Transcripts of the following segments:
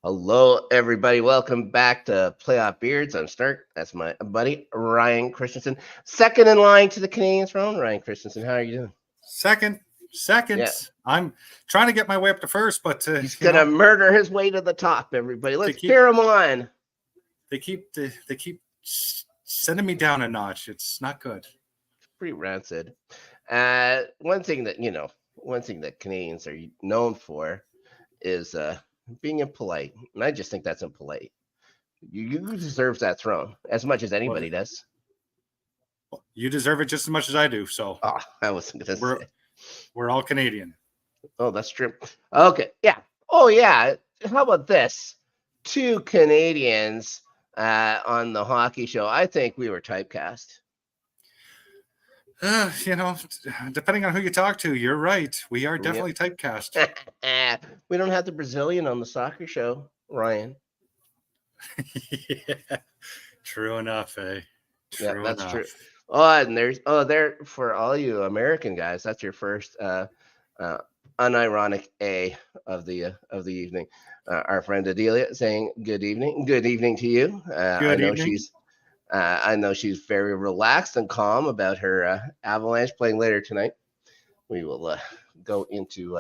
Hello, everybody. Welcome back to Playoff Beards. I'm Snark. That's my buddy, Ryan Christensen. Second in line to the Canadian throne. Ryan Christensen, how are you doing? Second. Yeah. I'm trying to get my way up to first, but He's going to murder his way to the top, everybody. Let's cheer him on. They keep sending me down a notch. It's not good. Pretty rancid. One thing that Canadians are known for is being impolite. And I just think that's impolite. You deserve that throne as much as anybody does. You deserve it just as much as I do. So I was going to say. We're all Canadian. Oh, that's true. Okay. Yeah. Oh, yeah. How about this? 2 Canadians on the hockey show. I think we were typecast. Depending on who you talk to, you're right. We are definitely typecast. We don't have the Brazilian on the soccer show, Ryan. Yeah. True enough, eh? That's true. Oh, and there for all you American guys, that's your first unironic A of the evening. Our friend Adelia saying good evening. Good evening to you. I know she's very relaxed and calm about her Avalanche playing later tonight. We will go into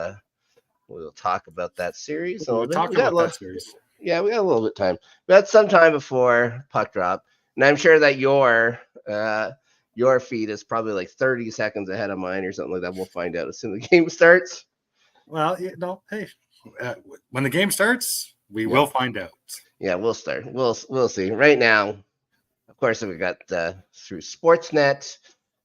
we'll talk about that series. We'll talk about that series. Yeah, we got a little bit of time. We got some time before puck drop, and I'm sure that your feed is probably like 30 seconds ahead of mine or something like that. We'll find out as soon as the game starts. Well, hey, when the game starts, we will find out. Yeah, we'll start. We'll see. Right now, of course, we got through Sportsnet.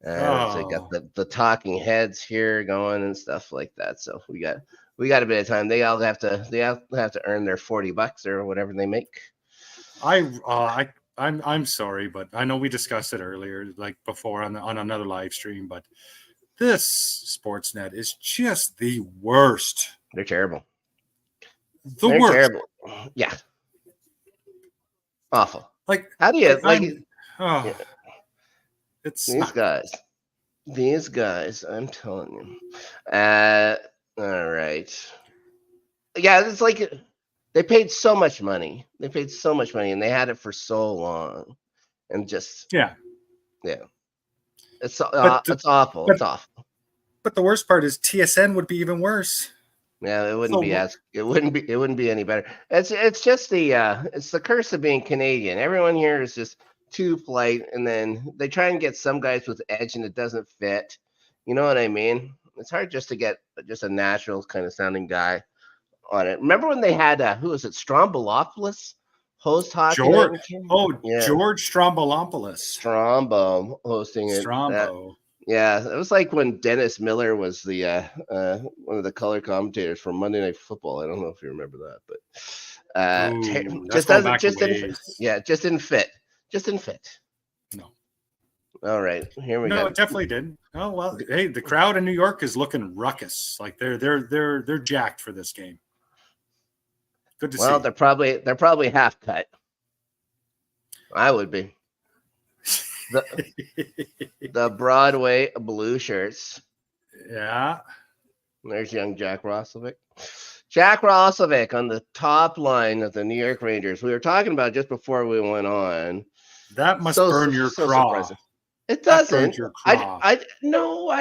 So we got the talking heads here going and stuff like that. So we got a bit of time. They all have to earn their $40 or whatever they make. I'm sorry, but I know we discussed it earlier, like before on another live stream, but this Sportsnet is just the worst. They're terrible. They're worst. Terrible. Yeah. Awful. Like, how do you it's these guys, I'm telling you. All right. Yeah, it's like they paid so much money. And they had it for so long. And just It's awful. It's awful. But the worst part is TSN would be even worse. Yeah, it wouldn't be any better. It's just it's the curse of being Canadian. Everyone here is just too polite, and then they try and get some guys with edge, and it doesn't fit. You know what I mean? It's hard just to get just a natural kind of sounding guy on it. Remember when they had who was it, Strombolopoulos host hockey? George Strombolopoulos. Strombo hosting it. Strombo. Yeah, it was like when Dennis Miller was the one of the color commentators for Monday Night Football. I don't know if you remember that, but just didn't fit. No. All right, here we go. No, it definitely didn't. Oh well, hey, the crowd in New York is looking ruckus. Like they're jacked for this game. Good to see. Well, they're probably half cut. I would be. The Broadway blue shirts. Yeah. There's young Jack Roslovic. Jack Roslovic on the top line of the New York Rangers. We were talking about just before we went on. That must burn your craw. Surprising. It doesn't. I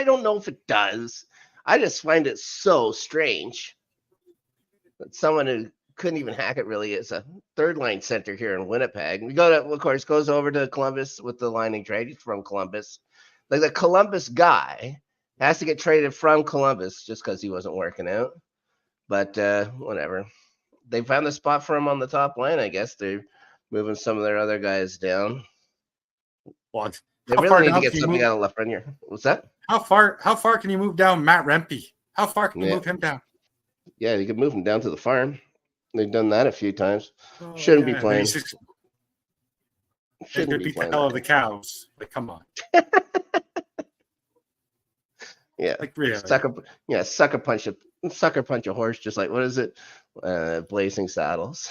don't know if it does. I just find it so strange that someone who couldn't even hack it really is a third line center here in Winnipeg. We goes over to Columbus with the lining trade. He's from Columbus. Like the Columbus guy has to get traded from Columbus just because he wasn't working out. But whatever. They found a spot for him on the top line, I guess. They're moving some of their other guys down. What? They really need to get something out of left here. What's that? How far can you move down Matt Rempe? How far can you move him down? Yeah, you could move him down to the farm. They've done that a few times. Shouldn't be playing. Shouldn't be playing. Hell of the cows. Like, come on. Yeah. Like, really? Sucker punch a horse. Just like, what is it? Blazing Saddles.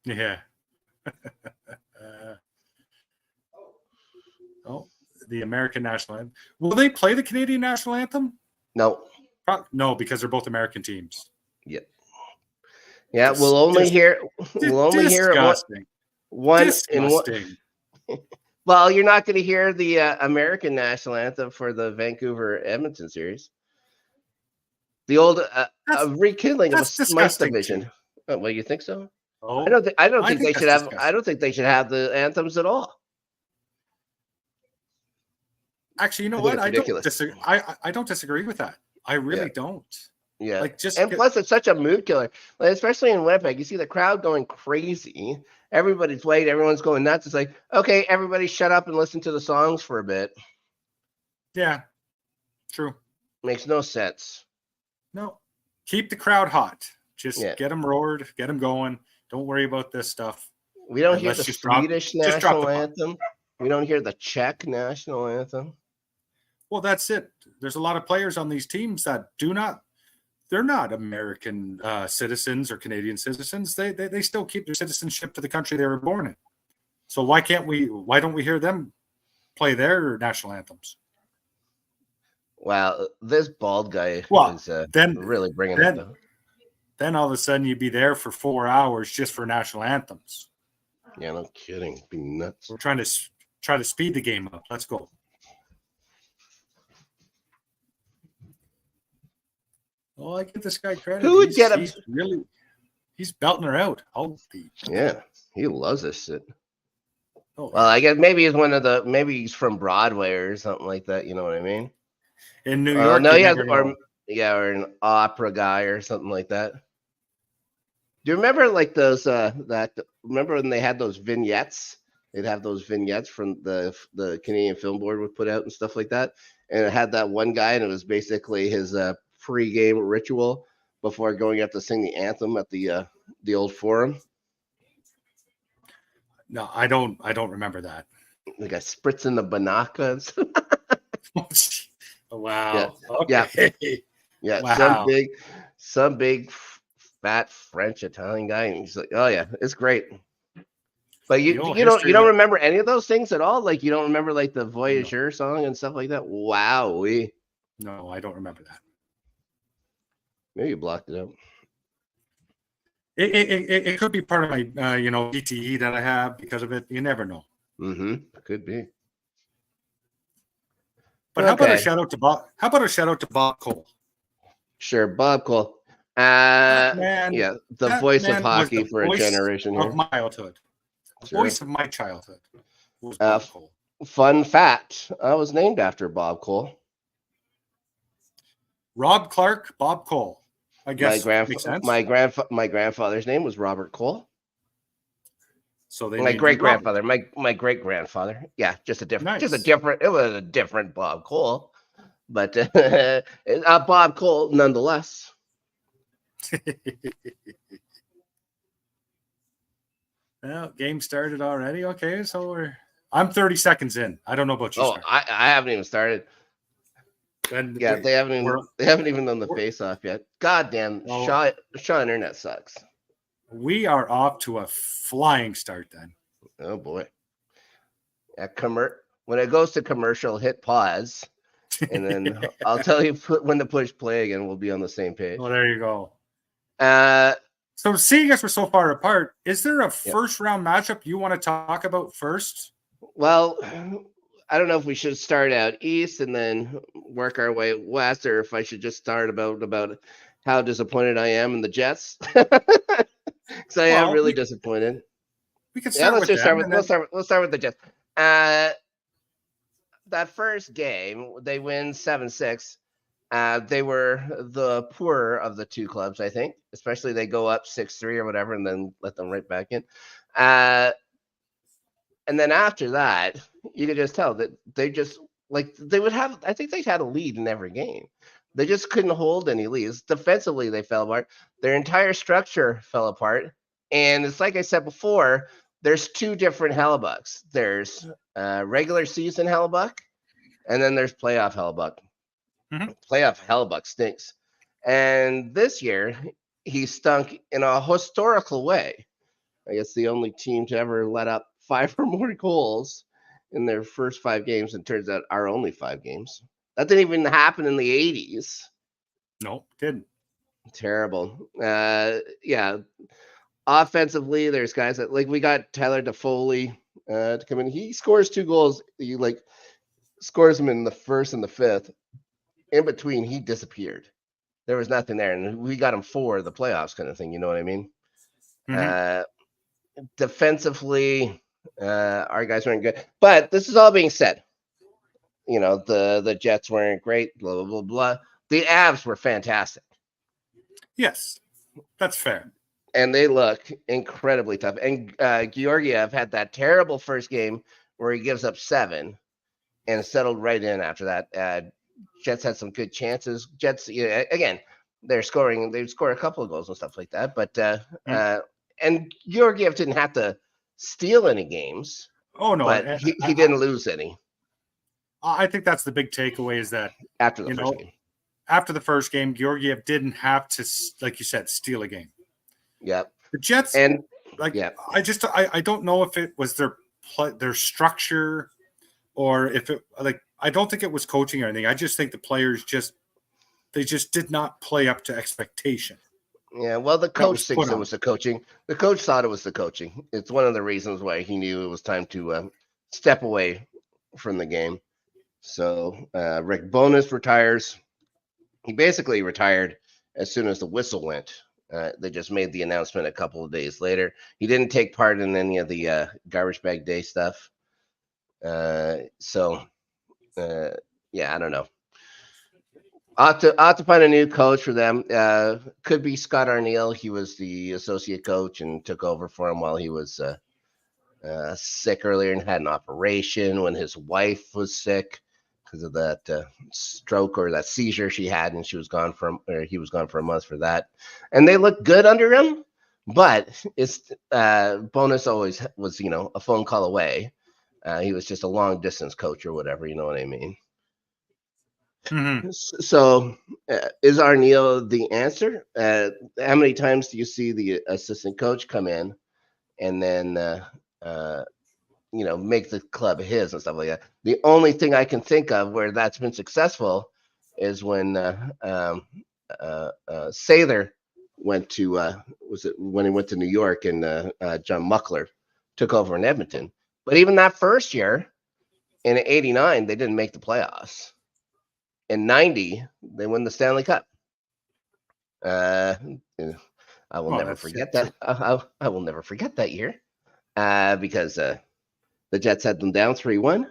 Yeah. The American national anthem. Will they play the Canadian national anthem? No. No, because they're both American teams. Yep. Yeah, we'll only hear it one in one. Well, you're not going to hear the American national anthem for the Vancouver Edmonton series. The old rekindling of a Mike division. Oh, well, you think so? Oh, I don't think they should have. I don't think they should have the anthems at all. Actually, you know what? I don't disagree. I don't disagree with that. I really don't. Yeah. Like plus it's such a mood killer. Like, especially in Winnipeg, you see the crowd going crazy. Everybody's waiting, everyone's going nuts. It's like, okay, everybody shut up and listen to the songs for a bit. Yeah. True. Makes no sense. No. Keep the crowd hot. Just get them roared, get them going. Don't worry about this stuff. We don't hear the Swedish national anthem. We don't hear the Czech national anthem. Well, that's it. There's a lot of players on these teams that they're not American citizens or Canadian citizens. They still keep their citizenship to the country they were born in. So why don't we hear them play their national anthems? Wow, this bald guy is really bringing it down. Then all of a sudden you'd be there for 4 hours just for national anthems. Yeah, no kidding. Be nuts. We're trying to speed the game up. Let's go. Well, I give this guy credit. Who would get him? He's belting her out. Yeah, he loves this shit. Oh, well, I guess maybe he's from Broadway or something like that. You know what I mean? In New York, or an opera guy or something like that. Do you remember like those remember when they had those vignettes? They'd have those vignettes from the Canadian Film Board would put out and stuff like that. And it had that one guy, and it was basically his pre-game ritual before going out to sing the anthem at the old Forum. No, I don't remember that. Like a spritz in the bananas. Wow. Yeah. Okay. Yeah. Wow. Some big fat French Italian guy, and he's like, "Oh yeah, it's great." But you don't remember any of those things at all? Like you don't remember like the Voyageur song and stuff like that? Wow. No, I don't remember that. Maybe you blocked it out. It could be part of my DTE that I have because of it. You never know. Could be. But how about a shout out to Bob? How about a shout out to Bob Cole? Sure, Bob Cole. The voice of hockey for a generation here. Of my childhood. Sure. Voice of my childhood was Bob Cole. Fun fact: I was named after Bob Cole. Rob Clark, Bob Cole. I guess makes sense. My grandfather's name was Robert Cole. So my great grandfather, my great grandfather. Yeah, just a different. It was a different Bob Cole, but Bob Cole nonetheless. Well, game started already. Okay, so I'm 30 seconds in. I don't know about you. Oh, I haven't even started. And yeah, they haven't even done the face-off yet. God damn, Shaw Internet sucks. We are off to a flying start then. Oh boy. When it goes to commercial, hit pause, and then I'll tell you when to push play again. We'll be on the same page. Oh, there you go. So seeing as we're so far apart, is there a first round matchup you want to talk about first? Well, I don't know if we should start out east and then work our way west, or if I should just start about how disappointed I am in the Jets. Because I am really disappointed. We can start with let's start with the Jets. That first game, they win 7-6. They were the poorer of the two clubs, I think. Especially they go up 6-3 or whatever, and then let them right back in. And then after that, you could just tell that they just they would have. I think they had a lead in every game. They just couldn't hold any leads. Defensively, they fell apart. Their entire structure fell apart. And it's like I said before, there's two different Hellebucks. There's regular season Hellebuck, and then there's playoff Hellebuck. Playoff Hellebuck stinks. And this year, he stunk in a historical way. I guess the only team to ever let up 5 or more goals in their first 5 games, and turns out our only 5 games. That didn't even happen in the 80s. No, didn't. Terrible. Yeah, offensively, there's guys that like we got Tyler Toffoli to come in. He scores 2 goals. He like scores them in the first and the fifth. In between, he disappeared. There was nothing there, and we got him for the playoffs kind of thing. You know what I mean? Defensively, our guys weren't good. But this is all being said. You know, the Jets weren't great, blah, blah, blah, blah. The Avs were fantastic. Yes, that's fair. And they look incredibly tough. And Georgiev had that terrible first game where he gives up 7 and settled right in after that. Jets had some good chances. Jets, again, they score a couple of goals and stuff like that. But and Georgiev didn't have to steal any games. Oh no, but he didn't lose any. I think that's the big takeaway is that after the first game, Georgiev didn't have to, like you said, steal a game. Yep. The Jets, and I don't know if it was their structure or if it I don't think it was coaching or anything. I just think the players just did not play up to expectation. Yeah, well, the coach thinks it was the coaching. The coach thought it was the coaching. It's one of the reasons why he knew it was time to step away from the game. So Rick Bowness retires. He basically retired as soon as the whistle went. They just made the announcement a couple of days later. He didn't take part in any of the garbage bag day stuff. Yeah, I don't know. Ought to find a new coach for them. Could be Scott Arniel. He was the associate coach and took over for him while he was sick earlier and had an operation when his wife was sick because of that stroke or that seizure she had, and he was gone for a month for that. And they looked good under him, but it's Bonus always was, a phone call away. He was just a long distance coach or whatever, you know what I mean? Mm-hmm. So is Arniel the answer? How many times do you see the assistant coach come in and then make the club his and stuff like that? The only thing I can think of where that's been successful is when Sather went to when he went to New York and John Muckler took over in Edmonton. But even that first year in '89, they didn't make the playoffs. In '90, they won the Stanley Cup. I will never forget that. I will never forget that year because the Jets had them down 3-1.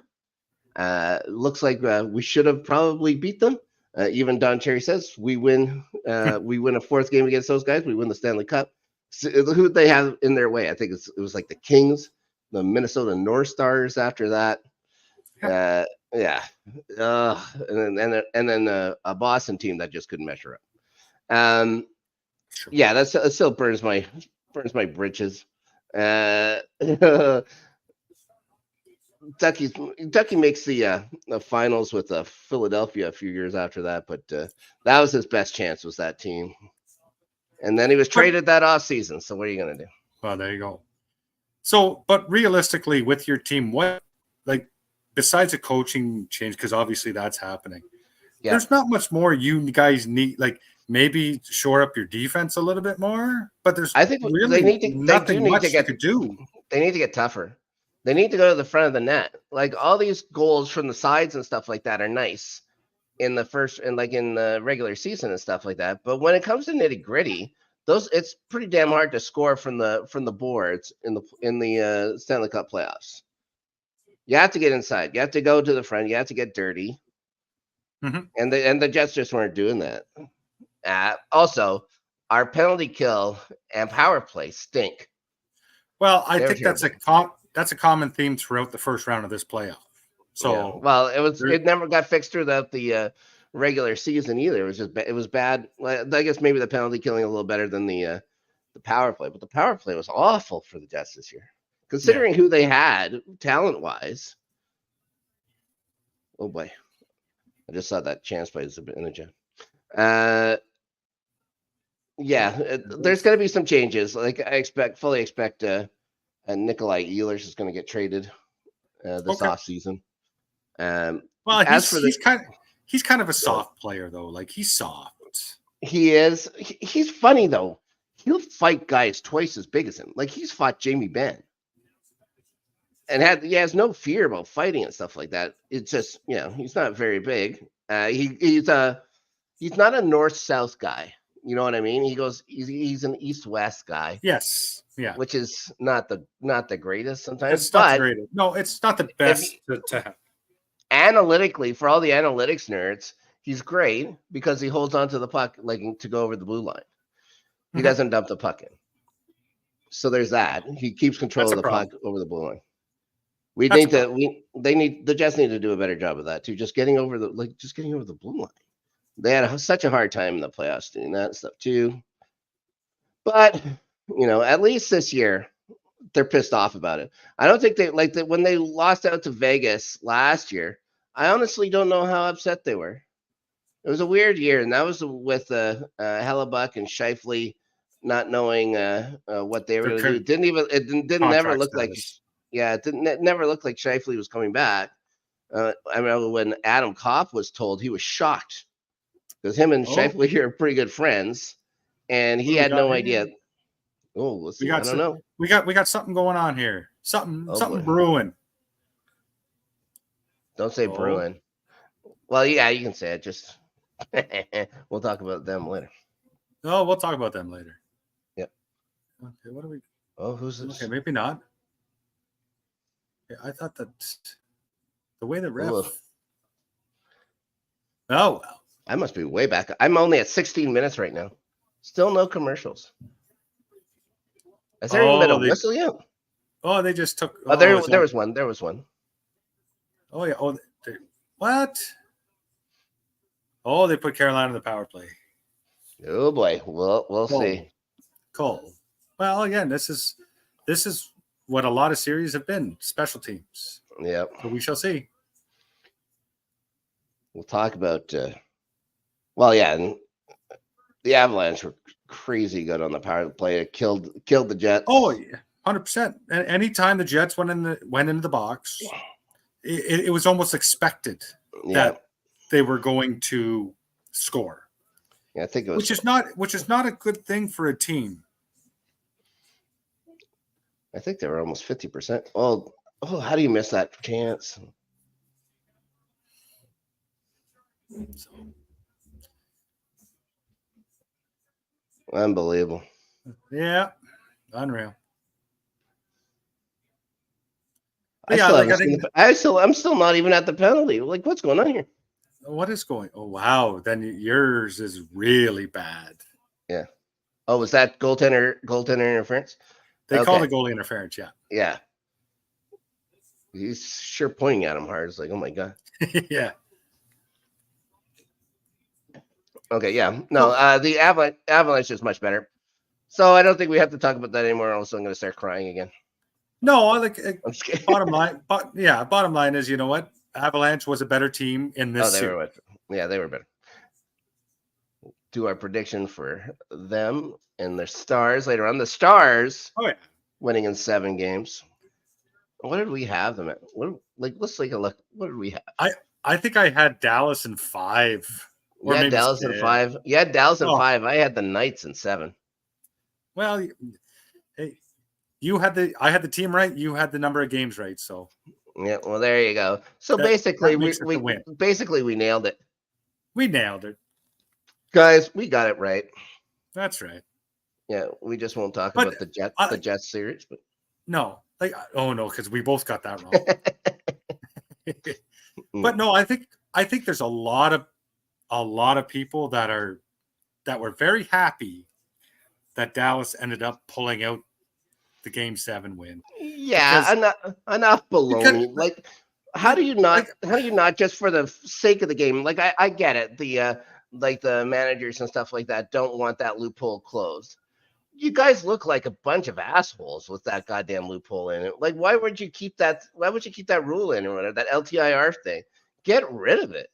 Looks like we should have probably beat them. Even Don Cherry says we win a fourth game against those guys. We win the Stanley Cup. So, who they have in their way? I think it was like the Kings, the Minnesota North Stars after that. Yeah. And then a Boston team that just couldn't measure up. Sure. Yeah, that still burns my britches. Ducky makes the finals with Philadelphia a few years after that, but that was his best chance, was that team. And then he was traded that off season. So what are you gonna do? Well, there you go. So, but realistically, with your team, what besides a coaching change, because obviously that's happening. Yeah. There's not much more you guys need. Maybe shore up your defense a little bit more. But I think really nothing much you could do. They need to get tougher. They need to go to the front of the net. All these goals from the sides and stuff like that are nice in the first and in the regular season and stuff like that. But when it comes to nitty gritty, it's pretty damn hard to score from the boards in the Stanley Cup playoffs. You have to get inside. You have to go to the front. You have to get dirty. Mm-hmm. And the Jets just weren't doing that. Also, our penalty kill and power play stink. Well, I think that's a common theme throughout the first round of this playoff. So, yeah. Well, it never got fixed throughout the regular season either. It was bad. I guess maybe the penalty killing a little better than the power play, but the power play was awful for the Jets this year. Considering who they had talent-wise. Oh, boy. I just saw that chance by Zibanejad. There's going to be some changes. I fully expect Nikolai Ehlers is going to get traded this offseason. Well, he's kind of a soft player, though. He's soft. He is. He's funny, though. he'll fight guys twice as big as him. Like he's fought Jamie Benn. And he has no fear about fighting and stuff like that. It's just, he's not very big. He's not a north-south guy. You know what I mean? He's an east-west guy. Yes. Yeah. Which is not the greatest sometimes. It's not the greatest. No, it's not the best to have. Analytically, for all the analytics nerds, he's great because he holds on to the puck like to go over the blue line. He doesn't dump the puck in. So there's that. He keeps control of the puck over the blue line. The Jets need to do a better job of that too. Just getting over the blue line. They had such a hard time in the playoffs doing that stuff too. But at least this year they're pissed off about it. I don't think they like that when they lost out to Vegas last year. I honestly don't know how upset they were. It was a weird year, and that was with Hellebuck and Scheifele not knowing what they were going to do. It didn't never look like. Yeah, it never looked like Scheifele was coming back. I remember when Adam Kopp was told, he was shocked because him and Scheifele are pretty good friends, and he had no idea. Oh, let's see. I don't know. We got something going on here. Something brewing. Don't say brewing. Well, yeah, you can say it. Just we'll talk about them later. No, we'll talk about them later. Yep. Okay, what do we? Oh, who's this? Okay, maybe not. Yeah, I thought that the way the ref. Oh, I must be way back. I'm only at 16 minutes right now. Still no commercials. Has there even been a whistle yet? Oh, they just took. There was one. There was one. Oh yeah. Oh, what? Oh, they put Carolina in the power play. Oh boy. We'll see. Cool. Well, again, this is what a lot of series have been, special teams. Yeah. So we shall see. We'll talk about. And the Avalanche were crazy good on the power play. It killed the Jets. Oh yeah, 100%. And anytime the Jets went into the box, it was almost expected that they were going to score. Yeah, I think it was, which is not a good thing for a team. I think they were almost 50%. Oh, how do you miss that chance? So. Unbelievable. Yeah, unreal. I'm still not even at the penalty. Like, what's going on here? What is going? Oh wow! Then yours is really bad. Yeah. Oh, was that goaltender interference? They call it goalie interference. Yeah. Yeah. He's sure pointing at him hard. It's like, oh my god. Yeah. Okay. Yeah. No. The Avalanche is much better. So I don't think we have to talk about that anymore. Also, I'm going to start crying again. No, bottom line is, you know what? Avalanche was a better team in this series. They were better. Do our prediction for them and their Stars later on. The Stars winning in 7 games. What did we have them at? Let's take a look. What did we have? I think I had Dallas in 5. Yeah, Dallas in 5. Yeah, Dallas in 5. I had the Knights in 7. Well, hey, I had the team right. You had the number of games right. So yeah, well, there you go. So basically, we nailed it. We nailed it, guys. We got it right. That's right. Yeah, we just won't talk about the Jets series, but no, because we both got that wrong. But no, I think there's a lot of people that were very happy that Dallas ended up pulling out the Game 7 win. Yeah, enough baloney. How do you not just for the sake of the game? Like I get it. The managers and stuff like that don't want that loophole closed. You guys look like a bunch of assholes with that goddamn loophole in it. Like, why would you keep that? Why would you keep that rule in or whatever, that LTIR thing? Get rid of it.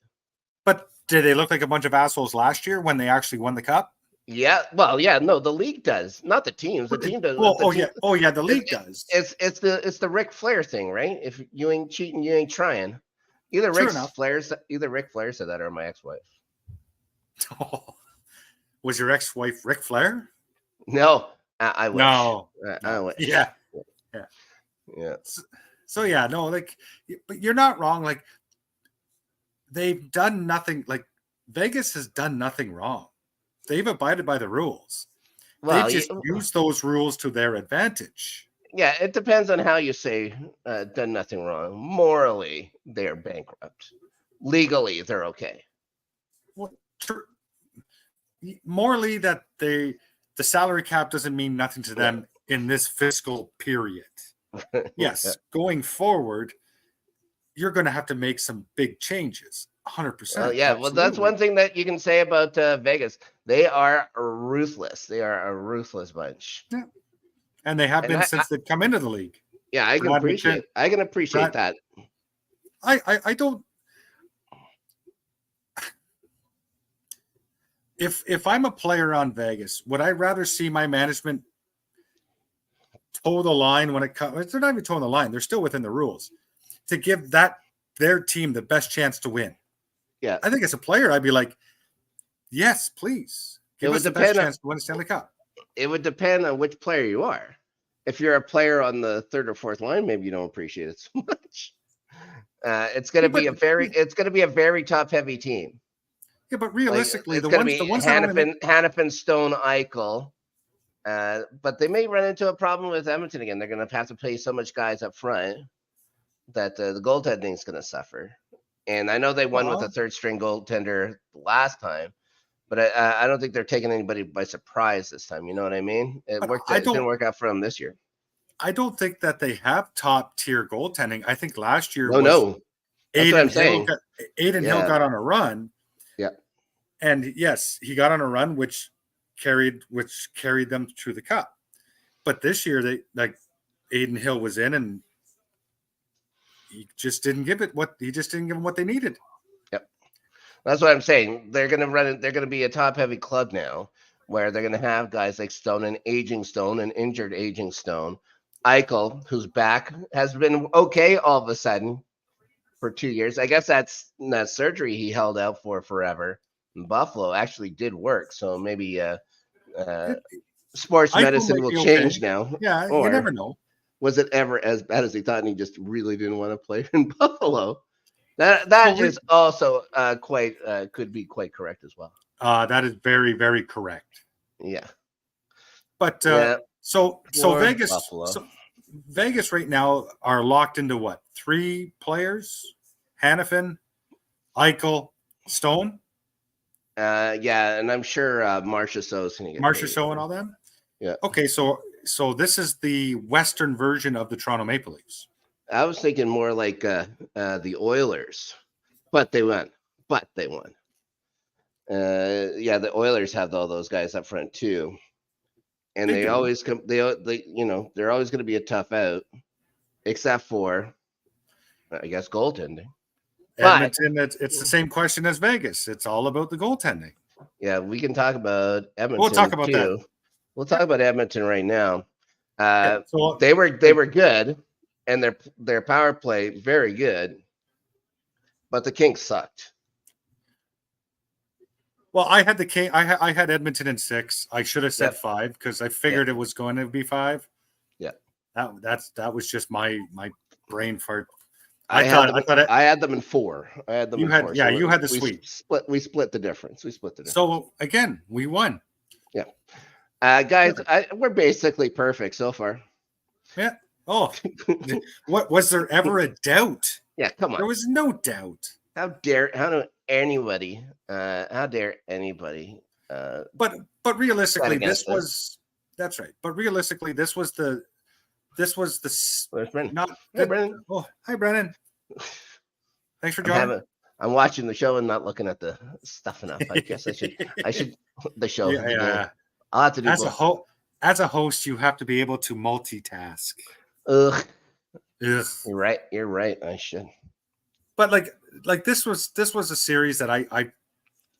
But did they look like a bunch of assholes last year when they actually won the cup? Yeah, well, yeah, no, the league does, not the teams. The team does. The league does. It's the Ric Flair thing, right? If you ain't cheating, you ain't trying. Either Ric Flair said that, or my ex-wife. Oh, was your ex-wife Ric Flair? No, I wish. No, I wish. Yeah. So yeah, no, like, but you're not wrong. Like, they've done nothing. Like, Vegas has done nothing wrong. They've abided by the rules. Well, They've just used those rules to their advantage. Yeah, it depends on how you say done nothing wrong. Morally, they're bankrupt. Legally, they're okay. Well, morally, that the salary cap doesn't mean nothing to them in this fiscal period. Yes, going forward, you're going to have to make some big changes. 100%. Yeah, absolutely. Well, that's one thing that you can say about Vegas. They are ruthless. They are a ruthless bunch. Yeah. And they have been since they've come into the league. Yeah, I can appreciate that. I don't. If I'm a player on Vegas, would I rather see my management toe the line when it comes? They're not even toeing the line. They're still within the rules to give their team the best chance to win. Yeah, I think as a player, I'd be like, yes, please give us the best chance to win a Stanley Cup. It would depend on which player you are. If you're a player on the third or fourth line, maybe you don't appreciate it so much. It's going to be a very top heavy team. Yeah, but realistically, the ones Hannafin, Stone, Eichel. But they may run into a problem with Edmonton again. They're going to have to pay so much guys up front that the goaltending is going to suffer. And I know they won with a third string goaltender last time, but I don't think they're taking anybody by surprise this time. You know what I mean? It didn't work out for them this year. I don't think that they have top tier goaltending. I think last year Adrian Hill got on a run. Yeah. And yes, he got on a run which carried them through the cup. But this year Adrian Hill was in and he just didn't give them what they needed. Yep. That's what I'm saying. They're going to be a top heavy club now where they're going to have guys like Stone and aging Stone and injured aging Stone. Eichel, who's back, has been okay all of a sudden for 2 years. I guess that surgery he held out for forever in Buffalo actually did work. So maybe sports medicine will change now. Yeah, you never know. Was it ever as bad as he thought and he just really didn't want to play in Buffalo? That is also could be quite correct as well. That is very, very correct. Yeah. But so Vegas right now are locked into what? 3 players? Hannafin, Eichel, Stone? Yeah, and I'm sure Marcia So is going to get Marcia So and all them? Yeah. Okay, so this is the Western version of the Toronto Maple Leafs. I was thinking more like the Oilers, but they won. Yeah, the Oilers have all those guys up front too, and they always come. They're always going to be a tough out, except for, I guess, goaltending. Edmonton, it's the same question as Vegas. It's all about the goaltending. Yeah, we can talk about Edmonton. We'll talk about that. We'll talk about Edmonton right now. They were good, and their power play very good, but the Kings sucked. Well, I had I had Edmonton in 6. I should have said 5 because I figured it was going to be 5. Yeah, that was just my brain fart. I had them in 4. I had them. You had 4. Yeah, so you had the sweep. We split the difference. So again, we won. Yeah, guys, we're basically perfect so far. Yeah. Oh, what was there ever a doubt? Yeah, come on. There was no doubt. How dare anybody? But realistically, that's right. But realistically, this was the Where's Brennan? Hey, Brennan. Oh, hi, Brennan. Thanks for joining. I'm watching the show and not looking at the stuff enough. I guess I should the show. Yeah. I'll have to do as a host, you have to be able to multitask. Ugh. You're right. I should. But like this was a series that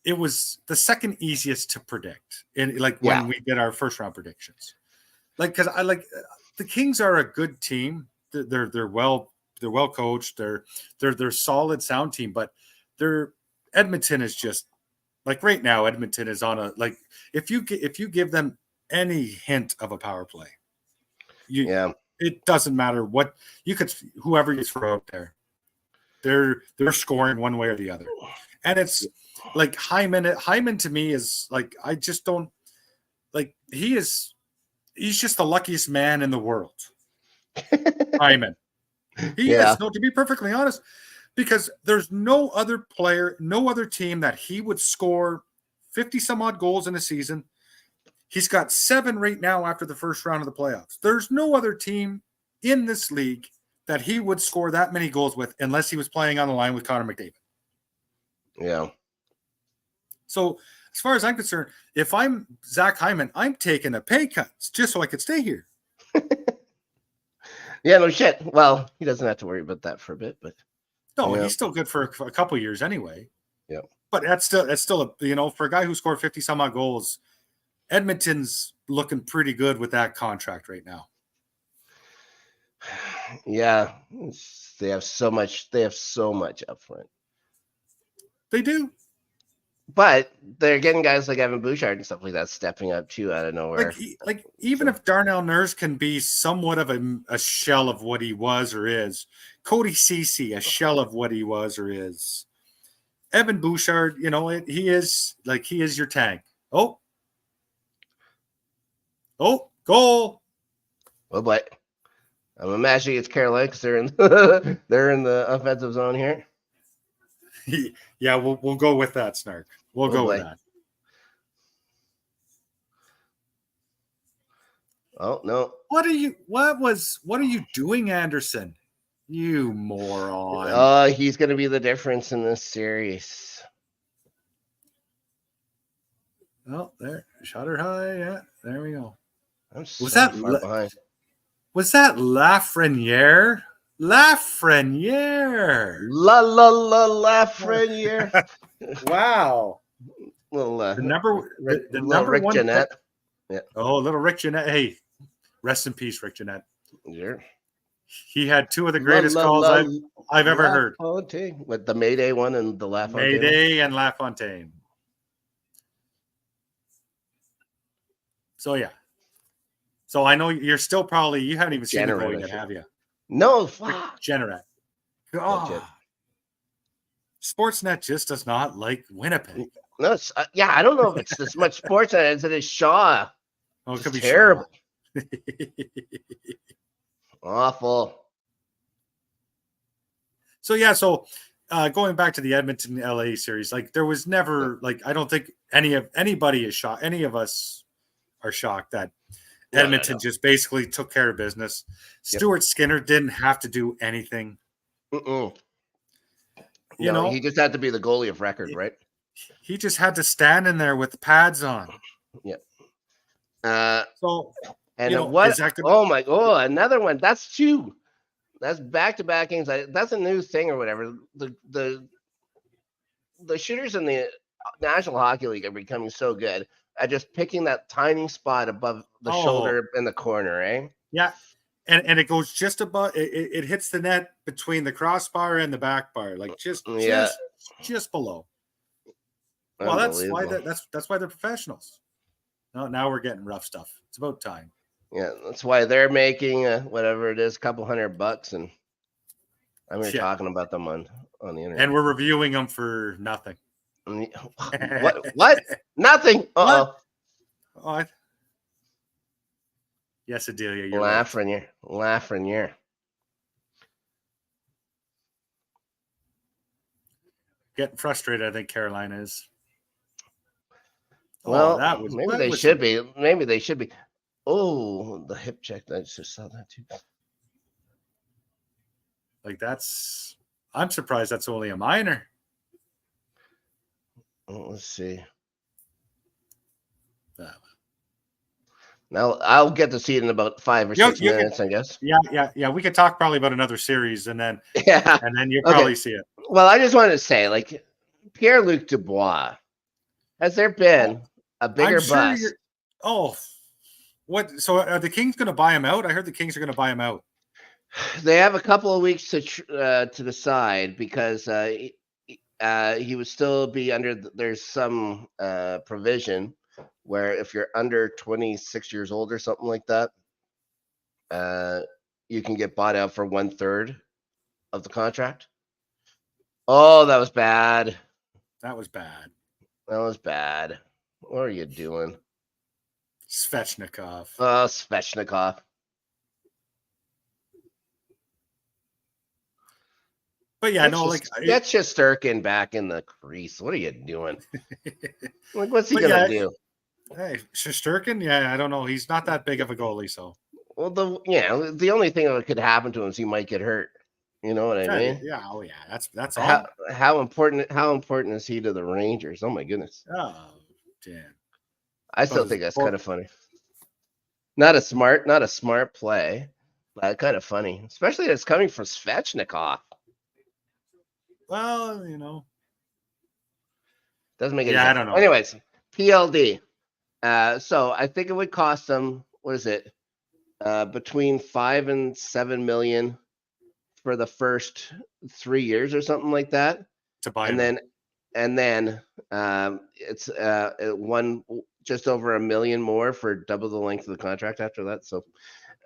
it was the second easiest to predict when we did our first round predictions. Because the Kings are a good team. They're well coached. They're solid, sound team. But Edmonton is just right now. Edmonton is on a if you give them any hint of a power play. It doesn't matter what you could, whoever you throw out there, they're scoring one way or the other. And it's like Hyman to me is like, I just don't like, he's just the luckiest man in the world. Hyman. He is, no, to be perfectly honest, because there's no other player, no other team that he would score 50 some odd goals in a season. He's got 7 right now after the first round of the playoffs. There's no other team in this league that he would score that many goals with unless he was playing on the line with Connor McDavid. Yeah. So as far as I'm concerned, if I'm Zach Hyman, I'm taking a pay cut just so I could stay here. Yeah, no shit. Well, he doesn't have to worry about that for a bit, but no, he's still good for a couple of years anyway. Yeah, but that's still for a guy who scored 50 some odd goals, Edmonton's looking pretty good with that contract right now. Yeah, they have so much. They have so much up front. They do. But they're getting guys like Evan Bouchard and stuff like that stepping up too out of nowhere. Like even if Darnell Nurse can be somewhat of a shell of what he was or is, Cody Ceci a shell of what he was or is, Evan Bouchard, he is your tank. Oh, goal! Oh boy, I'm imagining it's Carolina because they're in the offensive zone here. Yeah, we'll go with that, Snark. We'll go with that. Oh no! What are you doing, Anderson? You moron! He's going to be the difference in this series. Oh, there, shot her high. Yeah, there we go. Was that behind? Was that Lafreniere? Lafreniere. Lafreniere. Wow. Little the number Rick one. Jeanette. Yeah. Oh, little Rick Jeanette. Hey, rest in peace, Rick Jeanette. Yeah. He had 2 of the greatest calls I've ever heard. With the Mayday one and the LaFontaine. Mayday and LaFontaine. So yeah. So I know you're still probably you haven't even seen the goal yet, have you? No, fuck. Generate. God. Sportsnet just does not like Winnipeg. No, it's, I don't know if it's as much Sportsnet as it is Shaw. Oh, it could be terrible. Awful. So yeah, going back to the Edmonton LA series, like there was never I don't think anybody is shocked. Any of us are shocked that Edmonton just basically took care of business. Stuart Skinner didn't have to do anything. He just had to be the goalie of record, right? He just had to stand in there with the pads on. Yeah. Another one. That's 2. That's back-to-back games. That's a new thing or whatever. The shooters in the National Hockey League are becoming so good at just picking that tiny spot above the shoulder in the corner, eh? Yeah. And it goes just above it hits the net between the crossbar and the back bar, like just below. Well, that's why they're professionals. No, now we're getting rough stuff. It's about time. Yeah, that's why they're making whatever it is, $200, and I'm here talking about them on the internet. And we're reviewing them for nothing. What? Nothing. Uh-oh. Yes, Adelia. You're Lafreniere. Getting frustrated, I think Carolina is. Well, maybe they should be. Maybe they should be. Oh, the hip check. I just saw that too. I'm surprised that's only a minor. Let's see. Now I'll get to see it in about 5 or 6 minutes, I guess. Yeah. We could talk probably about another series, and then you'll probably see it. Well, I just wanted to say, Pierre-Luc Dubois, has there been a bigger bust? What? So are the Kings going to buy him out? I heard the Kings are going to buy him out. They have a couple of weeks to decide because he would still be under. There's some provision where if you're under 26 years old or something like that, you can get bought out for 1/3 of the contract. Oh, that was bad. That was bad. That was bad. What are you doing? Svechnikov. Oh, Svechnikov. But yeah, no, like get Shesterkin back in the crease. What are you doing? Like, what's he gonna do? Hey, Shesterkin, yeah, I don't know. He's not that big of a goalie, so. Well, the only thing that could happen to him is he might get hurt. You know what I mean? Yeah, oh yeah, that's all. How important is he to the Rangers? Oh my goodness. Oh, damn. I still think that's kind of funny. Not a smart play, but kind of funny, especially it's coming from Svechnikov. Well, you know, doesn't make any sense. I don't know. Anyways, PLD. So I think it would cost them, what is it? Between 5 and 7 million for the first 3 years or something like that. To buy and then it's one just over $1 million more for double the length of the contract after that. So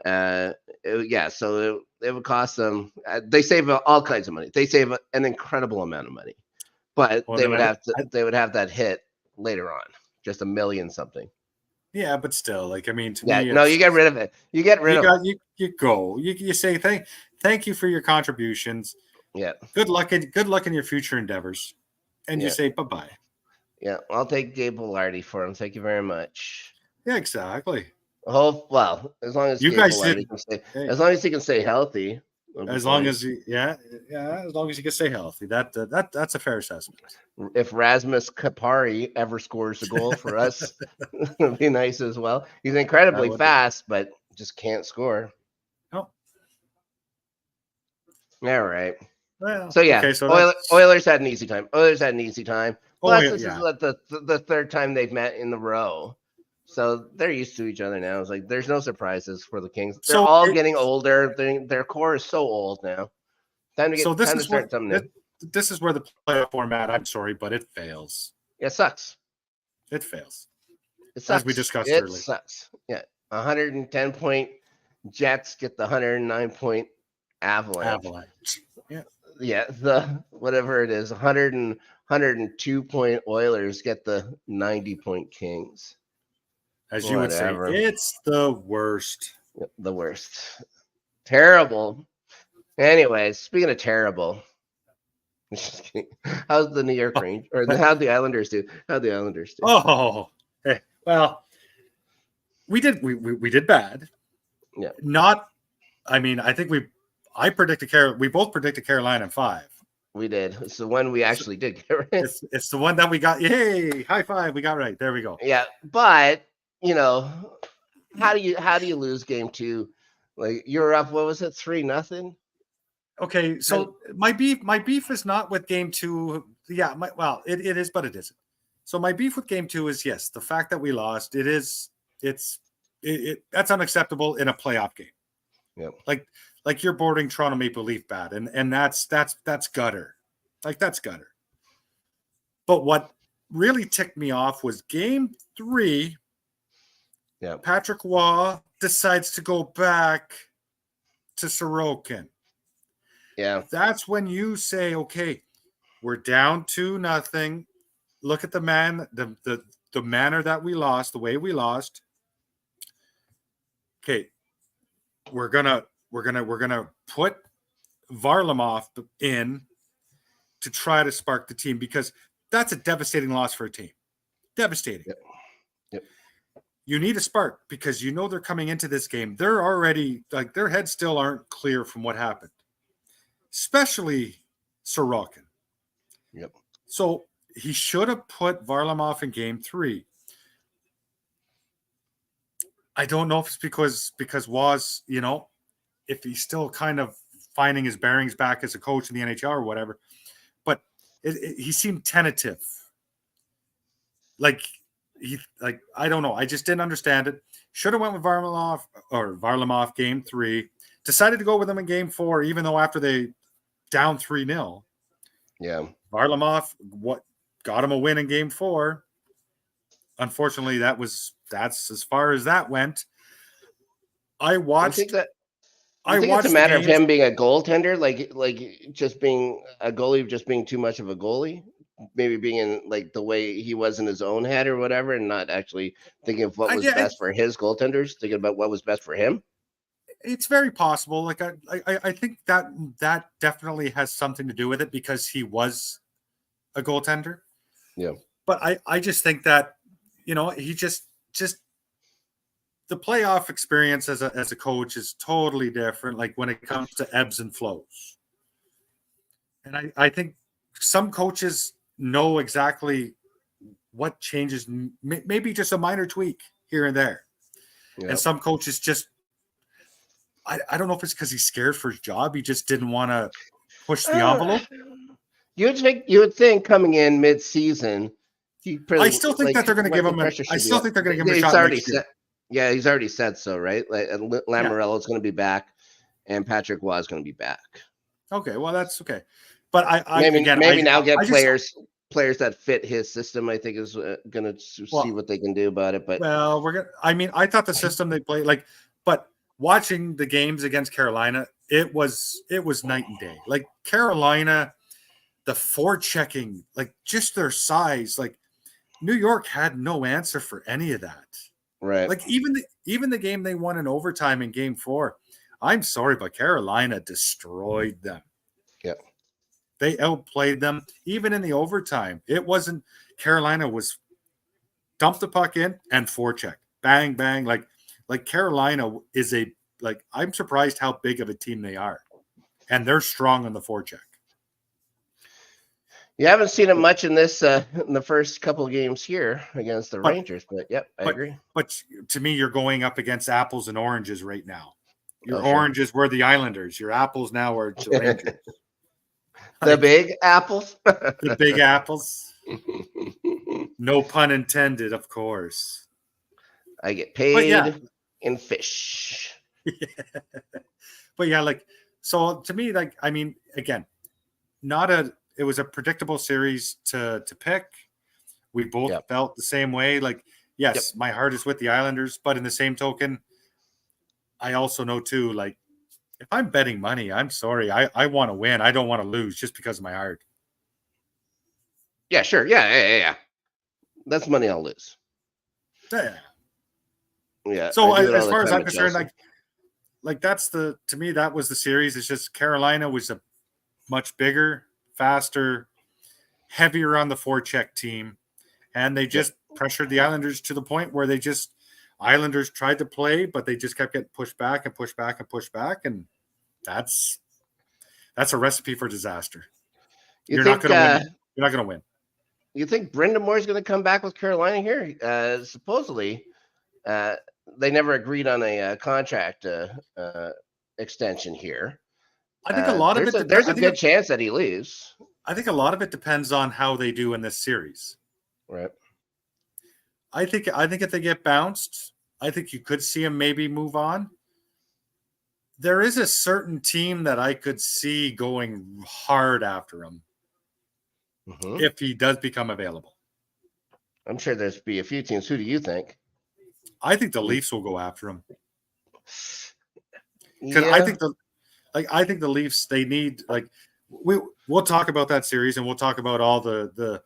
so it would cost them. They save all kinds of money. They save an incredible amount of money, but they would have that hit later on, just $1 million something. Yeah, but still, like, I mean, to me, no, you get rid of it. You get rid of it. You go. You say thank you for your contributions. Yeah. Good luck in your future endeavors, and you say bye-bye. Yeah, I'll take Gabe Velarde for him. Thank you very much. Yeah, exactly. Oh well, as long as you Gabe guys as long as he can stay healthy. As long as he can stay healthy. That's a fair assessment. If Rasmus Kapari ever scores a goal for us, it'd be nice as well. He's incredibly fast, but just can't score. Oh. All right. Well, so yeah, Oilers had an easy time. Plus, this is the third time they've met in the row. So they're used to each other now. It's like there's no surprises for the Kings. They're all getting older. Their core is so old now. Time to start something new. This is where the playoff format, I'm sorry, but it fails. It sucks. It fails. It sucks. As we discussed earlier. It sucks. Yeah. 110-point Jets get the 109-point Avalanche. Yeah. Yeah. The whatever it is, 102-point Oilers get the 90-point Kings. As you would say, it's the worst. The worst. Terrible. Anyways, speaking of terrible, how's the New York Rangers or how'd the Islanders do? Oh, hey, well, we did bad. Yeah. I think we both predicted Carolina in 5. We did. It's the one we actually did get right. It's the one that we got. Yay! High five. We got right. There we go. Yeah, but how do you lose game 2? Like you're up. What was it? 3-0. Okay, so my beef is not with game 2. Yeah, it is, but it isn't. So my beef with game 2 is yes, the fact that we lost. That's unacceptable in a playoff game. Yeah, like you're boarding Toronto Maple Leaf bad, and that's gutter. Like that's gutter. But what really ticked me off was game 3. Yeah, Patrick Waugh decides to go back to Sorokin. Yeah, that's when you say, okay, we're down 2-0. Look at the manner that we lost, the way we lost. Okay, we're gonna put Varlamov in to try to spark the team because that's a devastating loss for a team. Devastating. Yep. You need a spark because they're coming into this game. They're already like their heads still aren't clear from what happened. Especially Sorokin. Yep. So he should have put Varlamov in game 3. I don't know if it's because Waz, if he's still kind of finding his bearings back as a coach in the NHL or whatever, but he seemed tentative. I don't know. I just didn't understand it. Should have went with Varlamov game 3. Decided to go with him in game 4, even though after they down 3-0. Yeah. Varlamov got him a win in game 4. unfortunately, that's as far as that went. I watched. You think watched it's a matter of games. him being a goaltender, like just being a goalie, just being too much of a goalie, maybe being in like the way he was in his own head or whatever, and not actually thinking of what was best for his goaltenders, thinking about what was best for him. It's very possible. Like I think that definitely has something to do with it because he was a goaltender. Yeah. But I just think that, he just the playoff experience as a coach is totally different. Like when it comes to ebbs and flows. And I think some coaches know exactly what changes, maybe just a minor tweak here and there. Yep. And some coaches just, I don't know if it's because he's scared for his job. He just didn't want to push the envelope. You would think coming in mid-season, I still think that they're going to give him. I still think they're going to give him a shot next year. Yeah, he's already said so, right? Like Lamoriello is going to be back, and Patrick Waugh is going to be back. Okay, well that's okay, but maybe now get players that fit his system. I think is going to see what they can do about it. But I thought the system they played but watching the games against Carolina, it was night and day. Like Carolina, the forechecking, like just their size, like New York had no answer for any of that. Right. Like even the game they won in overtime in Game 4, I'm sorry, but Carolina destroyed them. Yeah. They outplayed them. Even in the overtime, it wasn't Carolina was dump the puck in and forecheck. Bang, bang. Like Carolina is I'm surprised how big of a team they are. And they're strong on the forecheck. You haven't seen it much in this in the first couple of games here against the Rangers, but yep, I agree. But to me, you're going up against apples and oranges right now. Your oranges were the Islanders. Your apples now are the Rangers. The big apples. The big apples. No pun intended, of course. I get paid in fish. Yeah. But yeah, so to me, again, it was a predictable series to pick. We both felt the same way. Yes, my heart is with the Islanders, but in the same token, I also know too, if I'm betting money, I'm sorry. I want to win. I don't want to lose just because of my heart. Yeah, sure. Yeah. That's money I'll lose. Yeah. Yeah. So as far as I'm concerned, to me, that was the series. It's just Carolina was a much bigger, faster, heavier on the forecheck team. And they just pressured the Islanders to the point where Islanders tried to play, but they just kept getting pushed back and pushed back and pushed back. And that's a recipe for disaster. You're not going to win. You're not going to win. You think Brendan Moore's going to come back with Carolina here? Supposedly, they never agreed on a contract extension here. I think a lot of it. There's a good chance that he leaves. I think a lot of it depends on how they do in this series. Right. I think if they get bounced, I think you could see him maybe move on. There is a certain team that I could see going hard after him if he does become available. I'm sure there's be a few teams. Who do you think? I think the Leafs will go after him. Because I think the Leafs, they need we'll talk about that series and we'll talk about all the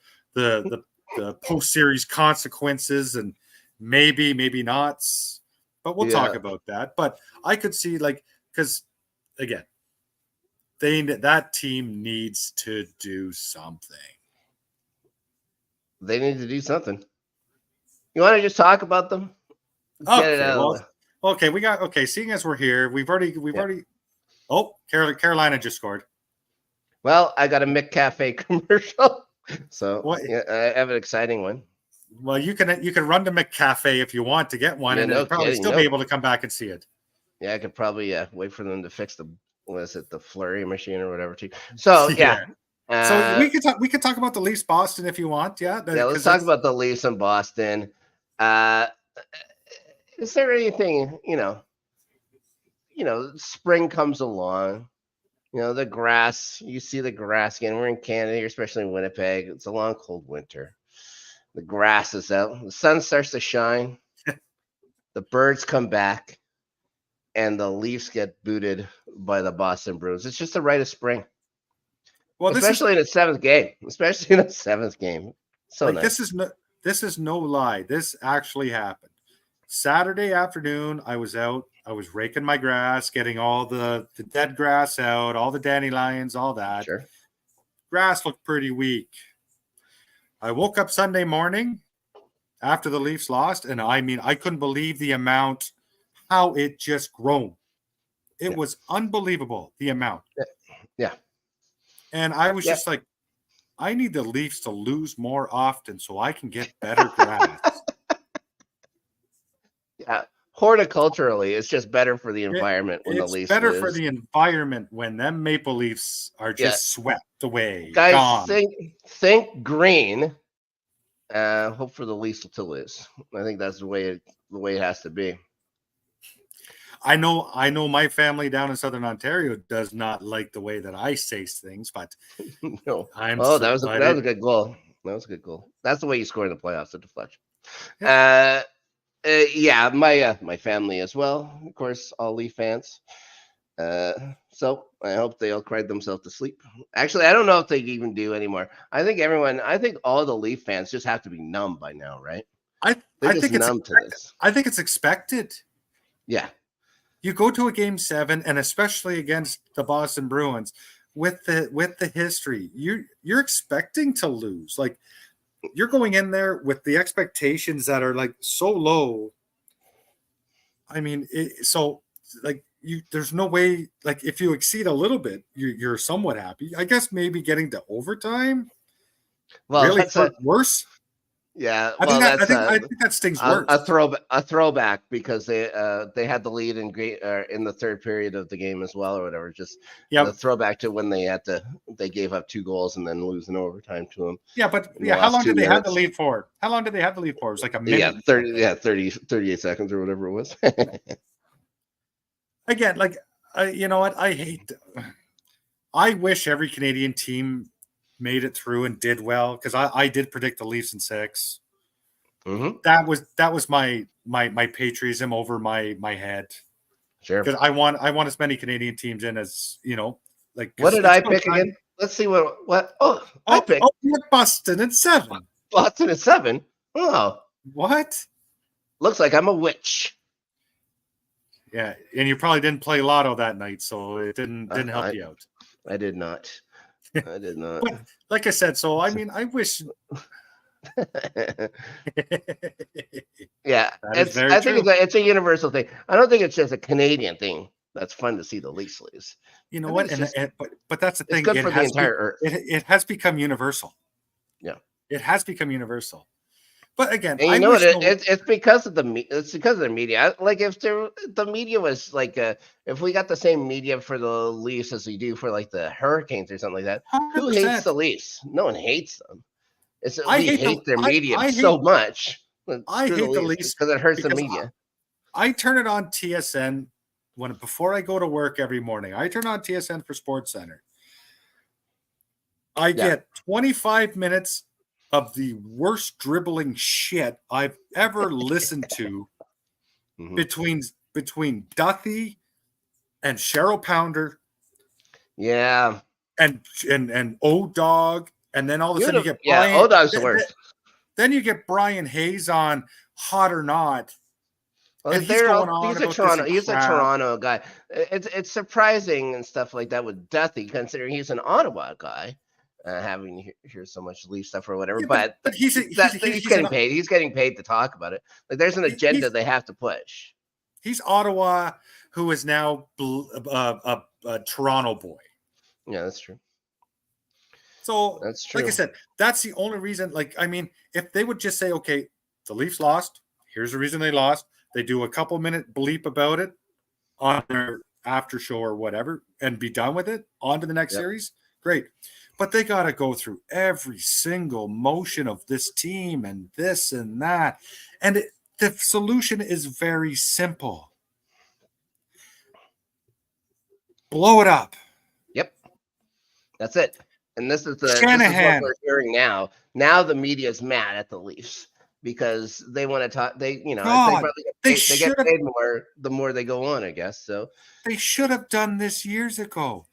post-series consequences and maybe nots, but we'll talk about that. But I could see because again, that team needs to do something. They need to do something. You want to just talk about them? Okay. Seeing as we're here, we've already. Oh, Carolina just scored. Well, I got a McCafe commercial, so I have an exciting one. Well, you can run to McCafe if you want to get one, and you'll probably still be able to come back and see it. Yeah, I could probably wait for them to fix the flurry machine or whatever too. So so we could talk about the Leafs Boston if you want. Yeah, let's talk about the Leafs in Boston. Is there anything spring comes along? The grass, you see the grass again. We're in Canada here, especially in Winnipeg. It's a long, cold winter. The grass is out. The sun starts to shine. The birds come back. And the Leafs get booted by the Boston Bruins. It's just the rite of spring. Well, especially in the seventh game. So like nice. This is no lie. This actually happened. Saturday afternoon, I was out. I was raking my grass, getting all the dead grass out, all the dandelions, all that. Sure. Grass looked pretty weak. I woke up Sunday morning after the Leafs lost, and I couldn't believe the amount, how it just grown. It was unbelievable, the amount. Yeah. And I was just like, I need the Leafs to lose more often so I can get better grass. Yeah. Horticulturally, it's just better for the environment when the Leafs It's better lose. for the environment when them Maple Leafs are just swept away. Guys, gone. think green. Hope for the Leafs to lose. I think that's the way it has to be. I know my family down in Southern Ontario does not like the way that I say things, but no. That was a good goal. That was a good goal. That's the way you score in the playoffs, a deflection. Yeah. My family as well, of course, all Leaf fans. So I hope they all cried themselves to sleep. Actually, I don't know if they even do anymore. I think all the Leaf fans just have to be numb by now, right? I think it's numb to this. I think it's expected. Yeah. You go to a game 7, and especially against the Boston Bruins, with the history, you're expecting to lose. Like, you're going in there with the expectations that are like so low. I mean, there's no way. Like, if you exceed a little bit, you're somewhat happy. I guess maybe getting to overtime. Well, really hurt worse. Yeah, I think that stings worse. A throwback because they had the lead in the third period of the game as well, or whatever. Just the throwback to when they gave up 2 goals and then lose in overtime to them. Yeah, but how long did they have the lead for? How long did they have the lead for? It was like a minute. 38 seconds or whatever it was. Again, like, you know what? I wish every Canadian team made it through and did well, because I did predict the Leafs in 6. Mm-hmm. That was my patriotism over my head. Sure. Because I want as many Canadian teams in as, like. What did I pick again? Let's see what. Oh, I picked Boston at 7. Boston at 7. Oh, what? Looks like I'm a witch. Yeah, and you probably didn't play Lotto that night, so it didn't help you out. I did not. But like I said, so I mean, I wish. Yeah, I think it's a universal thing. I don't think it's just a Canadian thing. That's fun to see the Leafs lose. You know what? But that's the thing. It's good for the entire Earth. It has become universal. Yeah, it has become universal. But again, it's because of the media. Like, if the media was like, if we got the same media for the Leafs as we do for like the Hurricanes or something like that, 100%. Who hates the Leafs? No one hates them. We hate their media so much. I hate the Leafs because it hurts the media. I turn it on TSN before I go to work every morning. I turn on TSN for SportsCenter. I get 25 minutes of the worst dribbling shit I've ever listened to between Duthie and Cheryl Pounder. Yeah. And O-Dog. And then all of a sudden you get Brian. Yeah, O-Dog's the worst. Then you get Brian Hayes on Hot or Not. Well, and he's a Toronto guy. It's surprising and stuff like that with Duthie, considering he's an Ottawa guy. Having to hear so much Leaf stuff or whatever, but he's getting paid. He's getting paid to talk about it. Like, there's an agenda they have to push. He's Ottawa, who is now a Toronto boy. Yeah, that's true. So that's true. Like I said, that's the only reason. Like, I mean, if they would just say, okay, the Leafs lost. Here's the reason they lost. They do a couple minute bleep about it on their after show or whatever, and be done with it. On to the next series. Great. But they got to go through every single motion of this team and this and that. And the solution is very simple. Blow it up. Yep. That's it. And this is what we're hearing now. Now the media is mad at the Leafs because they want to talk. They get paid more the more they go on, I guess. So they should have done this years ago.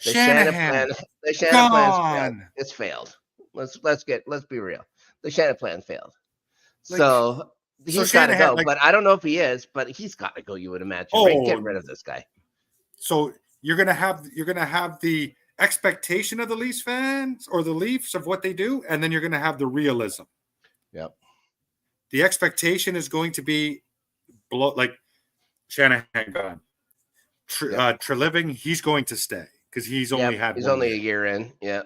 The Shanahan plan, it's failed. Let's be real. The Shanahan plan failed. So he's got to go, but I don't know if he is, but he's got to go. You would imagine, right? Get rid of this guy. So you're gonna have the expectation of the Leafs fans or the Leafs of what they do, and then you're gonna have the realism. Yep. The expectation is going to be like Shanahan gone. Treliving, he's going to stay because he's only only a year in. Yeah.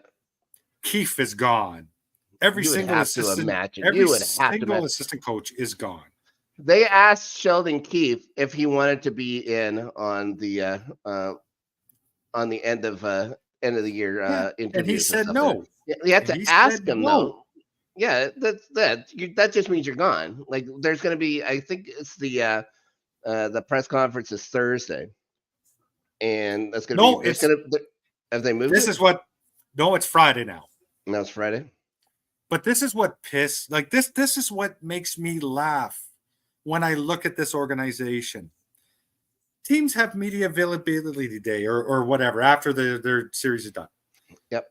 Keefe is gone. Every single assistant coach is gone. They asked Sheldon Keefe if he wanted to be in on the end of the year interviews, and he said no. You have to ask him though. Yeah, that just means you're gone. Like there's going to be, I think it's the press conference is Thursday, and that's going to be. Have they moved? It's Friday now. No, it's Friday. But this is what this is what makes me laugh when I look at this organization. Teams have media availability day or whatever after their series is done. Yep.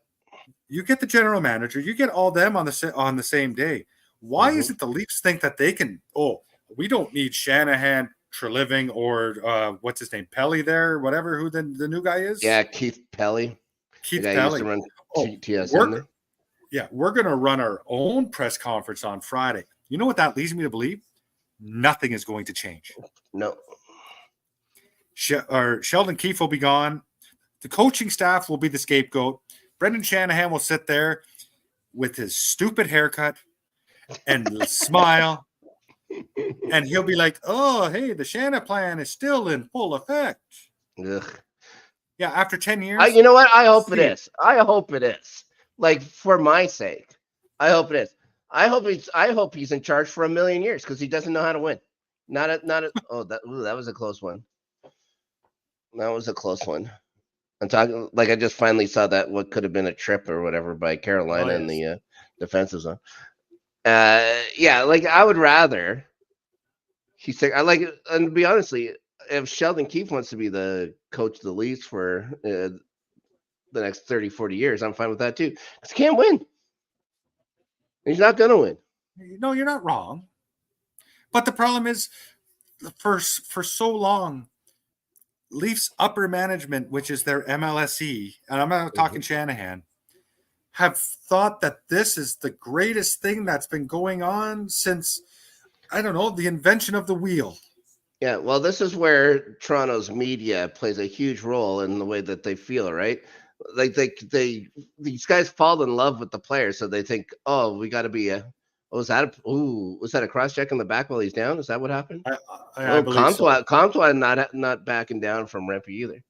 You get the general manager, you get all them on the same day. Why is it the Leafs think that they can? Oh, we don't need Shanahan, Treliving, or what's his name, Pelly there, whatever who the new guy is. Yeah, Keith Pelly. Keith Pelly. Used to run we're going to run our own press conference on Friday. You know what that leads me to believe? Nothing is going to change. No. Sheldon Keefe will be gone. The coaching staff will be the scapegoat. Brendan Shanahan will sit there with his stupid haircut and smile. And he'll be like, oh, hey, the Shanahan plan is still in full effect. Ugh. Yeah, after 10 years. You know what? I hope it is. I hope it is. Like, for my sake, I hope it is. I hope he's in charge for 1,000,000 years because he doesn't know how to win. That was a close one. That was a close one. I'm talking like I just finally saw that what could have been a trip or whatever by Carolina in the defensive zone. Like I would rather. I like it, and to be honestly, if Sheldon Keefe wants to be the coach of the Leafs for the next 30, 40 years, I'm fine with that too. Because he can't win. He's not going to win. No, you're not wrong. But the problem is, for so long, Leafs upper management, which is their MLSE, and I'm not talking Shanahan, have thought that this is the greatest thing that's been going on since, I don't know, the invention of the wheel. Yeah, well, this is where Toronto's media plays a huge role in the way that they feel, right? Like these guys fall in love with the player, so they think, oh, we got to be was that a cross check in the back while he's down? Is that what happened? I believe so. Comtois not backing down from Rempe either.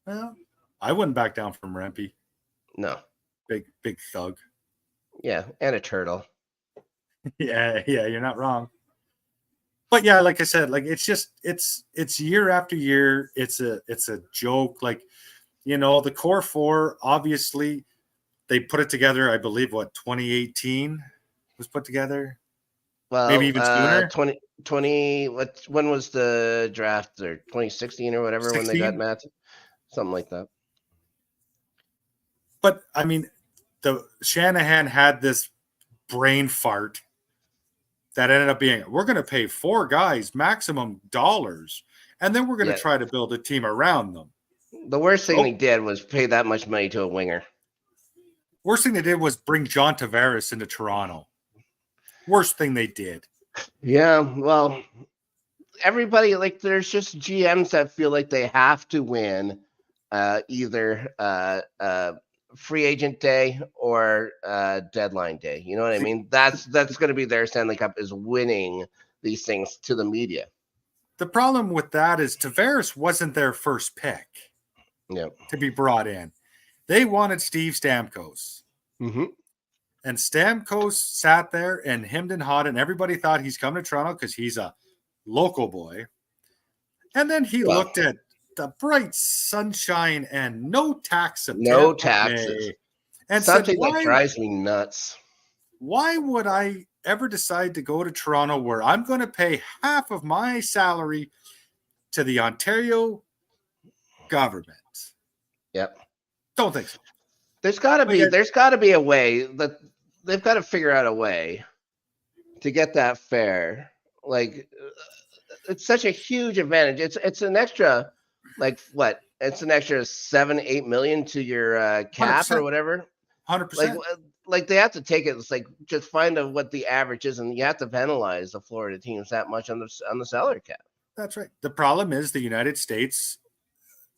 Well, I wouldn't back down from Rempe. No, big thug. Yeah, and a turtle. yeah, you're not wrong. But yeah, like I said, like it's year after year. It's a joke. Like, you know, the core four, obviously, they put it together. I believe 2018 was put together. Well, maybe even sooner. 20. When was the draft? Or 2016 or whatever 16? When they got Matt, something like that. But I mean, the Shanahan had this brain fart that ended up being, we're going to pay 4 guys maximum dollars, and then we're going to try to build a team around them. The worst thing they did was pay that much money to a winger. Worst thing they did was bring John Tavares into Toronto. Worst thing they did. Yeah, well, everybody, like, there's just GMs that feel like they have to win either free agent day or deadline day. You know what I mean? That's going to be their Stanley Cup, is winning these things to the media. The problem with that is Tavares wasn't their first pick to be brought in. They wanted Steve Stamkos. Mm-hmm. And Stamkos sat there and hemmed and hawed, and everybody thought he's coming to Toronto because he's a local boy. And then he looked at the bright sunshine and no tax of no taxes, and something said, that drives me nuts. Why would I ever decide to go to Toronto where I'm going to pay half of my salary to the Ontario government? Yep. Don't think so. There's got to be a way that they've got to figure out a way to get that fair. Like, it's such a huge advantage. It's an extra, like what? It's an extra 7-8 million to your cap 100%. or whatever. 100%. Like they have to take it. It's like just find out what the average is, and you have to penalize the Florida teams that much on the salary cap. That's right. The problem is the United States,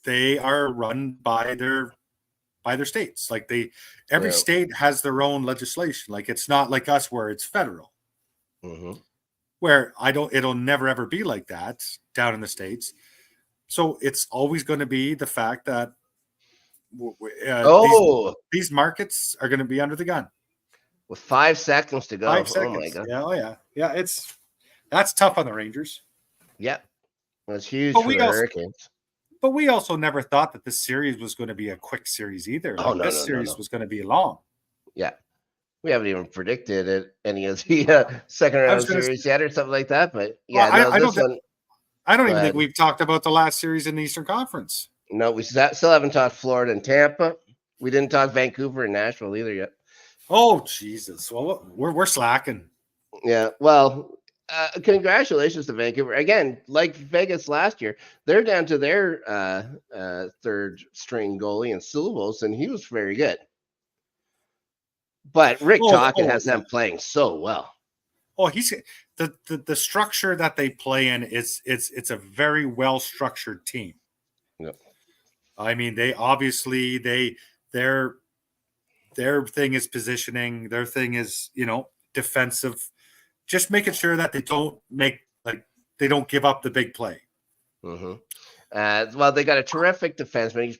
they are run by their states. Like every state has their own legislation. Like it's not like us where it's federal. Mm-hmm. Where it'll never ever be like that down in the States. So it's always going to be the fact that these markets are going to be under the gun with 5 seconds to go. 5 seconds. Oh my god! Yeah. That's tough on the Rangers. Yep, that's huge for the Hurricanes. But we also never thought that this series was going to be a quick series either. This series was going to be long. Yeah, we haven't even predicted any of the second round series yet or something like that. But yeah, I don't even think we've talked about the last series in the Eastern Conference. No, we still haven't talked Florida and Tampa. We didn't talk Vancouver and Nashville either yet. Oh, Jesus. Well, we're slacking. Yeah. Well, congratulations to Vancouver. Again, like Vegas last year, they're down to their third string goalie in Silvos, and he was very good. But Rick Tocchet has them playing so well. Oh, he's the structure that they play in. It's a very well structured team. Yep. I mean, their thing is positioning. Their thing is defensive. Just making sure that they don't give up the big play. Mm-hmm. Well, they got a terrific defenseman. He's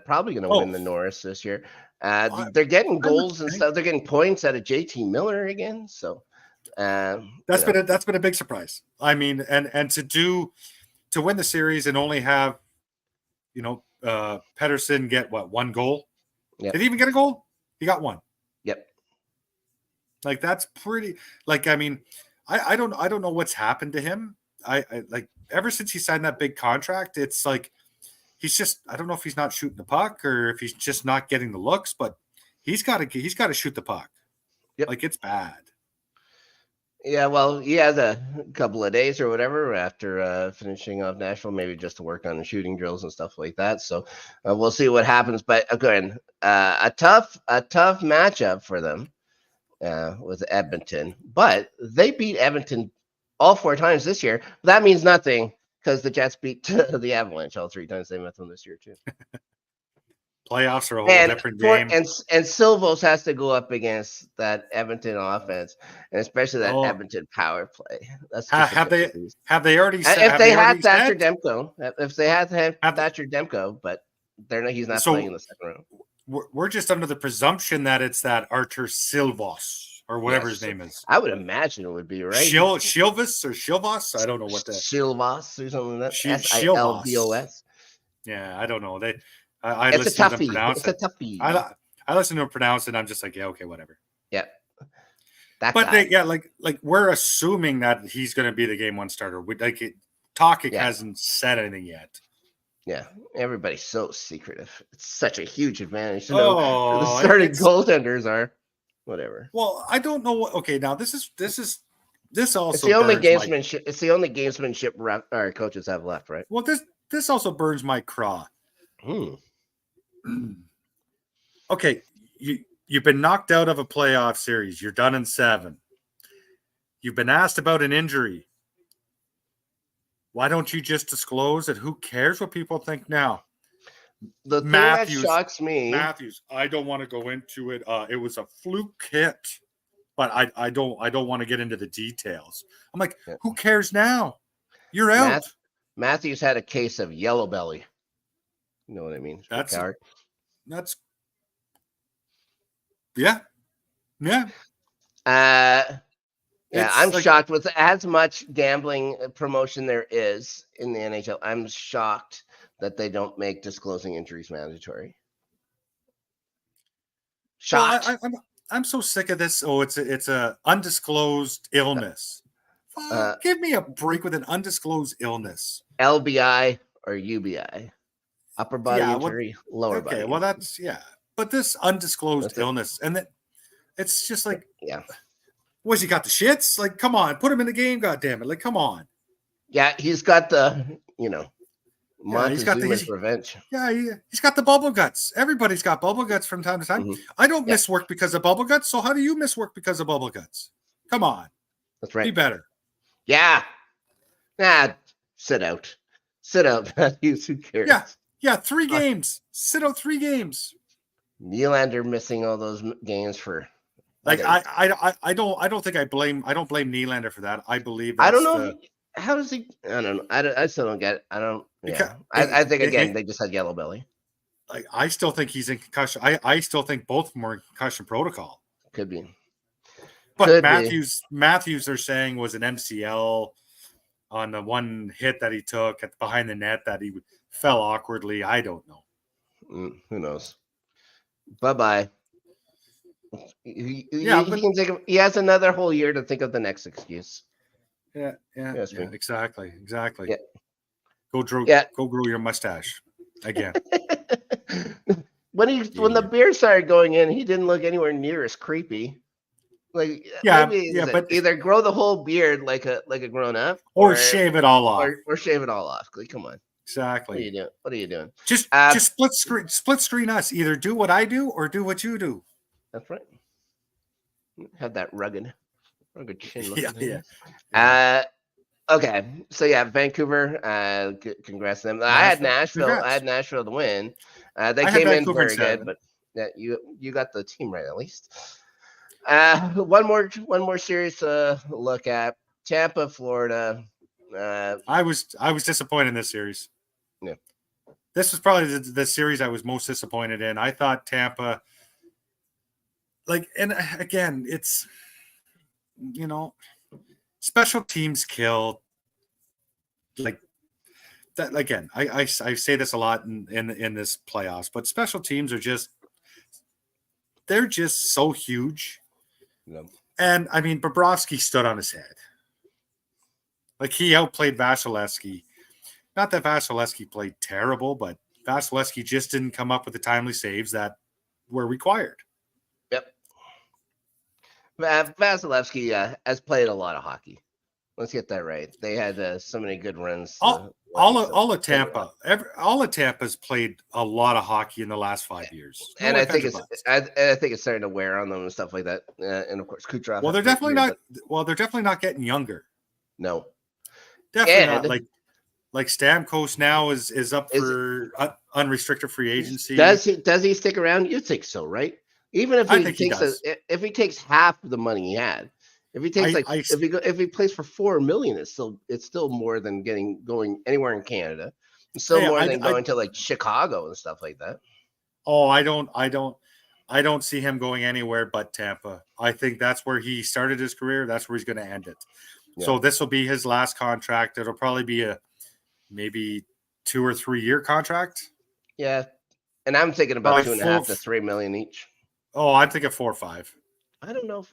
probably going to win the Norris this year. They're getting goals and stuff. They're getting points out of JT Miller again. So that's been a big surprise. I mean, and to win the series and only have Pettersson get one goal? Yep. Did he even get a goal? He got one. Yep. Like that's pretty. Like I mean, I don't know what's happened to him. I like ever since he signed that big contract, it's like he's just I don't know if he's not shooting the puck or if he's just not getting the looks, but he's got to shoot the puck. Yep. Like it's bad. Yeah, well, he has a couple of days or whatever after finishing off Nashville, maybe just to work on the shooting drills and stuff like that. So we'll see what happens. But again, a tough matchup for them with Edmonton. But they beat Edmonton all 4 times this year. That means nothing because the Jets beat the Avalanche all 3 times they met them this year too. Playoffs are a whole different game. And Silvos has to go up against that Edmonton offense, and especially that Edmonton power play. That's have they already? If they had Thatcher Demko, Thatcher Demko, but he's not playing in the second round. We're just under the presumption that it's that Artur Silvos or whatever his name is. I would imagine it would be right. Silvos or Silvos? I don't know what that. Silvos or something like that. Silvos. Yeah, I don't know. It's a toughie. I listen to him pronounce it. And I'm just like, yeah, okay, whatever. Yeah. Like we're assuming that he's going to be the game 1 starter. Tocchet hasn't said anything yet. Yeah, everybody's so secretive. It's such a huge advantage to know the starting goaltenders are whatever. Well, I don't know. Okay, now this also. It's the only gamesmanship. It's the only gamesmanship our coaches have left, right? Well, this also burns my craw. Okay, you've been knocked out of a playoff series. You're done in 7. You've been asked about an injury. Why don't you just disclose it? Who cares what people think now? The thing that shocks me, Matthews. I don't want to go into it. It was a fluke hit, but I don't want to get into the details. I'm like, who cares now? You're out. Matthews had a case of yellow belly. You know what I mean? That's Yeah, I'm shocked with as much gambling promotion there is in the NHL. I'm shocked that they don't make disclosing injuries mandatory. Shocked. Well, I'm so sick of this. Oh, it's a undisclosed illness. Give me a break with an undisclosed illness. LBI or UBI, upper body injury, lower body. Okay, well that's but this undisclosed illness, and that it's just like Was he got the shits? Like, come on, put him in the game, goddammit. Like, come on. Yeah, he's got the, Montezuma's revenge. Yeah, he's got the bubble guts. Everybody's got bubble guts from time to time. Mm-hmm. I don't miss work because of bubble guts, so how do you miss work because of bubble guts? Come on. That's right. Be better. Yeah. Nah, sit out. Sit out. Who cares? Yeah, 3 games. Sit out 3 games. Nylander missing all those games for... Like I don't blame Nylander for that. I believe I don't know how does he. I don't know. I still don't get it. I don't. Yeah. I think again they just had yellow belly. Like I still think he's in concussion. I still think both of them are in concussion protocol. Could be. But Matthews they're saying was an MCL on the one hit that he took behind the net that he fell awkwardly. I don't know. Who knows? Bye. He has another whole year to think of the next excuse. Yeah, exactly. Yeah. Go grow your mustache again. When the beer started going in, he didn't look anywhere near as creepy. Like but either grow the whole beard like a grown up, or shave it all off, or shave it all off. Like, come on. Exactly. What are you doing? Just split screen us. Either do what I do or do what you do. That's right. Have that rugged chin. Yeah. Okay. So Vancouver. Congrats to them. I had Nashville to win. They came in very good, but you got the team right at least. One more serious look at Tampa, Florida. I was disappointed in this series. Yeah. This was probably the series I was most disappointed in. I thought Tampa. And again, it's, special teams kill. Like that again. I say this a lot in this playoffs, but special teams are they're just so huge. Yeah. And I mean, Bobrovsky stood on his head. Like he outplayed Vasilevsky. Not that Vasilevsky played terrible, but Vasilevsky just didn't come up with the timely saves that were required. Yep. Vasilevsky has played a lot of hockey. Let's get that right. They had so many good runs. All of Tampa's played a lot of hockey in the last 5 years. And I think it's starting to wear on them and stuff like that. And of course, Kucherov. Well, they're definitely not. Well, they're definitely not getting younger. No, definitely not. Like Stamkos now is up for unrestricted free agency. Does he stick around? You think so, right? Even if he takes half the money he had, if he takes if he plays for $4 million, it's still more than going anywhere in Canada. It's still more than going to like Chicago and stuff like that. Oh, I don't see him going anywhere but Tampa. I think that's where he started his career. That's where he's going to end it. Yeah. So this will be his last contract. It'll probably be a maybe 2 or 3 year contract. Yeah, and I'm thinking about 2.5 to $3 million each. Oh, I'm thinking 4 or 5. I don't know.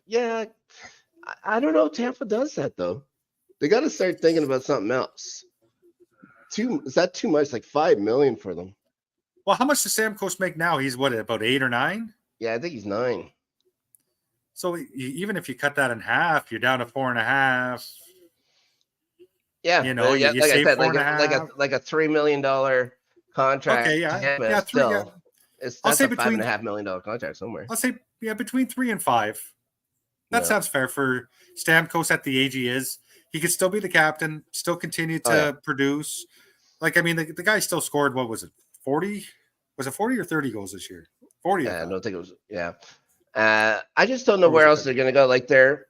I don't know if Tampa does that though. They got to start thinking about something else. Is that too much? Like $5 million for them? Well, how much does Stamkos make now? He's about 8 or 9. Yeah, I think he's 9. So even if you cut that in half, you're down to 4.5. Yeah, you like I said, like a $3 million contract. Okay, yeah, still. That's a $5.5 million contract somewhere. I'll say between 3 and 5. That sounds fair for Stamkos at the age he is. He could still be the captain, still continue to produce. Like, I mean, the guy still scored, what was it, 40? Was it 40 or 30 goals this year? 40. I don't think it was, I just don't know where else they're going to go. Like, they're,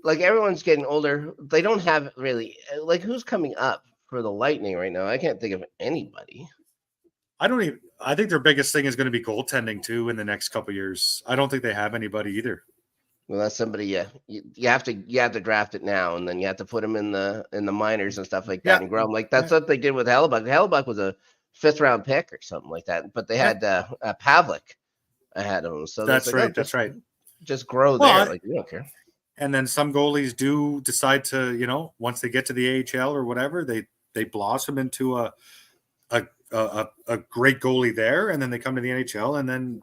like, everyone's getting older. They don't have really, like, who's coming up for the Lightning right now? I can't think of anybody. I think their biggest thing is going to be goaltending too in the next couple of years. I don't think they have anybody either. Well, that's somebody. You have to draft it now, and then you have to put him in the minors and stuff like that, and grow him. Like that's what they did with Hellebuck. Hellebuck was a 5th round pick or something like that, but they had Pavlik ahead of him. So that's right. That's right. Just grow there. Like you don't care. And then some goalies do decide to, once they get to the AHL or whatever, they blossom into a great goalie there, and then they come to the NHL and then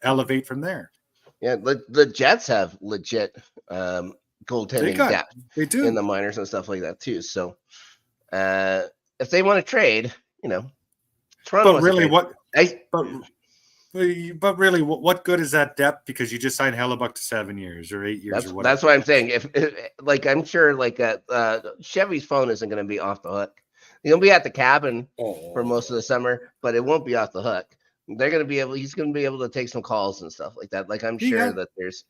elevate from there. Yeah, the Jets have legit goaltending depth. They do in the minors and stuff like that too. So if they want to trade, Toronto. But really, But really, what good is that depth? Because you just signed Hellebuck to 7 years or 8 years or whatever. That's what I'm saying. If I'm sure Chevy's phone isn't going to be off the hook. He'll be at the cabin for most of the summer, but it won't be off the hook. They're going to be able. He's going to be able to take some calls and stuff like that. Like I'm sure that there's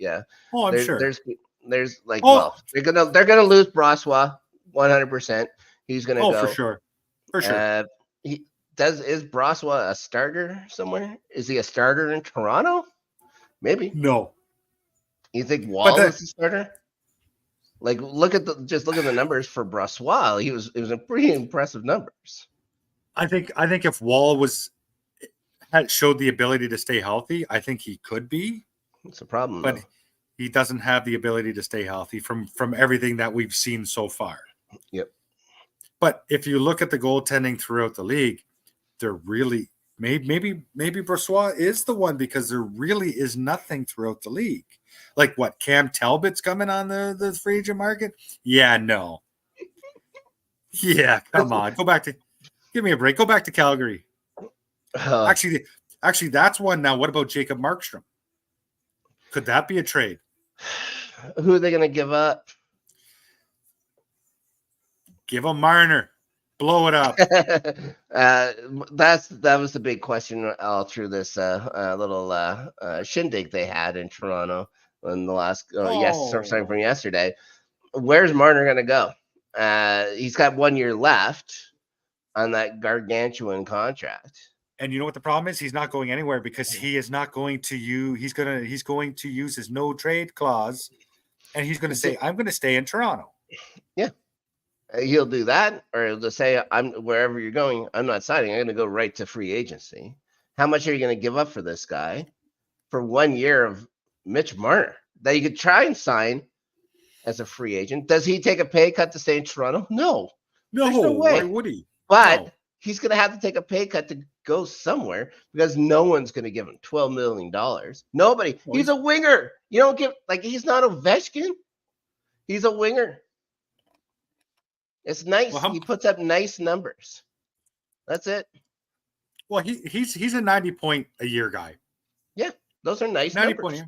I'm sure there's they're gonna lose Brossois 100%. He's gonna go for sure. Is Brossois a starter somewhere? Is he a starter in Toronto? Maybe. No. You think Wall is a starter? Like look at the numbers for Brossois. It was a pretty impressive numbers. I think if Wall had showed the ability to stay healthy, I think he could be. It's a problem, but he doesn't have the ability to stay healthy from everything that we've seen so far. Yep. But if you look at the goaltending throughout the league, there really maybe Brossois is the one, because there really is nothing throughout the league. Like what, Cam Talbot's coming on the free agent market? Yeah, no. Yeah, come on. Give me a break. Go back to Calgary. Actually, that's one now. What about Jacob Markstrom? Could that be a trade? Who are they going to give up? Give him Marner. Blow it up. That was the big question all through this little shindig they had in Toronto in the last starting from yesterday. Where's Marner going to go? He's got 1 year left on that gargantuan contract. And you know what the problem is? He's not going anywhere, because he is not going to use. He's going to use his no trade clause, and he's going to say, "I'm going to stay in Toronto." Yeah, he'll do that, or he'll just say, "I'm wherever you're going. I'm not signing. I'm going to go right to free agency." How much are you going to give up for this guy for 1 year of Mitch Marner that you could try and sign as a free agent? Does he take a pay cut to stay in Toronto? No way. Why would he? But he's going to have to take a pay cut to go somewhere, because no one's going to give him $12 million. Nobody. He's a winger. You don't give, he's not Ovechkin. He's a winger. It's nice. Well, he puts up nice numbers. That's it. Well, he's a 90-point-a-year guy. Yeah, those are nice 90 numbers.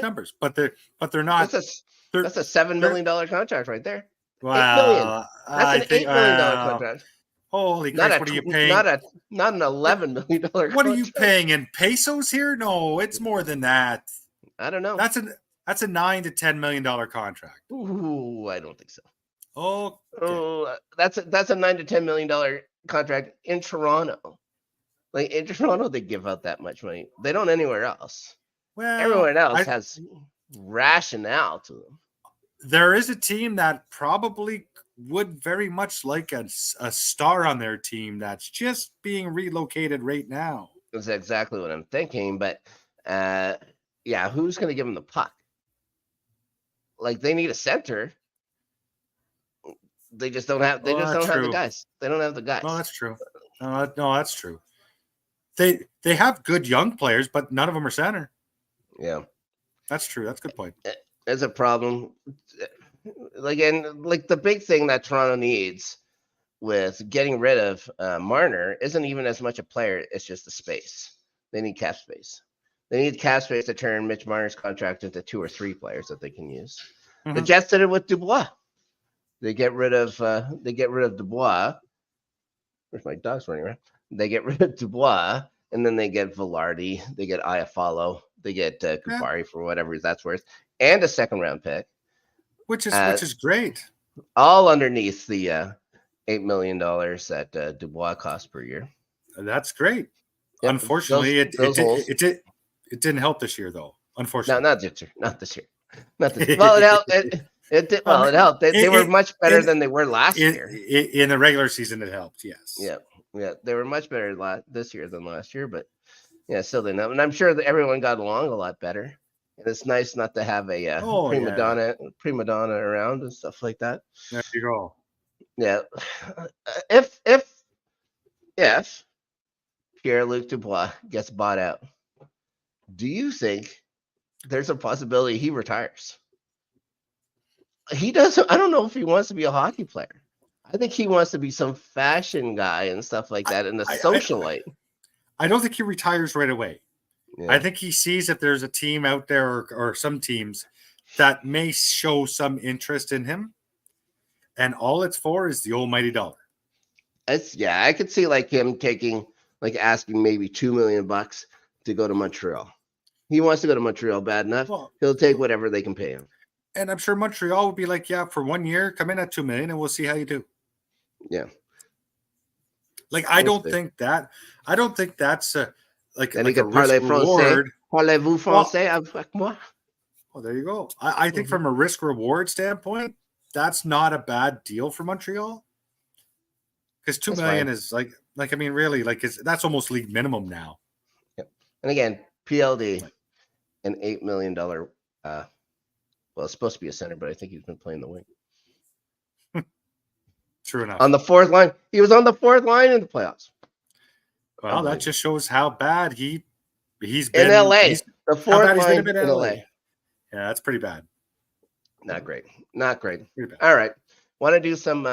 Numbers, but they're not. That's a $7 million contract right there. Wow, that's an $8 million contract. Holy Christ! What are you paying? Not an $11 million contract. What are you paying in pesos here? No, it's more than that. I don't know. That's a $9 to $10 million contract. Ooh, I don't think so. Oh, that's a $9 to $10 million contract in Toronto. Like in Toronto, they give out that much money. They don't anywhere else. Well, everyone else has rationale to them. There is a team that probably would very much like a star on their team that's just being relocated right now. That's exactly what I'm thinking. But who's going to give them the puck? Like they need a center. They just don't have. They don't have the guys. They don't have the guys. No, that's true. No, that's true. They have good young players, but none of them are center. Yeah, that's true. That's a good point. There's a problem. The big thing that Toronto needs with getting rid of Marner isn't even as much a player. It's just the space. They need cap space. They need cap space to turn Mitch Marner's contract into 2 or 3 players that they can use. Mm-hmm. The Jets did it with Dubois. They get rid of Dubois. Where's my dogs running around? They get rid of Dubois, and then they get Velarde. They get Iafallo. They get Kupari for whatever that's worth, and a 2nd-round pick, which is great. All underneath the $8 million that Dubois costs per year. That's great. Yep. Unfortunately, it didn't help this year, though. Unfortunately, no, not this year. Not this year. Well, it helped. It helped. They were much better than they were last year. In the regular season, it helped. Yes. Yeah, they were much better this year than last year, but yeah, still didn't have. And I'm sure that everyone got along a lot better. And it's nice not to have a prima donna around and stuff like that. There you go. Yeah, if Pierre-Luc Dubois gets bought out, do you think there's a possibility he retires? He doesn't. I don't know if he wants to be a hockey player. I think he wants to be some fashion guy and stuff like that, and a socialite. I don't think he retires right away. Yeah. I think he sees if there's a team out there or some teams that may show some interest in him, and all it's for is the almighty dollar. I could see like him asking maybe $2 million to go to Montreal. He wants to go to Montreal bad enough. Well, he'll take whatever they can pay him. And I'm sure Montreal would be like, yeah, for 1 year, come in at $2 million, and we'll see how you do. Yeah. Like I don't think that's like a risk reward. Parlez-vous français avec moi? Well, there you go. I think from a risk reward standpoint, that's not a bad deal for Montreal. Because $2 million is like I mean, really, like that's almost league minimum now. Yep. And again, PLD, an $8 million. Well, it's supposed to be a center, but I think he's been playing the wing. True enough. On the fourth line, he was on the fourth line in the playoffs. Well, that just shows how bad he's been in LA. The fourth line in LA. Yeah, that's pretty bad. Not great. All right. Want to do some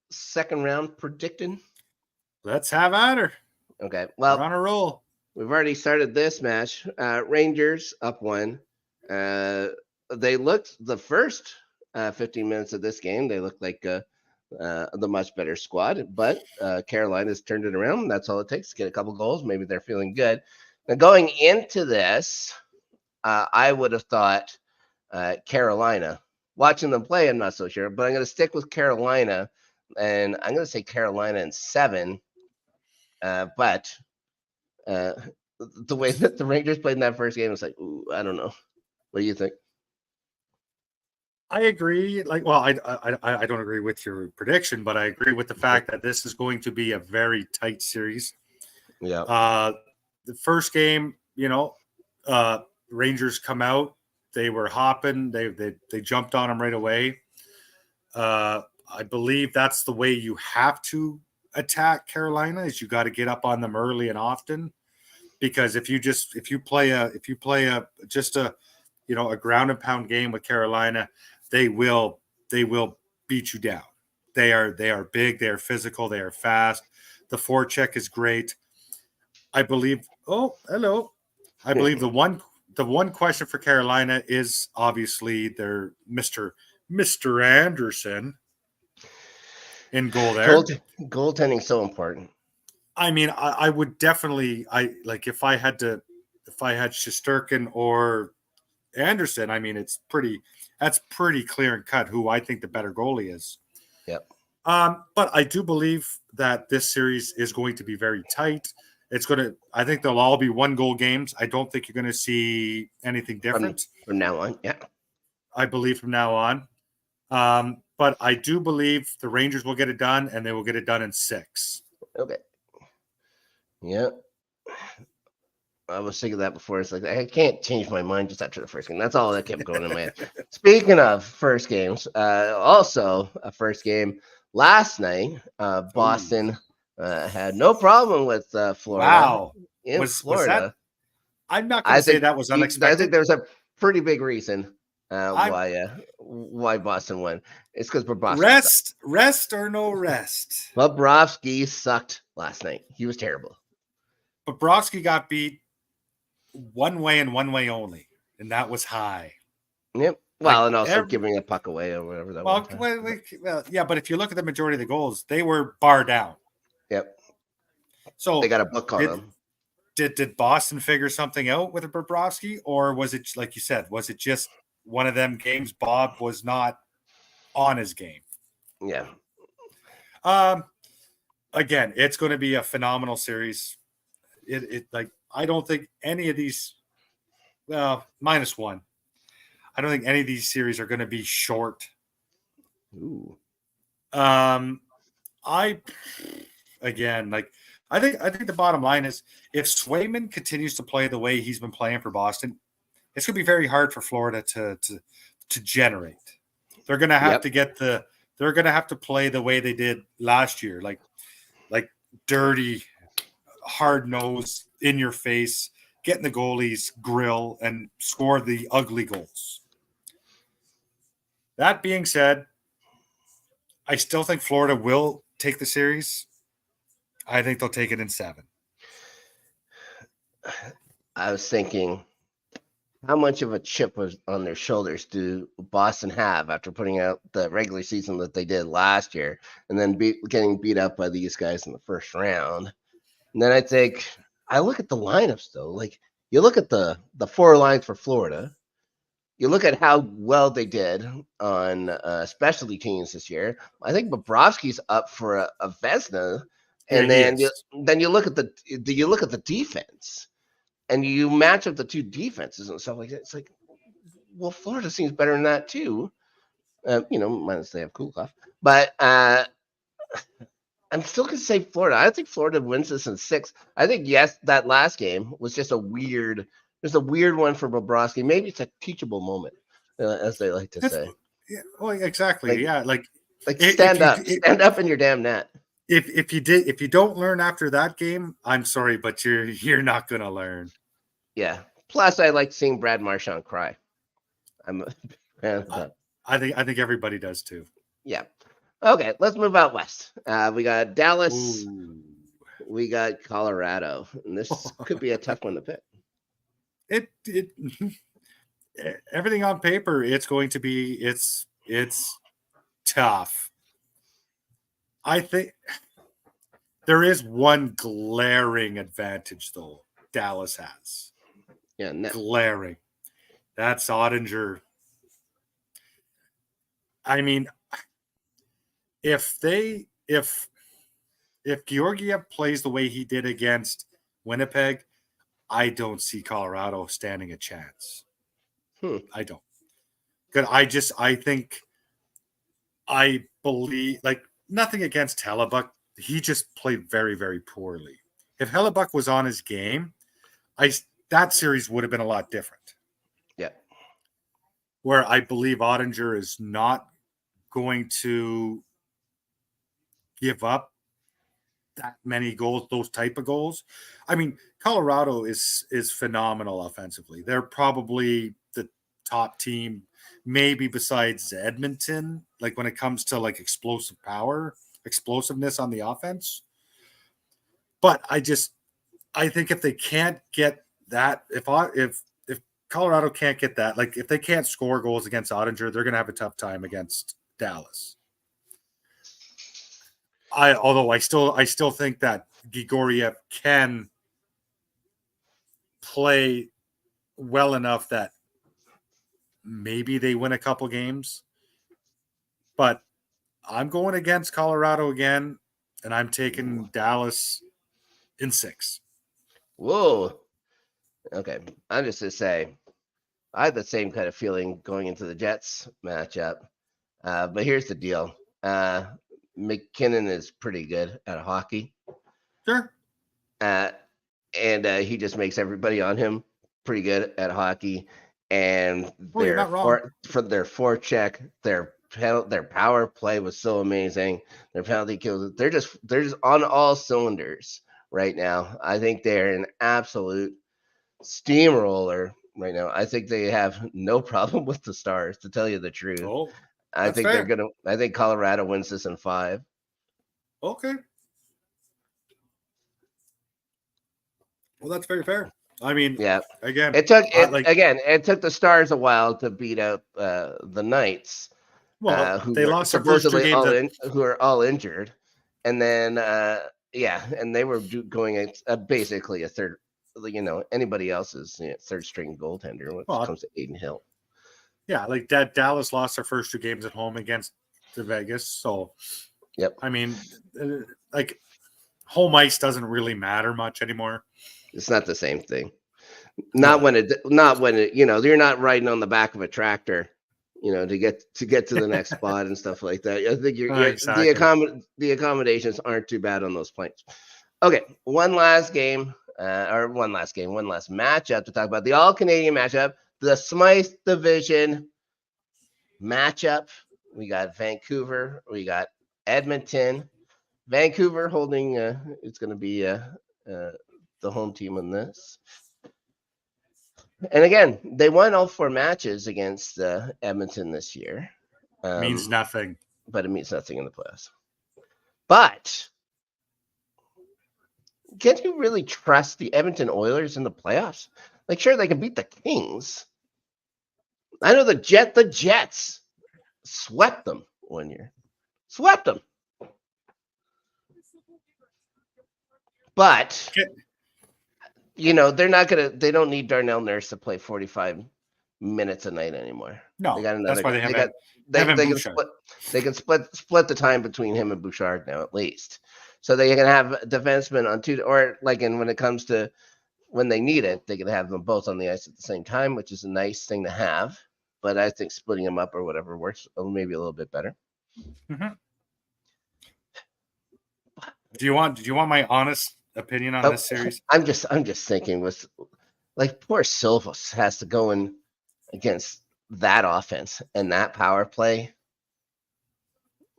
second round predicting? Let's have at her. Okay. Well, we're on a roll. We've already started this match. Rangers up 1. They looked the first 15 minutes of this game. They looked like the much better squad, but Carolina's turned it around. That's all it takes to get a couple goals. Maybe they're feeling good. Now, going into this, I would have thought Carolina. Watching them play, I'm not so sure, but I'm going to stick with Carolina, and I'm going to say Carolina in 7. But the way that the Rangers played in that first game, it's like, ooh, I don't know. What do you think? I agree. I don't agree with your prediction, but I agree with the fact that this is going to be a very tight series. Yeah. The first game, Rangers come out. They were hopping. They jumped on them right away. I believe that's the way you have to attack Carolina. Is you got to get up on them early and often, because if you play a ground and pound game with Carolina, they will beat you down. They are big. They are physical. They are fast. The forecheck is great. I believe. Oh, hello. I believe the one question for Carolina is obviously their Mr. Anderson in goal there. Goaltending so important. I mean, I would definitely if I had Shesterkin or Anderson, I mean that's pretty clear and cut who I think the better goalie is. Yep. But I do believe that this series is going to be very tight. I think they'll all be 1-goal games. I don't think you're going to see anything different from now on. Yeah. I believe from now on. But I do believe the Rangers will get it done, and they will get it done in 6. Okay. Yeah. I was thinking that before. It's like I can't change my mind just after the first game. That's all that kept going in my head. Speaking of first games, also a first game last night, Boston had no problem with Florida. Wow. Florida. I'm not going to say that was unexpected. I think there's a pretty big reason why Boston won. It's because Bobrovsky rest or no rest. Bobrovsky sucked last night. He was terrible. Bobrovsky got beat one way and one way only, and that was high. Yep. Well, and also giving a puck away or whatever that was. Well, yeah, but if you look at the majority of the goals, they were bar down. Yep. So they got a book on them. Did Boston figure something out with Bobrovsky, or was it, like you said, was it just one of them games Bob was not on his game? Yeah. Again, it's going to be a phenomenal series. I don't think any of these, well, -1. I don't think any of these series are going to be short. Ooh. I think the bottom line is if Swayman continues to play the way he's been playing for Boston, it's going to be very hard for Florida to generate. They're going to have to they're going to have to play the way they did last year, like dirty, hard nose, in your face, get in the goalie's grill and score the ugly goals. That being said, I still think Florida will take the series. I think they'll take it in 7. I was thinking, how much of a chip was on their shoulders do Boston have after putting out the regular season that they did last year and then getting beat up by these guys in the first round? And then I look at the lineups, though. Like, you look at the 4 lines for Florida. You look at how well they did on specialty teams this year. I think Bobrovsky's up for a Vezina. And then you look at the defense. And you match up the 2 defenses and stuff like that. It's like, well, Florida seems better than that too. Minus they have Kulikov. But I'm still going to say Florida. I think Florida wins this in 6. I think, yes, that last game was just a weird one for Bobrovsky. Maybe it's a teachable moment, as they like to say. Yeah, well, exactly. Like stand up in your damn net. If you don't learn after that game, I'm sorry, but you're not gonna learn. Yeah. Plus, I like seeing Brad Marchand cry. I'm a fan of that. I think everybody does too. Yeah. Okay, let's move out west. We got Dallas. Ooh. We got Colorado, and this could be a tough one to pick. It everything on paper, it's going to be it's tough. I think there is one glaring advantage, though, Dallas has. Yeah, glaring. That's Oettinger. I mean, if Georgiev plays the way he did against Winnipeg, I don't see Colorado standing a chance. I don't. Because I believe, like, nothing against Hellebuck. He just played very, very poorly. If Hellebuck was on his game, that series would have been a lot different. Yeah. Where I believe Oettinger is not going to give up that many goals, those type of goals. I mean, Colorado is phenomenal offensively. They're probably the top team, maybe besides Edmonton, like when it comes to like explosiveness on the offense. But I think if they can't get that, if Colorado can't get that, like if they can't score goals against Oettinger, they're going to have a tough time against Dallas. Although I still think that Grigoriev can play well enough that maybe they win a couple games. But I'm going against Colorado again, and I'm taking Dallas in 6. Whoa. Okay. I'm just going to say, I had the same kind of feeling going into the Jets matchup. But here's the deal. McKinnon is pretty good at hockey. Sure. And he just makes everybody on him pretty good at hockey. And for their forecheck, their power play was so amazing. Their penalty kills, they're just on all cylinders right now. I think they're an absolute steamroller right now. I think they have no problem with the Stars, to tell you the truth. Oh, I think fair. I think Colorado wins this in 5. Okay. Well, that's very fair. I mean, yeah. Again, it took the Stars a while to beat out the Knights. Well, they lost supposedly who are all injured, and then and they were going basically a third. Anybody else's third string goaltender when it comes to Aiden Hill. Yeah, like that. Dallas lost their first 2 games at home against the Vegas. So, yep. I mean, like home ice doesn't really matter much anymore. It's not the same thing. Not when it, you're not riding on the back of a tractor, to get to the next spot and stuff like that. I think exactly. The accommodations aren't too bad on those planes. Okay, one last matchup to talk about. The All-Canadian matchup, the Smythe Division matchup. We got Vancouver, we got Edmonton. Vancouver holding, it's going to be the home team in this. And again, they won all 4 matches against Edmonton this year. Means nothing. But it means nothing in the playoffs. But can you really trust the Edmonton Oilers in the playoffs? Like, sure, they can beat the Kings. I know the Jets swept them one year. Swept them. But, they're not going to – they don't need Darnell Nurse to play 45 minutes a night anymore. No, that's why they can split the time between him and Bouchard now, at least. So they can have defensemen on two – or, when it comes to when they need it, they can have them both on the ice at the same time, which is a nice thing to have. But I think splitting them up or whatever works maybe a little bit better. Mm-hmm. Do you want my honest opinion on this series? I'm just thinking with poor Silvos has to go in against that offense and that power play.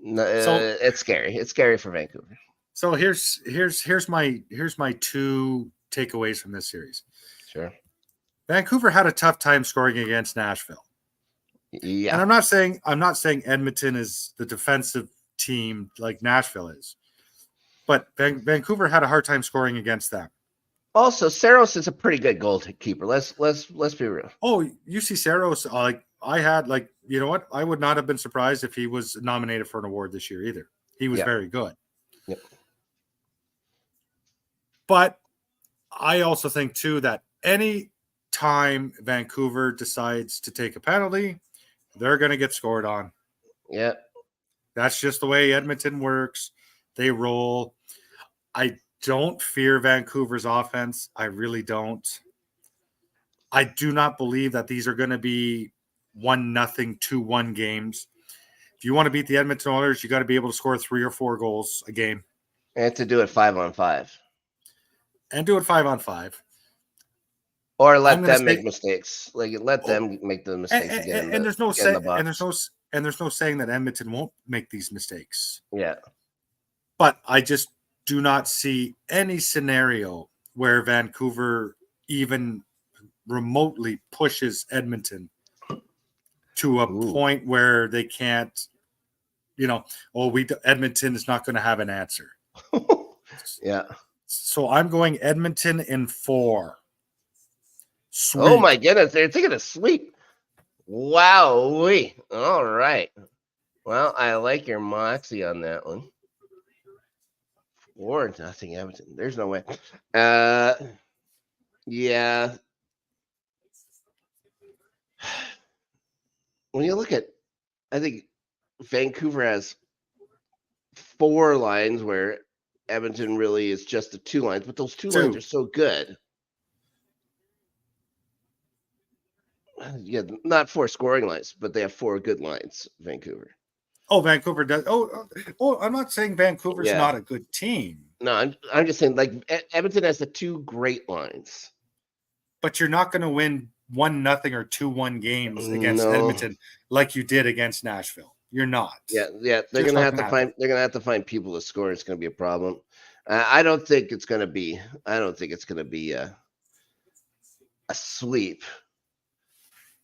It's scary. It's scary for Vancouver. So here's my 2 takeaways from this series. Sure. Vancouver had a tough time scoring against Nashville. Yeah. And I'm not saying Edmonton is the defensive team like Nashville is. But Vancouver had a hard time scoring against them. Also, Saros is a pretty good goalkeeper. Let's be real. Oh, you see Saros, you know what? I would not have been surprised if he was nominated for an award this year either. He was very good. Yep. But I also think too that any time Vancouver decides to take a penalty, they're going to get scored on. Yeah. That's just the way Edmonton works. They roll. I don't fear Vancouver's offense. I really don't. I do not believe that these are going to be 1-0, 2-1 games. If you want to beat the Edmonton Oilers, you got to be able to score 3 or 4 goals a game. And to do it 5-on-5. And do it 5-on-5. Or let them make mistakes. Let them make the mistakes again. And there's no saying that Edmonton won't make these mistakes. Yeah. But I just do not see any scenario where Vancouver even remotely pushes Edmonton to a point where they can't, Edmonton is not going to have an answer. Yeah. So I'm going Edmonton in 4. Sweep. Oh my goodness, they're taking a sweep. Wow. All right. Well, I like your moxie on that one. 4-0 Edmonton. There's no way. Yeah. When you look at, I think Vancouver has 4 lines where Edmonton really is just the 2 lines, but those 2 lines are so good. Yeah, not 4 scoring lines, but they have 4 good lines, Vancouver. Oh, Vancouver does. Oh, I'm not saying Vancouver's not a good team. No, I'm just saying Edmonton has the 2 great lines. But you're not going to win 1-0 or 2-1 games against Edmonton like you did against Nashville. You're not. Yeah. They're going to have to find. They're going to have to find people to score. It's going to be a problem. I don't think it's going to be. I don't think it's going to be a sweep.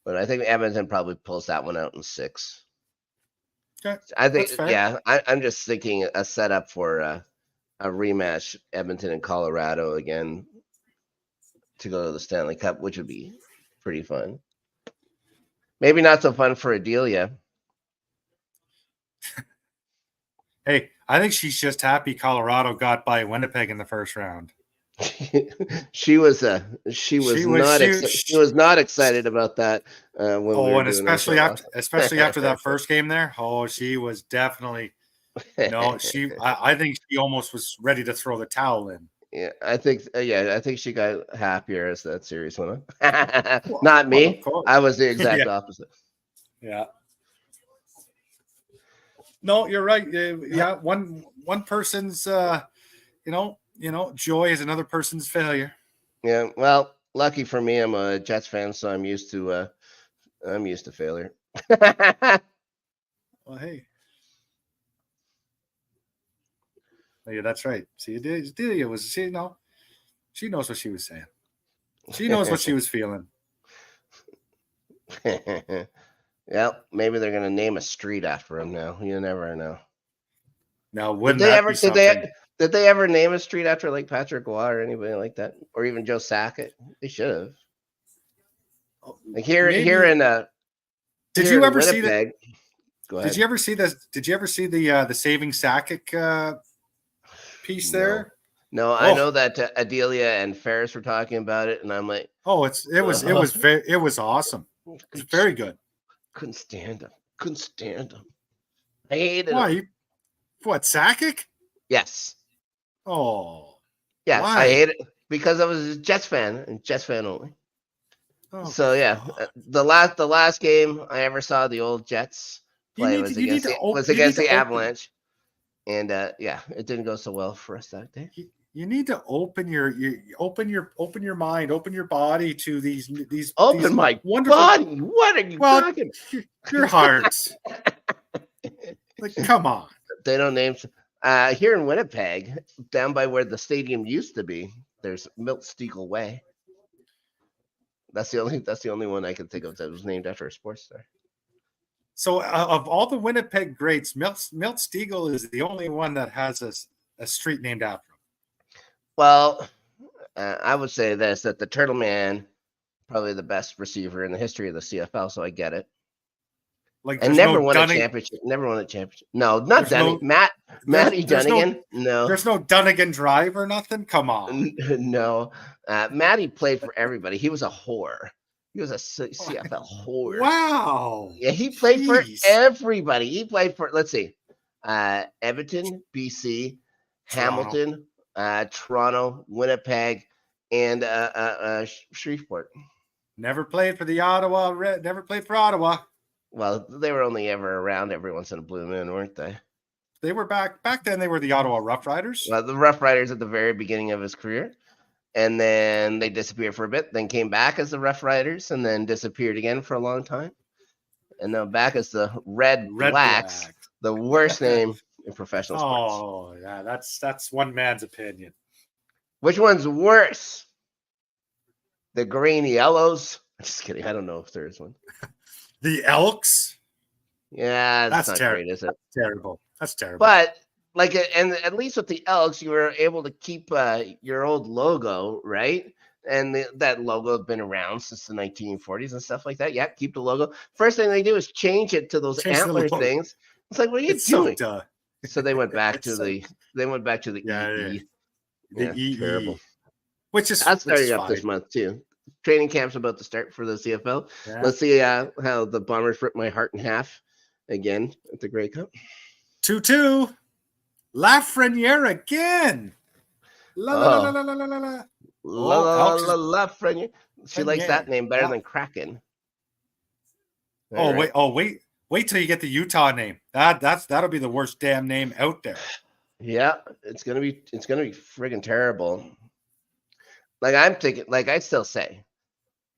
But I think Edmonton probably pulls that one out in 6. Okay. I think, I'm just thinking a setup for a rematch, Edmonton and Colorado again, to go to the Stanley Cup, which would be pretty fun. Maybe not so fun for Adelia. Hey, I think she's just happy Colorado got by Winnipeg in the first round. She was not excited about that. Especially after that first game there. Oh, she was definitely I think she almost was ready to throw the towel in. Yeah, I think she got happier as that series went on. Not me. I was the exact opposite. Yeah. No, you're right. Yeah, one person's joy is another person's failure. Yeah, well, lucky for me, I'm a Jets fan, so I'm used to failure. Well, hey. Yeah, that's right. See, Adelia was she knows what she was saying. She knows what she was feeling. Yeah, maybe they're gonna name a street after him now. You never know. Now, wouldn't that be something? Did they ever name a street after like Patrick Roy or anybody like that, or even Joe Sakic? They should have. Like here in did you ever see that? Go ahead. Did you ever see this? Did you ever see the Saving Sakic piece there? No, I know that Adelia and Ferris were talking about it, and I'm like, oh, it was awesome. It's very good. Couldn't stand him. I hated him. What, Sakic? Yes. Oh. Yeah, why? I hate it because I was a Jets fan and Jets fan only. Oh, so yeah, the last game I ever saw the old Jets play was against the Avalanche, and it didn't go so well for us that day. You need to open your mind, open your body to these my body. What are you talking? Your heart. Like, come on. They don't name here in Winnipeg, down by where the stadium used to be. There's Milt Stegall Way. That's the only one I can think of that was named after a sports star. So, of all the Winnipeg greats, Milt Stegall is the only one that has a street named after him. Well, I would say this: that the Turtle Man, probably the best receiver in the history of the CFL. So I get it. Like, and never won a championship. Never won a championship. No, not Dunnigan. Matty Dunnigan. No, there's no Dunnigan Drive or nothing. Come on. No, Matty played for everybody. He was a whore. He was a CFL whore. Wow. Yeah, he played for everybody. He played for, let's see, Edmonton, BC, Hamilton, Toronto, Winnipeg, and Shreveport. Never played for the Ottawa. Never played for Ottawa. Well, they were only ever around every once in a blue moon, weren't they? They were back then. They were the Ottawa Rough Riders. Well, the Rough Riders at the very beginning of his career, and then they disappeared for a bit. Then came back as the Rough Riders, and then disappeared again for a long time, and now back as the Red Blacks. The worst name in professional sports. Oh, yeah, that's one man's opinion. Which one's worse? The Green Yellows? I'm just kidding. I don't know if there is one. The Elks? Yeah, that's not great, is it? Terrible. That's terrible. But and at least with the Elks, you were able to keep your old logo, right? And that logo has been around since the 1940s and stuff like that. Yeah, keep the logo. First thing they do is change it to those antler things. It's like, what are you doing? So they went back to the EE. The EE. Terrible. That's starting up this month too. Training camp's about to start for the CFL. Yeah. Let's see how the Bombers rip my heart in half again at the Grey Cup. 2-2. Lafreniere again. Lafreniere. She likes that name better than Kraken. Wait till you get the Utah name. That'll be the worst damn name out there. Yeah, it's gonna be friggin' terrible. Like I'm thinking, like I still say,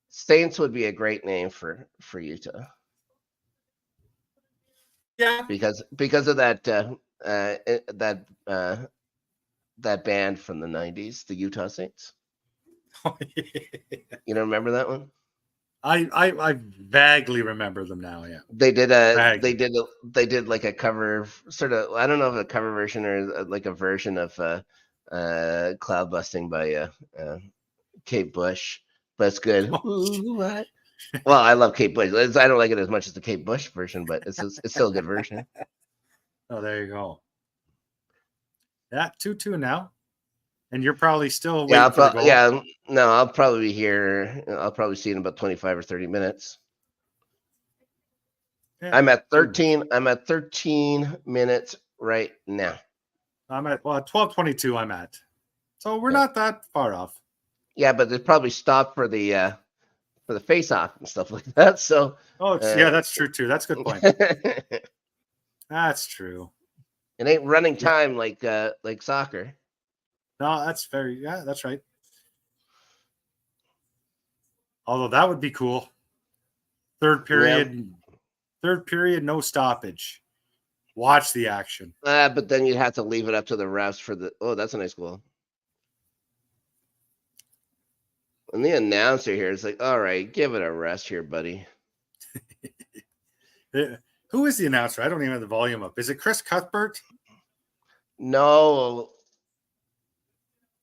Saints would be a great name for Utah. Yeah, because of that that band from the 90s, the Utah Saints. Oh, yeah. You don't remember that one? I vaguely remember them now. Yeah, they did like a cover, sort of. I don't know if a cover version or like a version of Cloud Busting by Kate Bush, but it's good. Ooh, what? Well, I love Kate Bush. I don't like it as much as the Kate Bush version, but it's still a good version. Oh, there you go. Yeah, 2-2 now. And you're probably still waiting for the goal. No, I'll probably be here. I'll probably see it in about 25 or 30 minutes. Yeah. I'm at 13 minutes right now. I'm at 12:22 I'm at. So we're not that far off. Yeah, but they probably stopped for the face-off and stuff like that. So yeah, that's true too. That's a good point. That's true. It ain't running time like soccer. No, that's that's right. Although that would be cool. Third period, no stoppage. Watch the action. But then you'd have to leave it up to the refs for the. Oh, that's a nice goal. And the announcer here is like, "All right, give it a rest here, buddy." Who is the announcer? I don't even have the volume up. Is it Chris Cuthbert? No,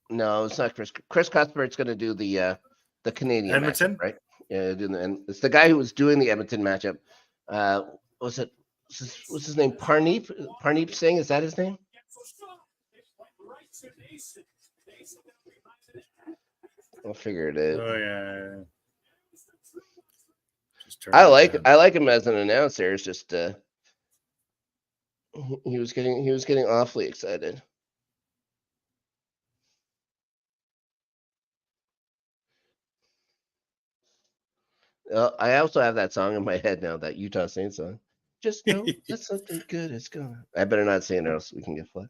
it's not Chris. Chris Cuthbert's going to do the Canadian Edmonton, matchup, right? Yeah, and it's the guy who was doing the Edmonton matchup. What's his name? Parneep Singh, is that his name? I'll figure it out. Oh yeah. I like him as an announcer. It's just he was getting awfully excited. I also have that song in my head now, that Utah Saints song. Just know that something good is going. I better not sing it, or else we can get flagged.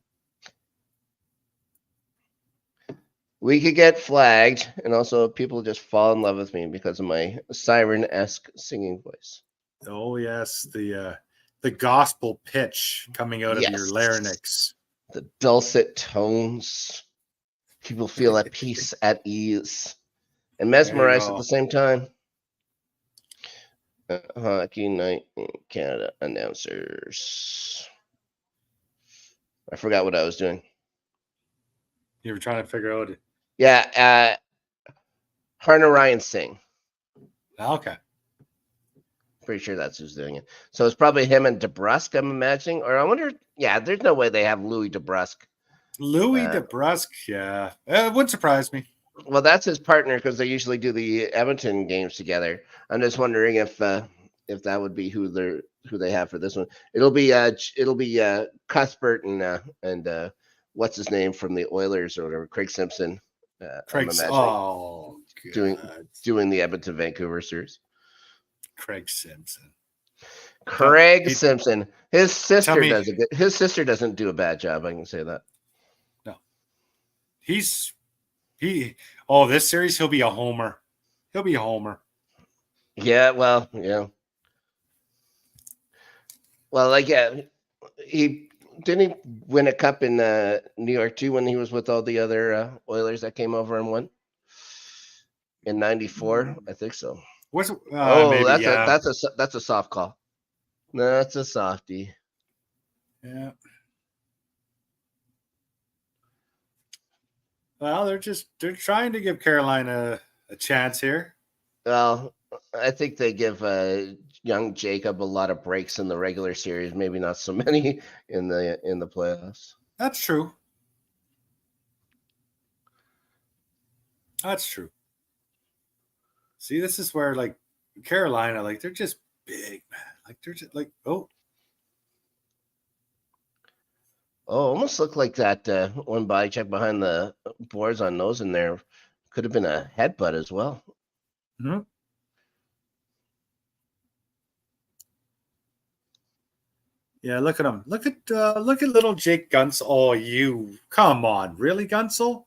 We could get flagged, and also people just fall in love with me because of my siren-esque singing voice. Oh yes, the gospel pitch coming out of your larynx. The dulcet tones. People feel at peace, at ease, and mesmerized at the same time. Hockey Night in Canada announcers. I forgot what I was doing. You were trying to figure out. Yeah, Ryan sing. Okay. Pretty sure that's who's doing it. So it's probably him and DeBrusque, I'm imagining. Or I wonder, there's no way they have Louis DeBrusque. Louis DeBrusque, yeah. It wouldn't surprise me. Well, that's his partner because they usually do the Edmonton games together. I'm just wondering if that would be who they have for this one. It'll be Cuthbert and what's his name from the Oilers or whatever, Craig Simpson. Doing the Edmonton Vancouver series. Craig Simpson. Simpson. His sister doesn't do a bad job. I can say that. No. This series he'll be a homer. Yeah, well, yeah. Well, he didn't win a cup in New York too when he was with all the other Oilers that came over and won in '94. I think so. That's a soft call. No, that's a softie. Yeah. Well, they're trying to give Carolina a chance here. Well, I think they give young Jacob a lot of breaks in the regular series, maybe not so many in the playoffs. That's true. See, this is where Carolina, they're just big, man. They're just almost looked like that one body check behind the boards on nose in there could have been a headbutt as well. Mm-hmm. Yeah, look at him. Look at little Jake Gunsel. Oh, you come on, really, Gunsel?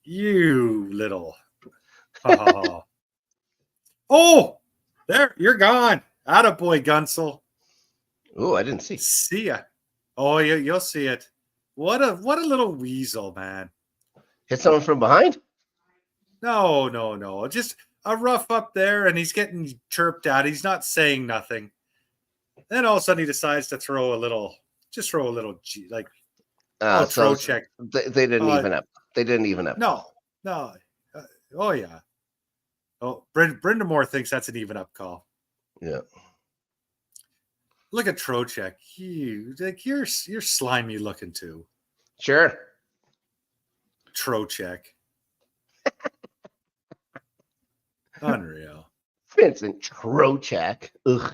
You little. Oh, there, you're gone. Attaboy, Gunsel. Oh, I didn't see. See ya. Oh, you'll see it. What a little weasel, man. Hit someone from behind? No. Just a rough up there, and he's getting chirped at. He's not saying nothing. Then all of a sudden he decides to throw a little throw check. They didn't even up. They didn't even up. No. Oh yeah. Oh, Brenda Moore thinks that's an even up call. Yeah. Look at Trocheck. You're slimy looking too. Sure. Trocheck. Unreal. Vincent Trocheck. Ugh.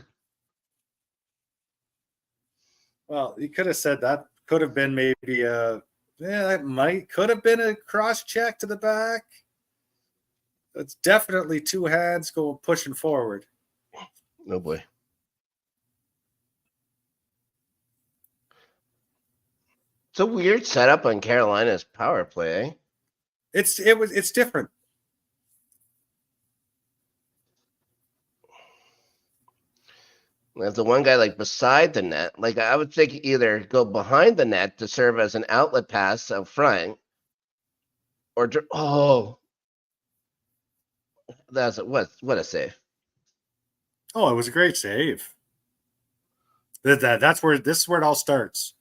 Well, you could have said that. Could have been maybe Yeah, that could have been a cross check to the back. It's definitely two hands pushing forward. Oh boy. It's a weird setup on Carolina's power play. Eh? It's different. There's the one guy like beside the net. Like I would think either go behind the net to serve as an outlet pass out front, or what a save. Oh, it was a great save. This is where it all starts.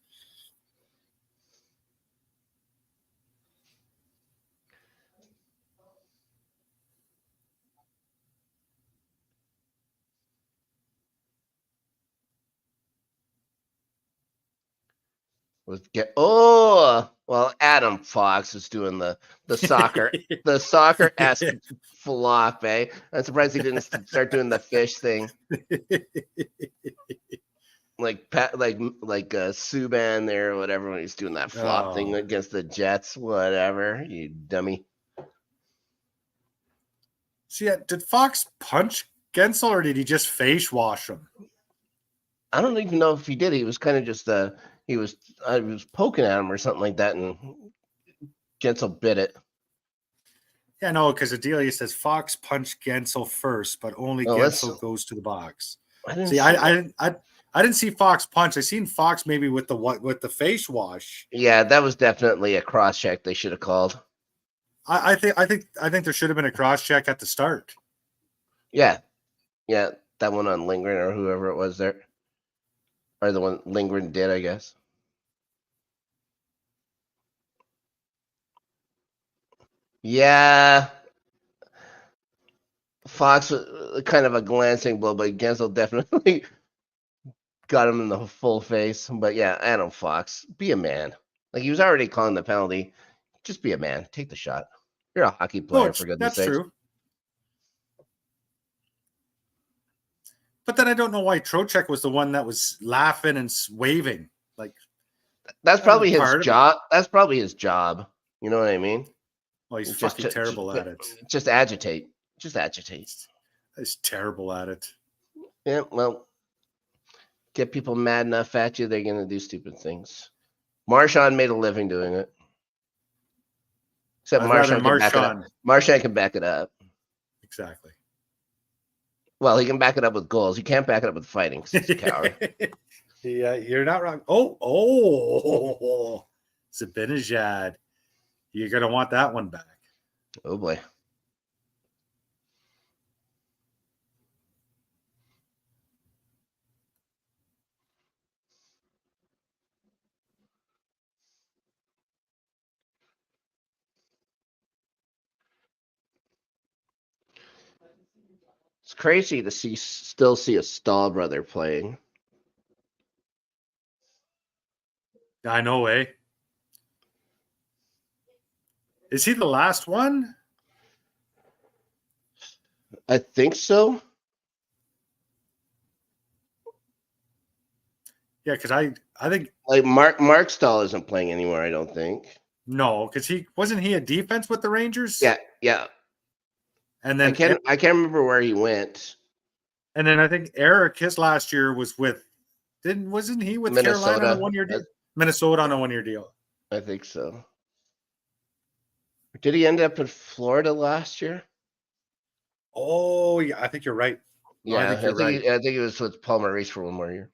Adam Fox is doing the soccer-esque flop, eh? I'm surprised he didn't start doing the fish thing. like Subban there or whatever when he's doing that flop thing against the Jets, whatever, you dummy. See, did Fox punch Gensel or did he just face wash him? I don't even know if he did. He was kind of just he was poking at him or something like that, and Gensel bit it. Yeah, no, because Adelia says Fox punched Gensel first, but only Gensel goes to the box. I didn't see Fox punch. I seen Fox maybe with the face wash. Yeah, that was definitely a cross check they should have called. I think there should have been a cross check at the start. Yeah, that one on Lindgren or whoever it was there, or the one Lindgren did, I guess. Yeah, Fox was kind of a glancing blow, but Gensel definitely got him in the full face. But yeah, Adam Fox, be a man. Like he was already calling the penalty. Just be a man. Take the shot. You're a hockey player, for goodness sake. That's true. But then I don't know why Trocheck was the one that was laughing and waving. Like that's probably his job. That's probably his job. You know what I mean? Well, he's fucking terrible at it. Just agitate. Just agitate. He's terrible at it. Yeah, well, get people mad enough at you, they're going to do stupid things. Marchand made a living doing it. Except Marchand can back it up. Marchand can back it up. Exactly. Well, he can back it up with goals. He can't back it up with fighting. He's a coward. Yeah, you're not wrong. Zibanejad. You're going to want that one back. Oh, boy. It's crazy to still see a Stahl brother playing. I know, eh? Is he the last one? I think so. Yeah, because I think like Mark Stahl isn't playing anymore. I don't think. No, because wasn't he a defense with the Rangers? Yeah. And then I can't remember where he went. And then I think Eric, his last year was wasn't he with Minnesota. Carolina on a 1-year deal? Minnesota on a 1-year deal. I think so. Did he end up in Florida last year? Oh yeah, I think you're right. Yeah, I think he was with Paul Maurice for one more year.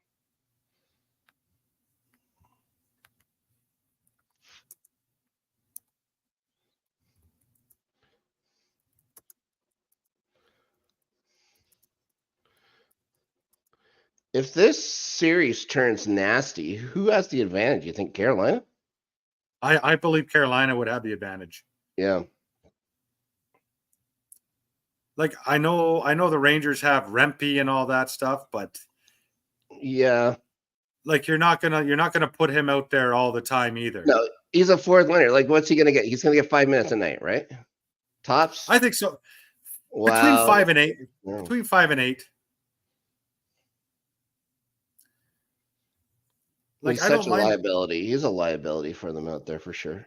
If this series turns nasty, who has the advantage? You think Carolina? I believe Carolina would have the advantage. Yeah. Like I know the Rangers have Rempe and all that stuff, but yeah, like you're not gonna put him out there all the time either. No, he's a fourth liner. Like, what's he gonna get? He's gonna get 5 minutes a night, right? Tops. I think so. Wow. Between 5 and 8. Yeah. Between 5 and 8. Like, he's such a liability. He's a liability for them out there for sure.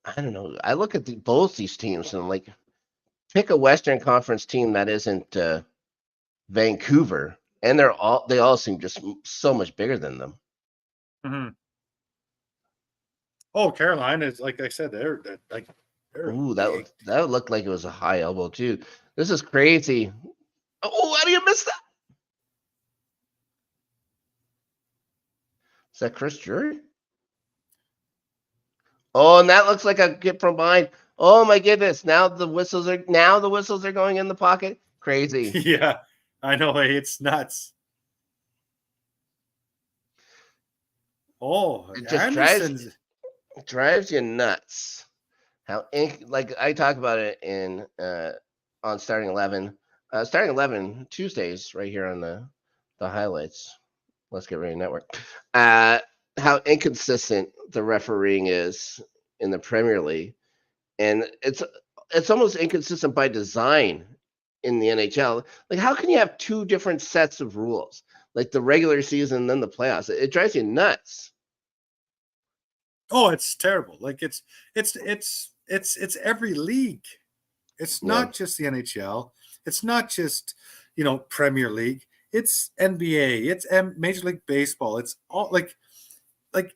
I don't know. I look at both these teams and like pick a Western Conference team that isn't Vancouver, and they all seem just so much bigger than them. Mm-hmm. Oh, Carolina is, like I said, they're like. Ooh, that looked like it was a high elbow too. This is crazy. Oh, how do you miss that? Is that Chris Drury? Oh, and that looks like a get from behind. Oh my goodness! Now the whistles are going in the pocket. Crazy. Yeah, I know. It's nuts. Oh, It just drives you nuts. How like I talk about it in on starting 11. Starting 11 Tuesdays right here on the highlights. Let's Get Ready Network. How inconsistent the refereeing is in the Premier League, and it's almost inconsistent by design in the NHL. Like, how can you have two different sets of rules, like the regular season and then the playoffs? It drives you nuts. Oh, it's terrible. Like it's every league. It's not just the NHL. It's not just, Premier League. It's NBA. It's Major League Baseball. It's all like,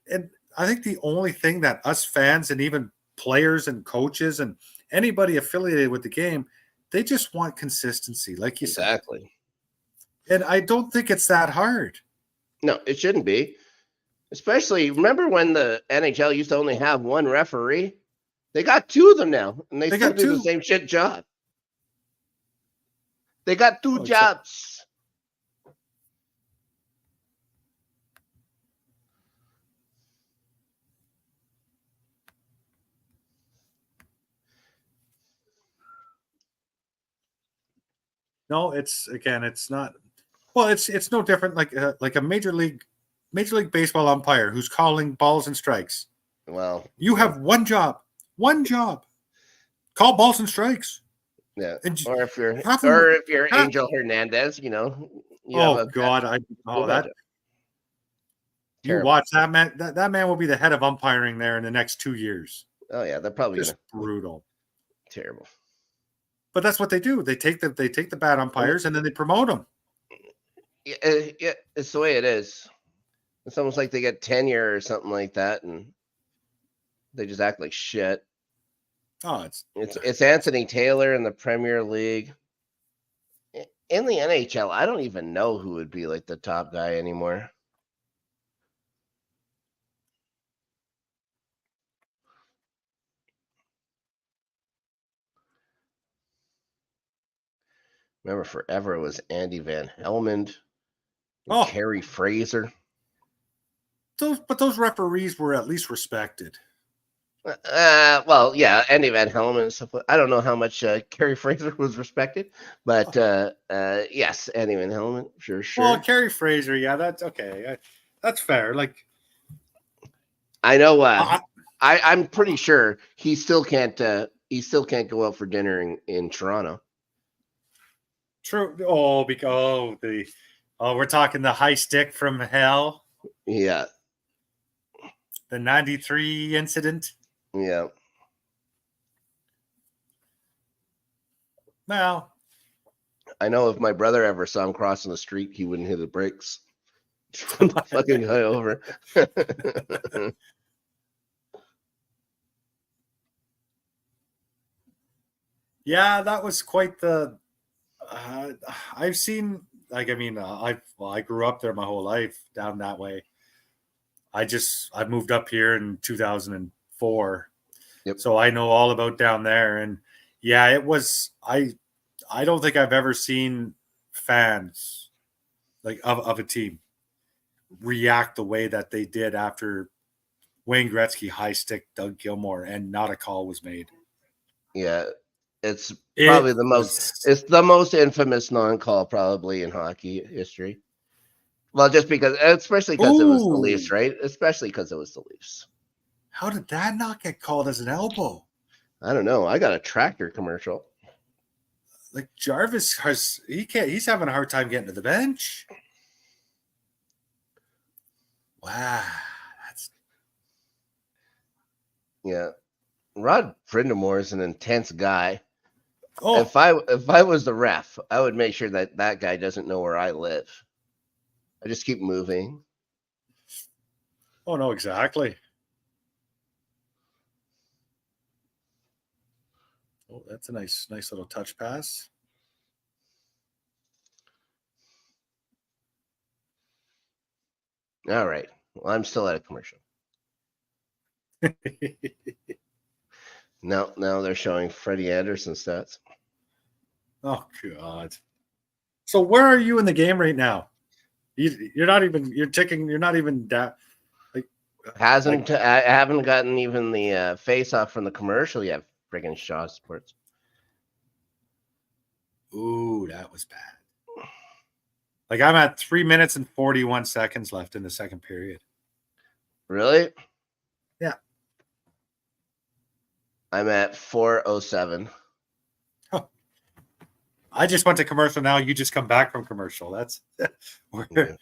and I think the only thing that us fans and even players and coaches and anybody affiliated with the game, they just want consistency, like you said. Exactly. And I don't think it's that hard. No, it shouldn't be. Especially, remember when the NHL used to only have one referee? They got two of them now, and they still do the same shit job. They got two jobs. No, it's not. Well, it's no different like a major league baseball umpire who's calling balls and strikes. Well, you have one job, call balls and strikes. Yeah, or if you're Angel Hernandez, oh God, you watch that man. That man will be the head of umpiring there in the next 2 years. Oh yeah, they're probably just brutal, terrible. But that's what they do. They take the bad umpires and then they promote them. Yeah, it's the way it is. It's almost like they get tenure or something like that, and they just act like shit. Oh, it's Anthony Taylor in the Premier League. In the NHL, I don't even know who would be like the top guy anymore. Remember, forever it was Andy Van Helmond, Kerry Fraser. Those referees were at least respected. Well, yeah, Andy Van Helmond and stuff. I don't know how much Kerry Fraser was respected, but yes, Andy Van Helmond, sure. Well, Kerry Fraser, yeah, that's okay. That's fair. Like, I know. I'm pretty sure he still can't. He still can't go out for dinner in Toronto. True. Oh, because we're talking the high stick from hell. Yeah. The 93 incident. Yeah. Well, I know if my brother ever saw him crossing the street, he wouldn't hit the brakes. The fucking guy over. Yeah, that was quite the. I've seen, like, I mean, I grew up there my whole life down that way. I moved up here in 2004. Yep. So I know all about down there. And yeah, it was, I don't think I've ever seen fans like of a team. react the way that they did after Wayne Gretzky high stick Doug Gilmour and not a call was made. Yeah, it's probably it's the most infamous non-call probably in hockey history. Well, just because, especially because it was the Leafs, right? Especially because it was the Leafs. How did that not get called as an elbow? I don't know. I got a tractor commercial. Like Jarvis he's having a hard time getting to the bench. Wow. Yeah. Rod Brindamore is an intense guy. Oh. If I was the ref, I would make sure that guy doesn't know where I live. I just keep moving. Oh, no, exactly. Oh, that's a nice little touch pass. All right. Well, I'm still at a commercial. Now they're showing Freddie Anderson stats. Oh, God. So where are you in the game right now? You're not even that. Like, I haven't gotten even the face off from the commercial yet. Friggin' Shaw Sports. Ooh, that was bad. Like, I'm at 3 minutes and 41 seconds left in the second period. Really? Yeah. I'm at 4:07. Oh. I just went to commercial now. You just come back from commercial. That's we're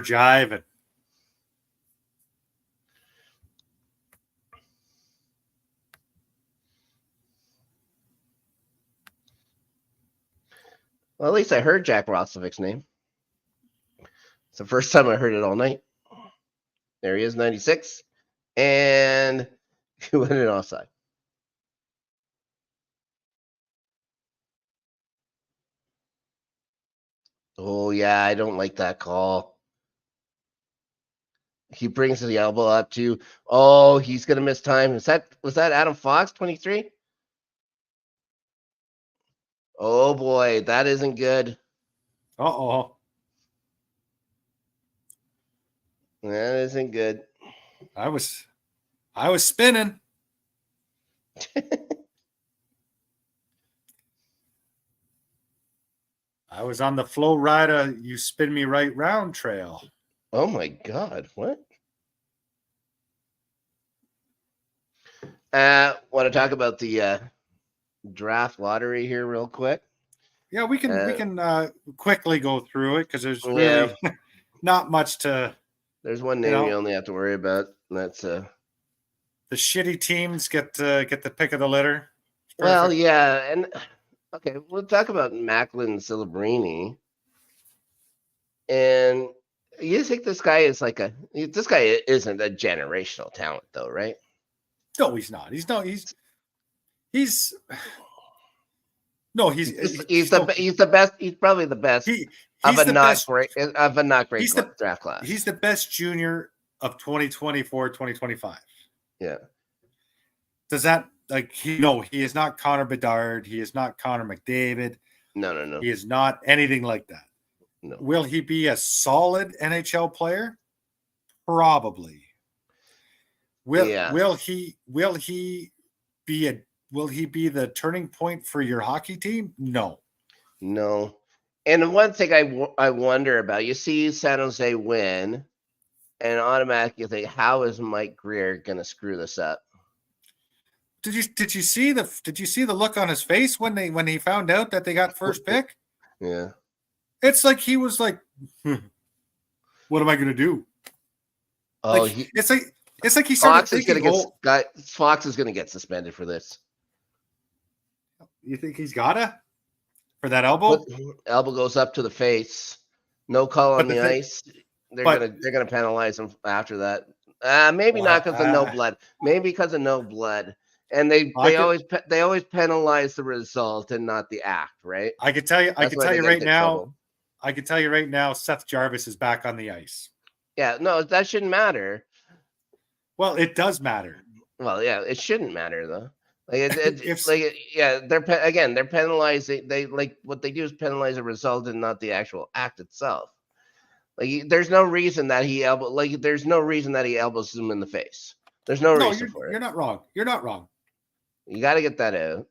jiving. Well, at least I heard Jack Roslovic's name. It's the first time I heard it all night. There he is, 96. And he went in offside. Oh, yeah, I don't like that call. He brings the elbow up too. Oh, he's going to miss time. Was that Adam Fox, 23? Oh, boy, that isn't good. Uh-oh. That isn't good. I was spinning. I was on the Flow Rida, you spin me right round trail. Oh my God, what? Want to talk about the draft lottery here real quick? Yeah, we can quickly go through it because there's really not much to. There's one name you only have to worry about, and that's the shitty teams get the pick of the litter. Well, yeah, and okay, we'll talk about Macklin Celebrini. And you think this guy is this guy isn't a generational talent though, right? No, he's not. He's the best. He's probably the best of a not great draft class. He's the best junior of 2024, 2025. Yeah. Does that he is not Connor Bedard. He is not Connor McDavid. No. He is not anything like that. No. Will he be a solid NHL player? Probably. Will he be the turning point for your hockey team? No. And one thing I wonder about, you see San Jose win, and automatically you think, how is Mike Greer going to screw this up? Did you see the look on his face when he found out that they got first pick? Yeah. It's like he was like, what am I going to do? Oh, it's like he started Fox is going to get suspended for this. You think he's gotta for that elbow? Elbow goes up to the face. No call on the ice. They're gonna penalize him after that. Maybe not because of no blood. Maybe because of no blood. And they always penalize the result and not the act, right? I can tell you right now, Seth Jarvis is back on the ice. Yeah, no, that shouldn't matter. Well, it does matter. Well, yeah, it shouldn't matter though. They're penalizing. What they do is penalize the result and not the actual act itself. Like, there's no reason that he elbows him in the face. There's no reason for it. You're not wrong. You're not wrong. You got to get that out.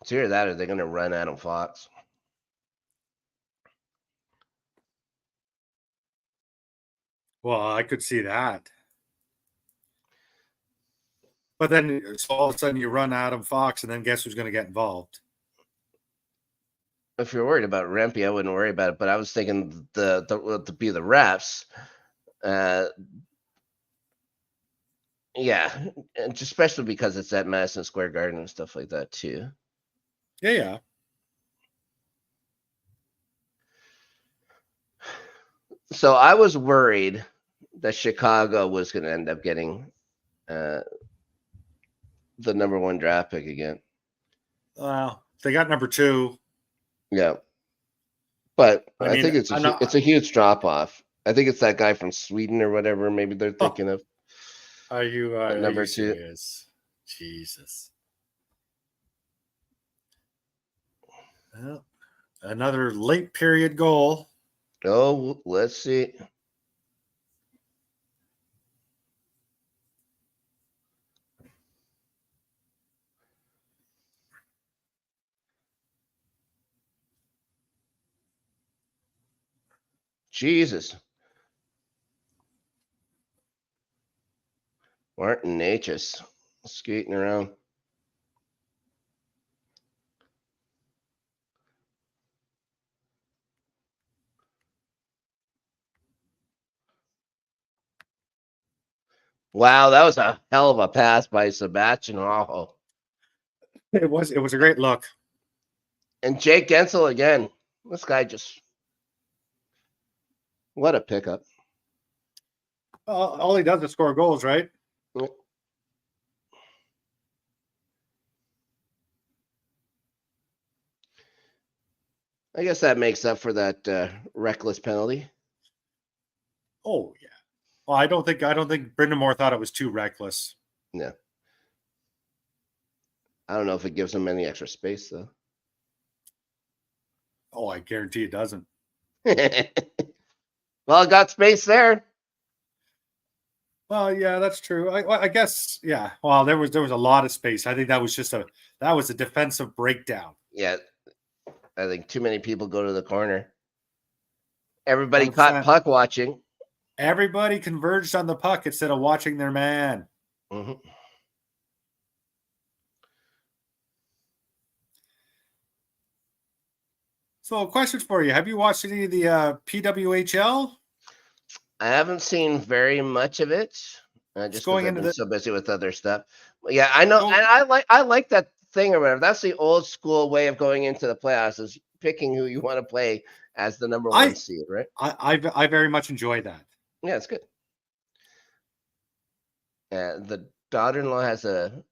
It's either that or they're going to run Adam Fox. Well, I could see that. But then so all of a sudden you run Adam Fox, and then guess who's going to get involved? If you're worried about Rempe, I wouldn't worry about it. But I was thinking to be the refs. Yeah, and just especially because it's at Madison Square Garden and stuff like that too. Yeah. So I was worried that Chicago was going to end up getting the number 1 draft pick again. Well, they got number 2. Yeah, but I think it's a huge drop off. I think it's that guy from Sweden or whatever. Maybe they're thinking of. Are you number 2? Serious? Jesus. Well, another late period goal. Oh, let's see. Jesus. Martin Natchez skating around. Wow, that was a hell of a pass by Sebastian Aho. It was a great look. And Jake Gensel again. This guy just, what a pickup. All he does is score goals, right? I guess that makes up for that reckless penalty. Oh yeah. Well, I don't think Brendan Moore thought it was too reckless. Yeah. I don't know if it gives him any extra space though. Oh, I guarantee it doesn't. Well, it got space there. Well, yeah, that's true. I guess, yeah. Well, there was a lot of space. I think that was a defensive breakdown. Yeah, I think too many people go to the corner. Everybody 100%. Caught puck watching. Everybody converged on the puck instead of watching their man. Mm-hmm. So, a question for you: have you watched any of the PWHL? I haven't seen very much of it. Just going into so busy with other stuff. Yeah, I know, and I like that thing or whatever. That's the old school way of going into the playoffs, is picking who you want to play as the number 1 seed, right? I very much enjoy that. Yeah, it's good. The daughter-in-law has a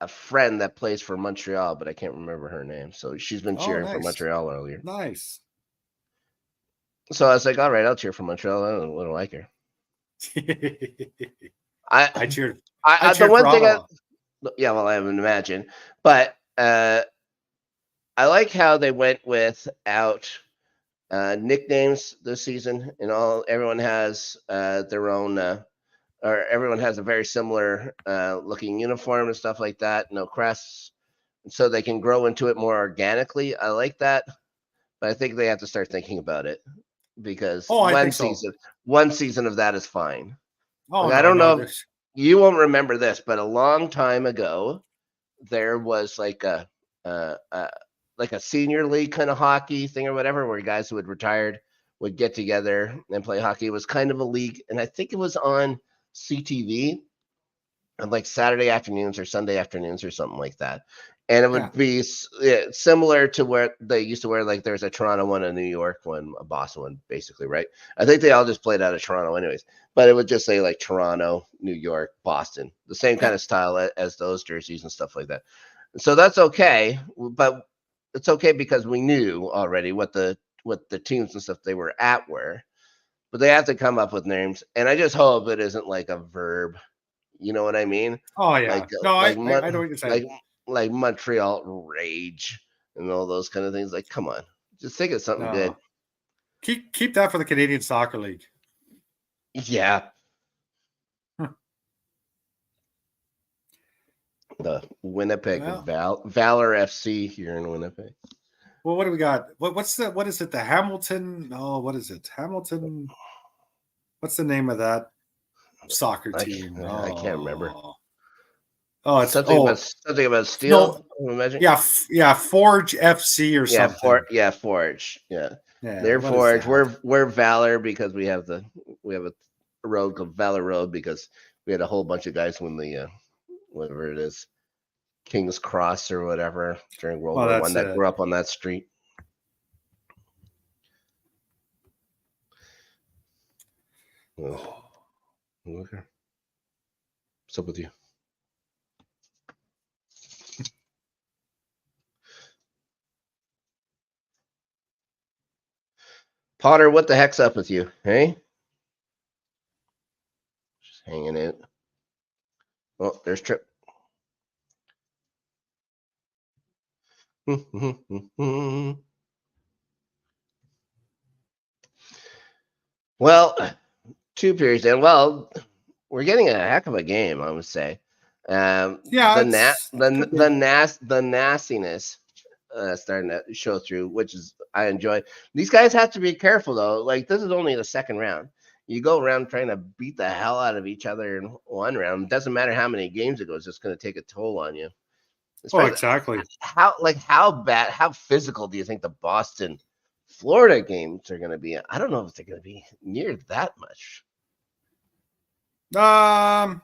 friend that plays for Montreal, but I can't remember her name. So she's been cheering for Montreal earlier. Nice. So I was like, all right, I'll cheer for Montreal. I don't like her. I cheered. The one thing yeah, well, I would imagine. But I like how they went without nicknames this season. Everyone has their own, or everyone has a very similar looking uniform and stuff like that. No crests, so they can grow into it more organically. I like that, but I think they have to start thinking about it, because one season of that is fine. I don't know. You won't remember this, but a long time ago, there was like a senior league kind of hockey thing or whatever, where guys who had retired would get together and play hockey. It was kind of a league, and I think it was on CTV on like Saturday afternoons or Sunday afternoons or something like that. And it would be similar to where they used to wear, like there's a Toronto one, a New York one, a Boston one, basically, right? I think they all just played out of Toronto anyways, but it would just say like Toronto, New York, Boston, the same kind of style as those jerseys and stuff like that. So that's okay, but it's okay because we knew already what the what the teams and stuff they were at were. But they have to come up with names, and I just hope it isn't like a verb. You know what I mean? Oh yeah. Like, no, like I know what you're saying. Like Montreal Rage and all those kind of things. Like, come on, just think of something good. Keep that for the Canadian Soccer League. Yeah. The Winnipeg Valor FC here in Winnipeg. Well, what do we got? What is it? The Hamilton? Oh, what is it? Hamilton. What's the name of that soccer team? I can't remember. Oh, it's something about steel. No, yeah, Forge FC or something. Forge. Yeah, they're Forge. We're Valor because we have a road called Valor Road because we had a whole bunch of guys win the whatever it is, King's Cross or whatever during World War I that grew up on that street. Oh. Okay. What's up with you? Potter, what the heck's up with you? Hey? Just hanging out. Oh, there's Trip. Well, 2 periods in. Well, we're getting a heck of a game, I would say. The nastiness starting to show through, which is I enjoy. These guys have to be careful though. Like, this is only the second round. You go around trying to beat the hell out of each other in one round. It doesn't matter how many games it goes; it's going to take a toll on you. Exactly. How physical do you think the Boston, Florida games are going to be? I don't know if they're going to be near that much. I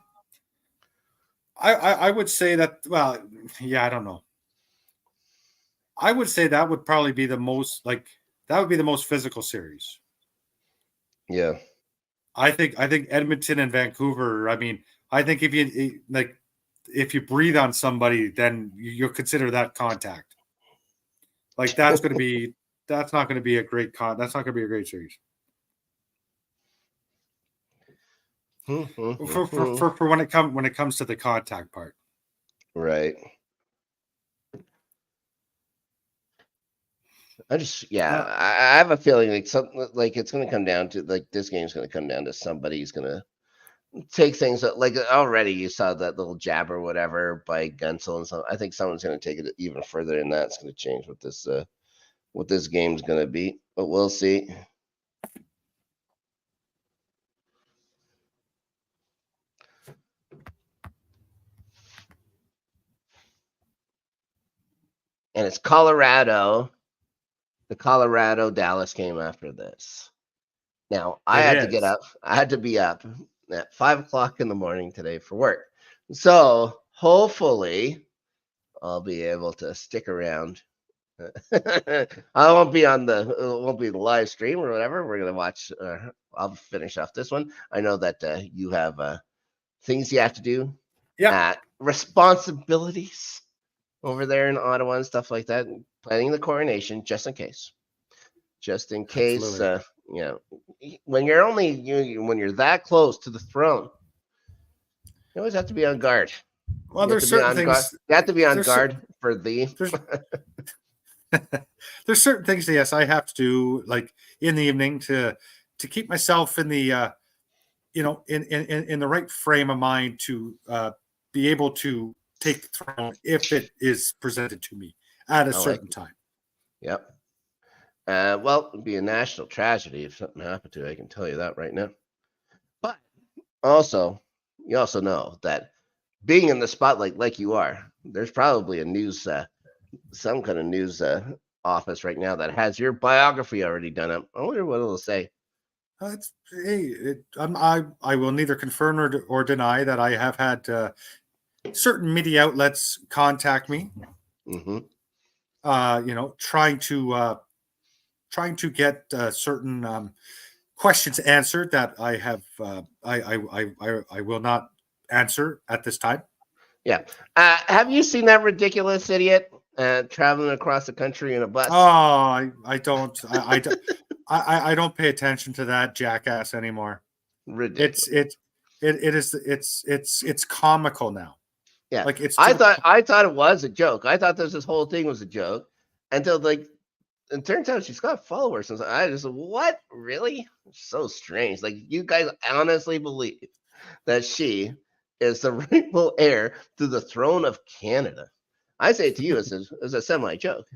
would say that. Well, yeah, I don't know. I would say that would probably be the most physical series. Yeah. I think Edmonton and Vancouver. I mean, I think if you breathe on somebody, then you'll consider that contact. Like, that's not going to be a great series. For when it comes to the contact part. Right. I have a feeling like it's going to come down to this game's going to come down to somebody's going to take things like already you saw that little jab or whatever by Gunsel and so I think someone's going to take it even further than that. It's going to change what this game's going to be, but we'll see. And it's Colorado. The Colorado-Dallas game after this. Now, I had to get up. I had to be up at 5 o'clock in the morning today for work. So hopefully I'll be able to stick around. I won't be the live stream or whatever. We're going to watch. I'll finish off this one. I know that you have things you have to do. Yeah. Responsibilities over there in Ottawa and stuff like that. Planning the coronation just in case. When you're that close to the throne, you always have to be on guard. Well, there's certain things you have to be on guard for the. There's certain things, yes, I have to do like in the evening to keep myself in the in the right frame of mind to be able to take the throne if it is presented to me at a certain time. Yep. Well, it'd be a national tragedy if something happened to it. I can tell you that right now. But you also know that being in the spotlight like you are, there's probably a some kind of news office right now that has your biography already done up. I wonder what it'll say. I will neither confirm or deny that I have had certain media outlets contact me. Mm-hmm. Trying to get certain questions answered that I have I will not answer at this time. Yeah. Have you seen that ridiculous idiot traveling across the country in a bus. Oh, I don't pay attention to that jackass anymore. Ridiculous. It's comical now. Yeah, like I thought it was a joke. I thought this whole thing was a joke until like it turns out she's got followers. And I just what really so strange. Like you guys honestly believe that she is the rightful heir to the throne of Canada? I say it to you as a semi joke.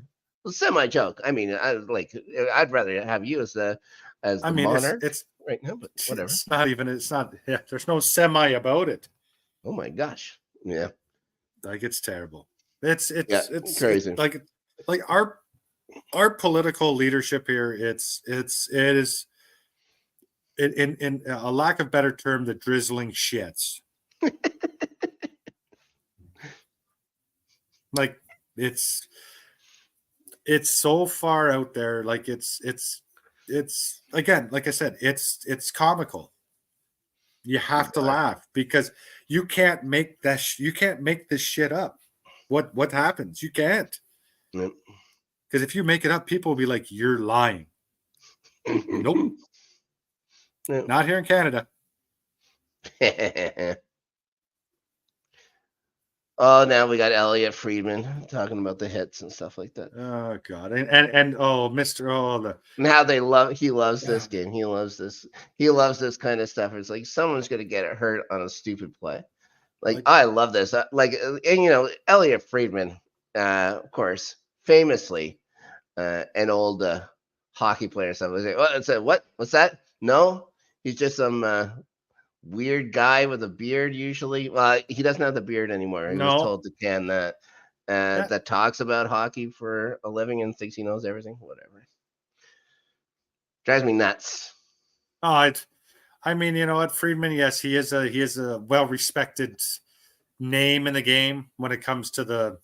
Semi joke. I mean, I'd rather have you as the monarch. It's right now, but whatever. It's not. Yeah, there's no semi about it. Oh my gosh. Yeah. Like it's terrible. It's crazy. Like our political leadership here. It is in a lack of better term, the drizzling shits. Like it's so far out there. Like it's again, like I said, it's comical. You have to laugh because you can't make that. You can't make this shit up. What happens? You can't. Because if you make it up, people will be like, "You're lying." Nope. Not here in Canada. Oh, now we got Elliot Friedman talking about the hits and stuff like that. Oh God, and Mr. Now he loves this game. He loves this kind of stuff. It's like someone's gonna get hurt on a stupid play. Like I love this. And Elliot Friedman, of course, famously, an old hockey player. Something. What? What's that? No, he's just some weird guy with a beard. Usually, he doesn't have the beard anymore. He was told to can that. That talks about hockey for a living and thinks he knows everything. Whatever. Drives me nuts. Oh, I mean, you know what, Friedman? Yes, he is a well-respected name in the game when it comes to the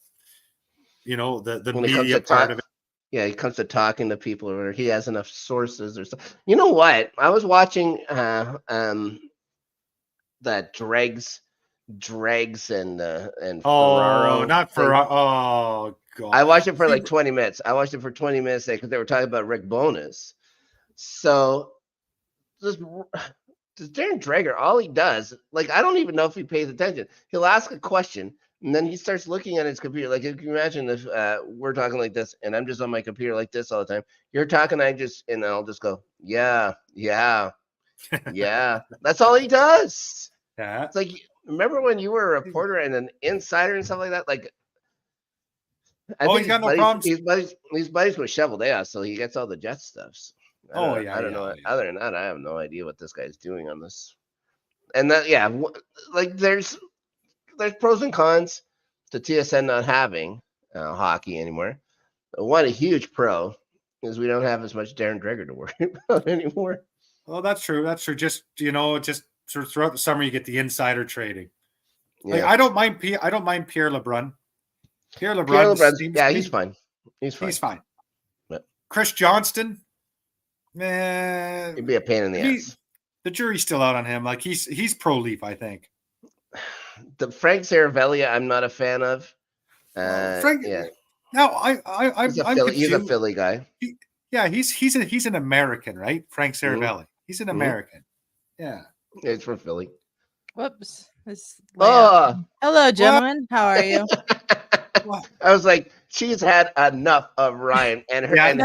media part of it. Yeah, he comes to talking to people, or he has enough sources or stuff. You know what? I was watching that Dregs and Ferraro. Not Ferraro. Oh God! I watched it for like 20 minutes. because they were talking about Rick Bowness. So this Darren Dreger, all he does, like I don't even know if he pays attention. He'll ask a question and then he starts looking at his computer. Like you can imagine if we're talking like this and I'm just on my computer like this all the time. You're talking, I'll just go, yeah. That's all he does. Yeah. It's like, remember when you were a reporter and an insider and stuff like that? Like, he's got no problems. He's buddies with Shovel Day, so he gets all the Jet stuffs. I don't know. Yeah. Other than that, I have no idea what this guy's doing on this. And that, like there's pros and cons to TSN not having hockey anymore. One, a huge pro is we don't have as much Darren Dreger to worry about anymore. Well, that's true. Just sort of throughout the summer, you get the insider trading. Yeah. Like, I don't mind Pierre LeBrun. Pierre LeBrun, he's fine. He's fine. But Chris Johnston, man, he'd be a pain in the ass. The jury's still out on him. Like he's pro Leaf, I think. The Frank Saravelli, I'm not a fan of. Frank, yeah. No, he's a Philly guy. He's an American, right? Frank Saravelli. Mm-hmm. He's an American. Yeah. It's from Philly. Whoops. Hello, gentlemen. How are you? I was like, she's had enough of Ryan and her Frank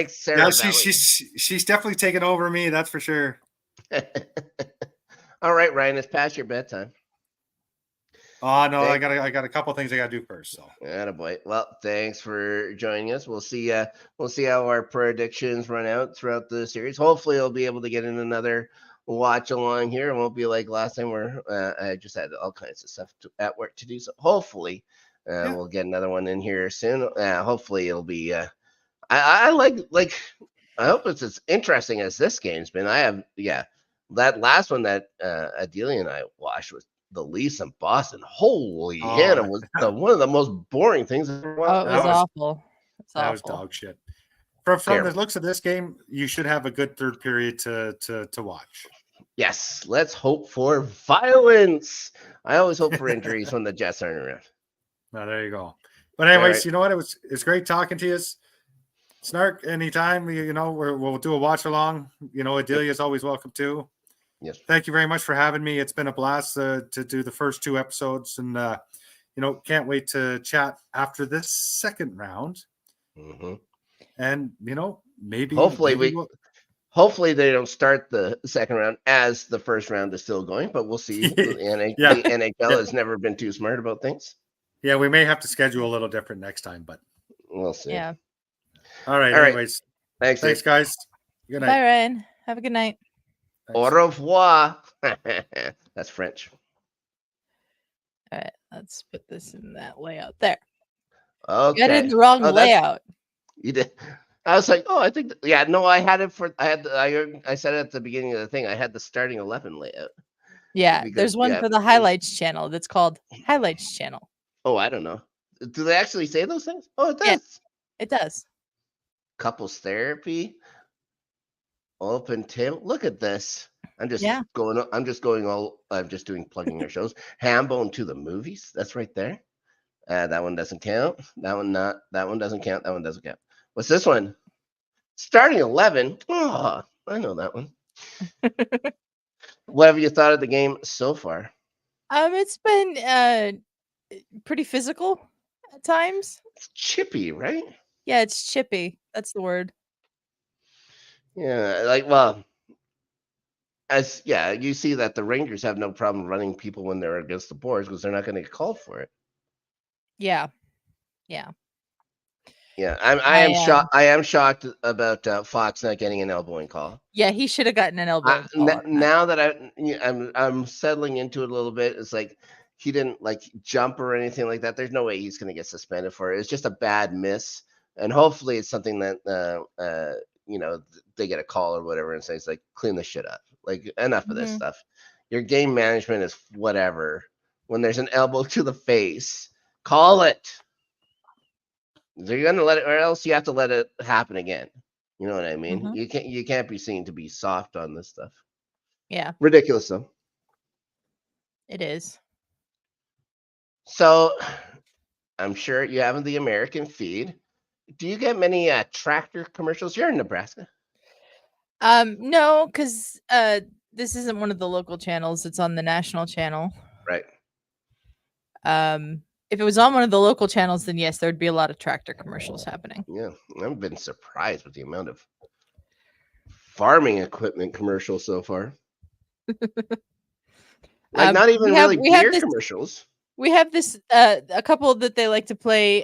Saravelli. No, she's definitely taken over me. That's for sure. All right, Ryan, it's past your bedtime. Oh no, I got a couple things I gotta do first. So attaboy. Well, thanks for joining us. We'll see how our predictions run out throughout the series. Hopefully I'll be able to get in another watch along here. It won't be like last time where I just had all kinds of stuff at work to do. So hopefully we'll get another one in here soon. Hopefully it'll be I hope it's as interesting as this game's been. That last one that Adelia and I watched was the Leafs in Boston. Holy Hannah, was one of the most boring things I've ever watched. It was awful. That was dog shit. From the looks of this game, you should have a good third period to watch. Yes, let's hope for violence. I always hope for injuries when the Jets aren't around. Now there you go. But anyways, you know what? It's great talking to you. Snark, anytime, we'll do a watch along. Adelia is always welcome too. Yes. Thank you very much for having me. It's been a blast to do the first 2 episodes, and can't wait to chat after this second round. Mm-hmm. And maybe hopefully they don't start the second round as the first round is still going, but we'll see. The NHL has never been too smart about things. Yeah, we may have to schedule a little different next time, but we'll see. Yeah. All right. Anyways, thanks guys. Good night. Bye, Ryan. Have a good night. Thanks. Au revoir. That's French. All right, let's put this in that layout there. Okay. You got it in the wrong layout. You did. I was like, I think. I had it for. I said it at the beginning of the thing. I had the starting 11 layout. Yeah, there's one for the highlights channel that's called highlights channel. Oh, I don't know. Do they actually say those things? Oh, it does. Yeah, it does. Couples therapy. Open table. Look at this. I'm just doing plugging our shows. Hambone to the movies. That's right there. That one doesn't count. That one doesn't count. That one doesn't count. What's this one? Starting 11. Oh, I know that one. What have you thought of the game so far? It's been pretty physical at times. It's chippy, right? Yeah, it's chippy. That's the word. Yeah, you see that the Rangers have no problem running people when they're against the boards because they're not going to get called for it. Yeah. I am shocked about Fox not getting an elbowing call. Yeah, he should have gotten an elbowing call. Now that I'm settling into it a little bit, it's like he didn't jump or anything like that. There's no way he's going to get suspended for it. It's just a bad miss, and hopefully it's something that they get a call or whatever and say it's clean the shit up. Enough of this stuff. Your game management is whatever. When there's an elbow to the face, call it. You're gonna let it, or else you have to let it happen again. You know what I mean? Mm-hmm. You can't be seen to be soft on this stuff. Yeah. Ridiculous though. It is. So I'm sure you have the American feed. Do you get many tractor commercials? You're in Nebraska. No, because this isn't one of the local channels. It's on the national channel. Right. If it was on one of the local channels, then yes, there'd be a lot of tractor commercials happening. Yeah, I've been surprised with the amount of farming equipment commercials so far. Not even really beer commercials. We have this a couple that they like to play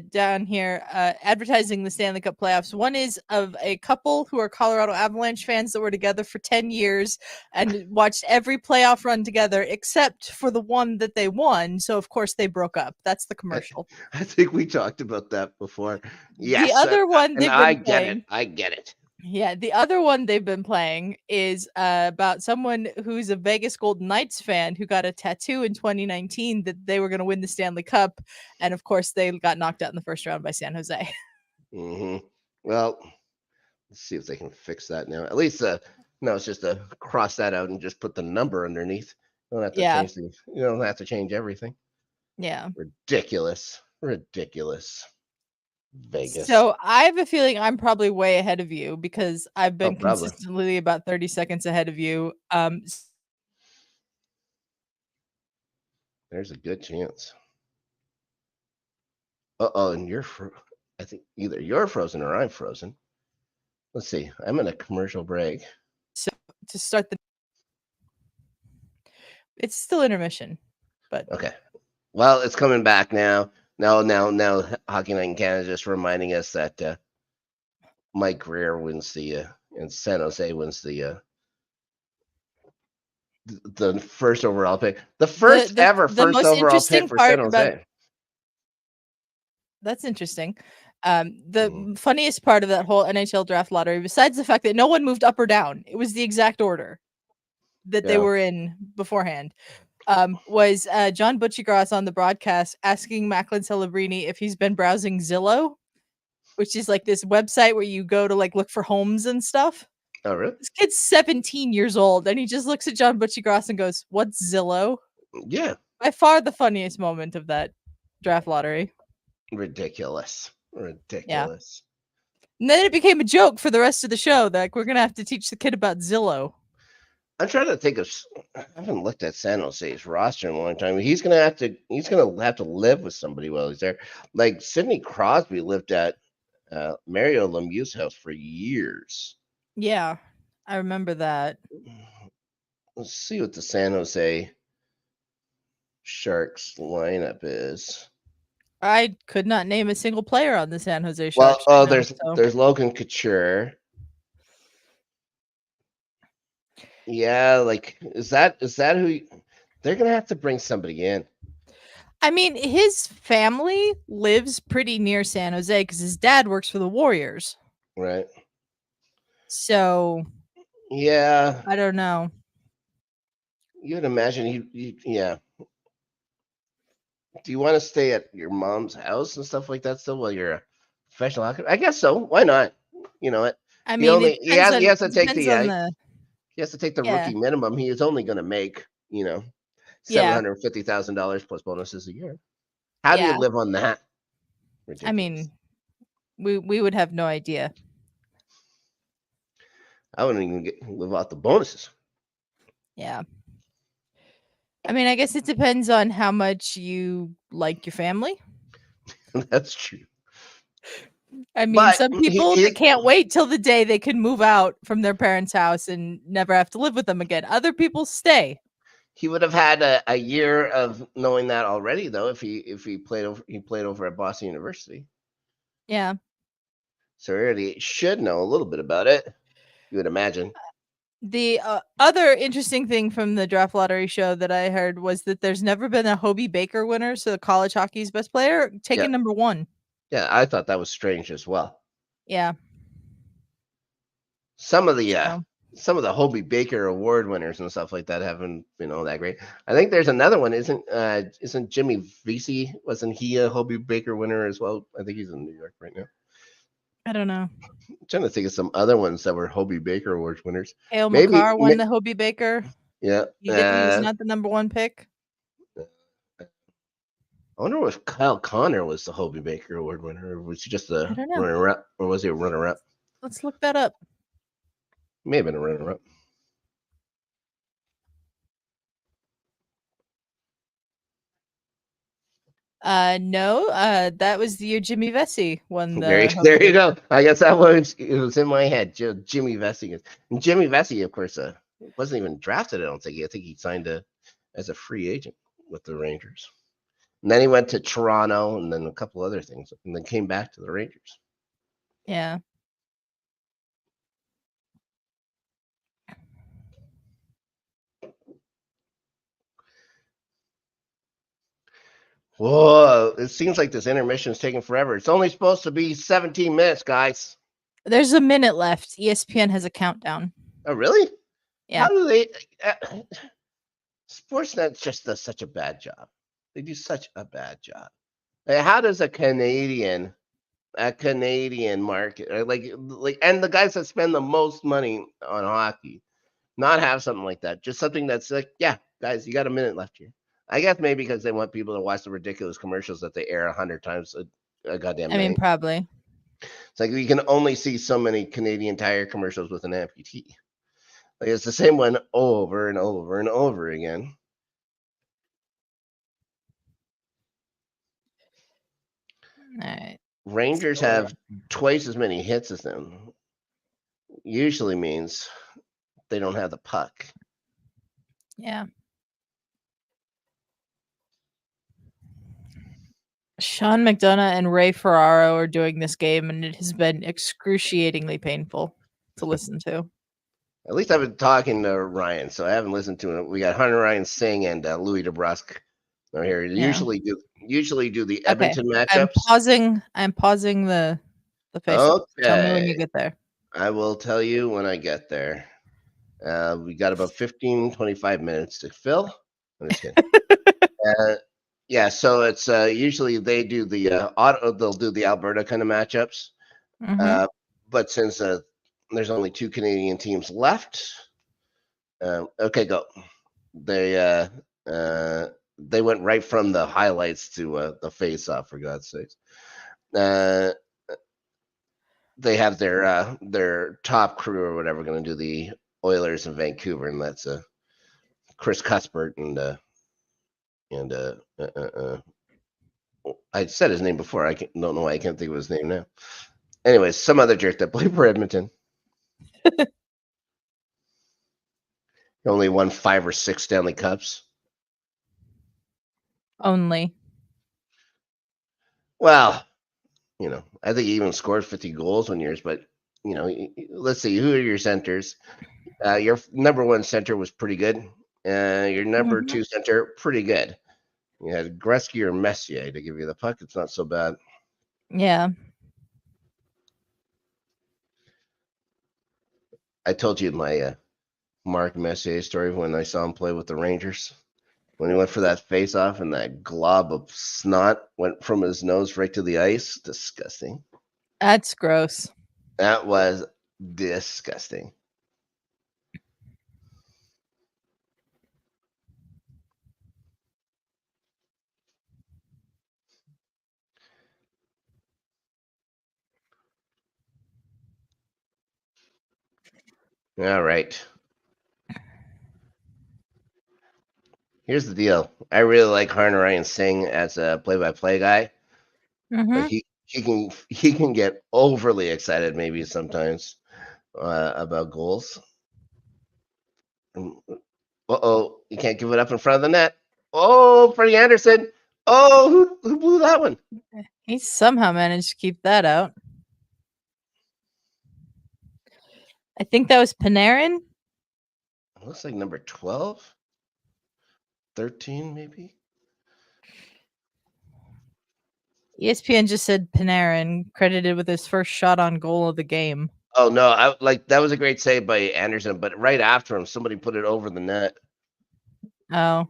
down here advertising the Stanley Cup playoffs. One is of a couple who are Colorado Avalanche fans that were together for 10 years and watched every playoff run together except for the one that they won. So, of course, they broke up. That's the commercial. I think we talked about that before. Yes. The other one I get it. Yeah, the other one they've been playing is about someone who's a Vegas Golden Knights fan who got a tattoo in 2019 that they were going to win the Stanley Cup, and of course they got knocked out in the first round by San Jose. Well, let's see if they can fix that now. At least, it's just to cross that out and just put the number underneath. You don't have to change you don't have to change everything. Yeah, ridiculous. Vegas. So I have a feeling I'm probably way ahead of you because I've been consistently about 30 seconds ahead of you. There's a good chance. And I think either you're frozen or I'm frozen. Let's see. I'm in a commercial break. So to start it's still intermission, but okay. Well, it's coming back now. Now, Hockey Night in Canada just reminding us that Mike Greer wins and San Jose wins the first overall pick. The first ever first overall pick for San Jose. That's interesting. The funniest part of that whole NHL draft lottery, besides the fact that no one moved up or down, it was the exact order that they were in beforehand. Was John Butchiegrass on the broadcast asking Macklin Celebrini if he's been browsing Zillow, which is this website where you go to look for homes and stuff. Oh, really? This kid's 17 years old, and he just looks at John Butchiegrass and goes, "What's Zillow?" Yeah. By far the funniest moment of that draft lottery. Ridiculous. Yeah. And then it became a joke for the rest of the show that we're gonna have to teach the kid about Zillow. I'm trying to think of. I haven't looked at San Jose's roster in a long time. He's gonna have to live with somebody while he's there. Like Sidney Crosby lived at Mario Lemieux's house for years. Yeah, I remember that. Let's see what the San Jose Sharks lineup is. I could not name a single player on the San Jose Sharks. Well, there's Logan Couture. Yeah, like is that who they're gonna have to bring somebody in? I mean, his family lives pretty near San Jose because his dad works for the Warriors. Right. So yeah, I don't know. You'd imagine yeah. Do you want to stay at your mom's house and stuff like that still while you're a professional hockey? I guess so. Why not? You know what? I mean, he has to take the Yeah. rookie minimum. He is only going to make $750,000 plus bonuses a year. How do you live on that? Ridiculous. I mean, we would have no idea. I wouldn't even live off the bonuses. Yeah. I mean, I guess it depends on how much you like your family. That's true. I mean, some people they can't wait till the day they can move out from their parents' house and never have to live with them again. Other people stay. He would have had a year of knowing that already, though, if he played over at Boston University. Yeah. So he already should know a little bit about it. You would imagine. The other interesting thing from the draft lottery show that I heard was that there's never been a Hobey Baker winner, so the college hockey's best player, taken number 1. Yeah, I thought that was strange as well. Yeah. Some of the Hobey Baker award winners and stuff like that haven't been all that great. I think there's another one. Isn't Jimmy Vesey? Wasn't he a Hobey Baker winner as well? I think he's in New York right now. I don't know. I'm trying to think of some other ones that were Hobey Baker Awards winners. Cale McCarr won the Hobey Baker. Yeah. He was not the number 1 pick. I wonder if Kyle Connor was the Hobey Baker Award winner, or was he just a runner-up, or was he a runner-up? Let's look that up. May have been a runner-up. No, that was the year Jimmy Vesey won the. There you go. I guess it was in my head. Jimmy Vesey. And Jimmy Vesey, of course, wasn't even drafted. I don't think. I think he signed as a free agent with the Rangers, and then he went to Toronto, and then a couple other things, and then came back to the Rangers. Yeah. Whoa, it seems like this intermission is taking forever. It's only supposed to be 17 minutes, guys. There's a minute left. ESPN has a countdown. Oh, really? Yeah. How do they... Sportsnet just does such a bad job. They do such a bad job. Like, how does a Canadian market, like, and the guys that spend the most money on hockey, not have something like that? Just something that's like, yeah, guys, you got a minute left here. I guess maybe because they want people to watch the ridiculous commercials that they air 100 times a goddamn night. I mean, probably. It's like you can only see so many Canadian Tire commercials with an amputee. Like it's the same one over and over and over again. All right. Rangers have twice as many hits as them. Usually means they don't have the puck. Yeah. Sean McDonough and Ray Ferraro are doing this game, and it has been excruciatingly painful to listen to. At least I've been talking to Ryan, so I haven't listened to it. We got Hunter Ryan Singh and Louis DeBrusque over here. Yeah. Usually do the Edmonton matchups. I'm pausing the Facebook. Okay. Tell me when you get there. I will tell you when I get there. We got about 25 minutes to fill. I'm just kidding. Yeah, so it's usually they do the they'll do the Alberta kind of matchups. Mm-hmm. But since there's only 2 Canadian teams left, okay, go. They they went right from the highlights to the face-off, for God's sakes. They have their top crew or whatever going to do the Oilers in Vancouver, and that's Chris Cuthbert and I said his name before. Don't know why I can't think of his name now. Anyways, some other jerk that played for Edmonton. He only won 5 or 6 Stanley Cups. Only. Well, I think he even scored 50 goals one years, but let's see, who are your centers? Your number 1 center was pretty good. Your number 2 center, pretty good. You had Gretzky or Messier to give you the puck. It's not so bad. Yeah. I told you my Mark Messier story when I saw him play with the Rangers. When he went for that face-off and that glob of snot went from his nose right to the ice. Disgusting. That's gross. That was disgusting. All right. Here's the deal. I really like Ryan Singh as a play-by-play guy, but he can get overly excited maybe sometimes about goals. Uh-oh, you can't give it up in front of the net. Oh, Freddie Anderson. Oh, who blew that one? He somehow managed to keep that out. I think that was Panarin. It looks like number 12. 13, maybe. ESPN just said Panarin, credited with his first shot on goal of the game. Oh no, that was a great save by Anderson, but right after him, somebody put it over the net. Oh.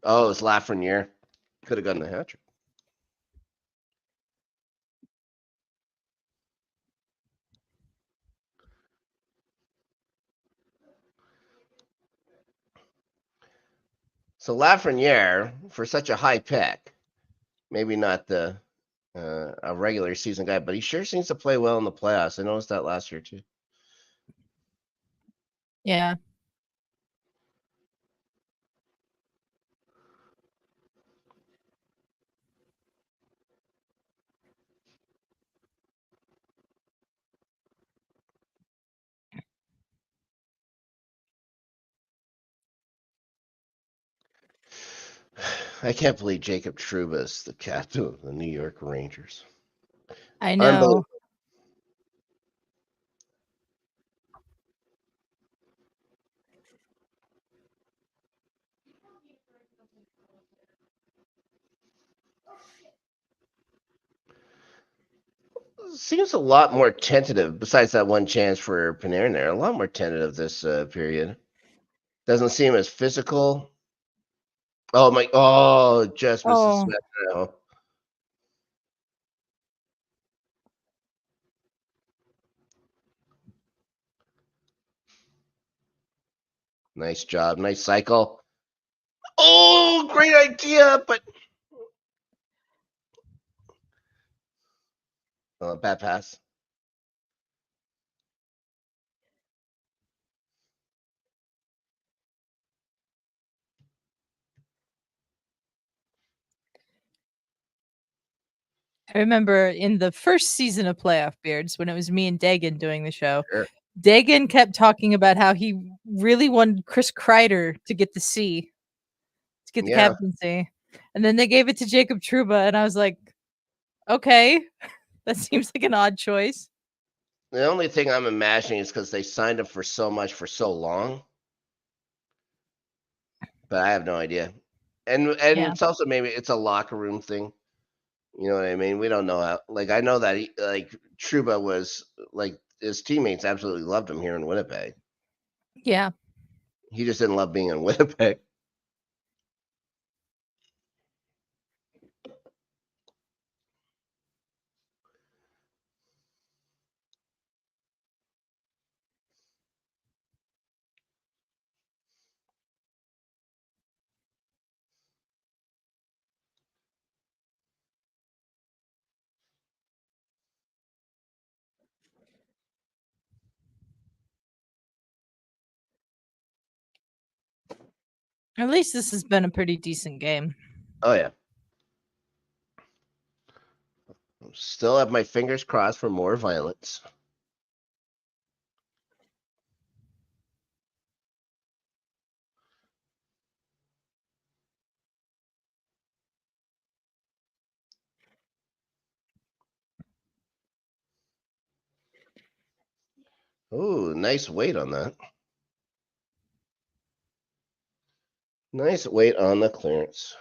Oh, it was Lafreniere. Could have gotten the hat trick. So Lafreniere, for such a high pick, maybe not a regular season guy, but he sure seems to play well in the playoffs. I noticed that last year too. Yeah. I can't believe Jacob Trouba is the captain of the New York Rangers. I know. Seems a lot more tentative, besides that one chance for Panarin there, a lot more tentative this period. Doesn't seem as physical. Oh, just Mrs. Smith now. Nice job. Nice cycle. Oh, great idea, but bad pass. I remember in the first season of Playoff Beards, when it was me and Dagan doing the show, Sure. Dagan kept talking about how he really wanted Chris Kreider to get the C, to get the captaincy. And then they gave it to Jacob Trouba, and I was like, okay, that seems like an odd choice. The only thing I'm imagining is because they signed him for so much for so long. But I have no idea. And it's also maybe it's a locker room thing. You know what I mean? We don't know how. Like I know that Trouba was like his teammates absolutely loved him here in Winnipeg. Yeah. He just didn't love being in Winnipeg. At least this has been a pretty decent game. Oh, yeah. Still have my fingers crossed for more violence. Oh, nice weight on that. Nice weight on the clearance.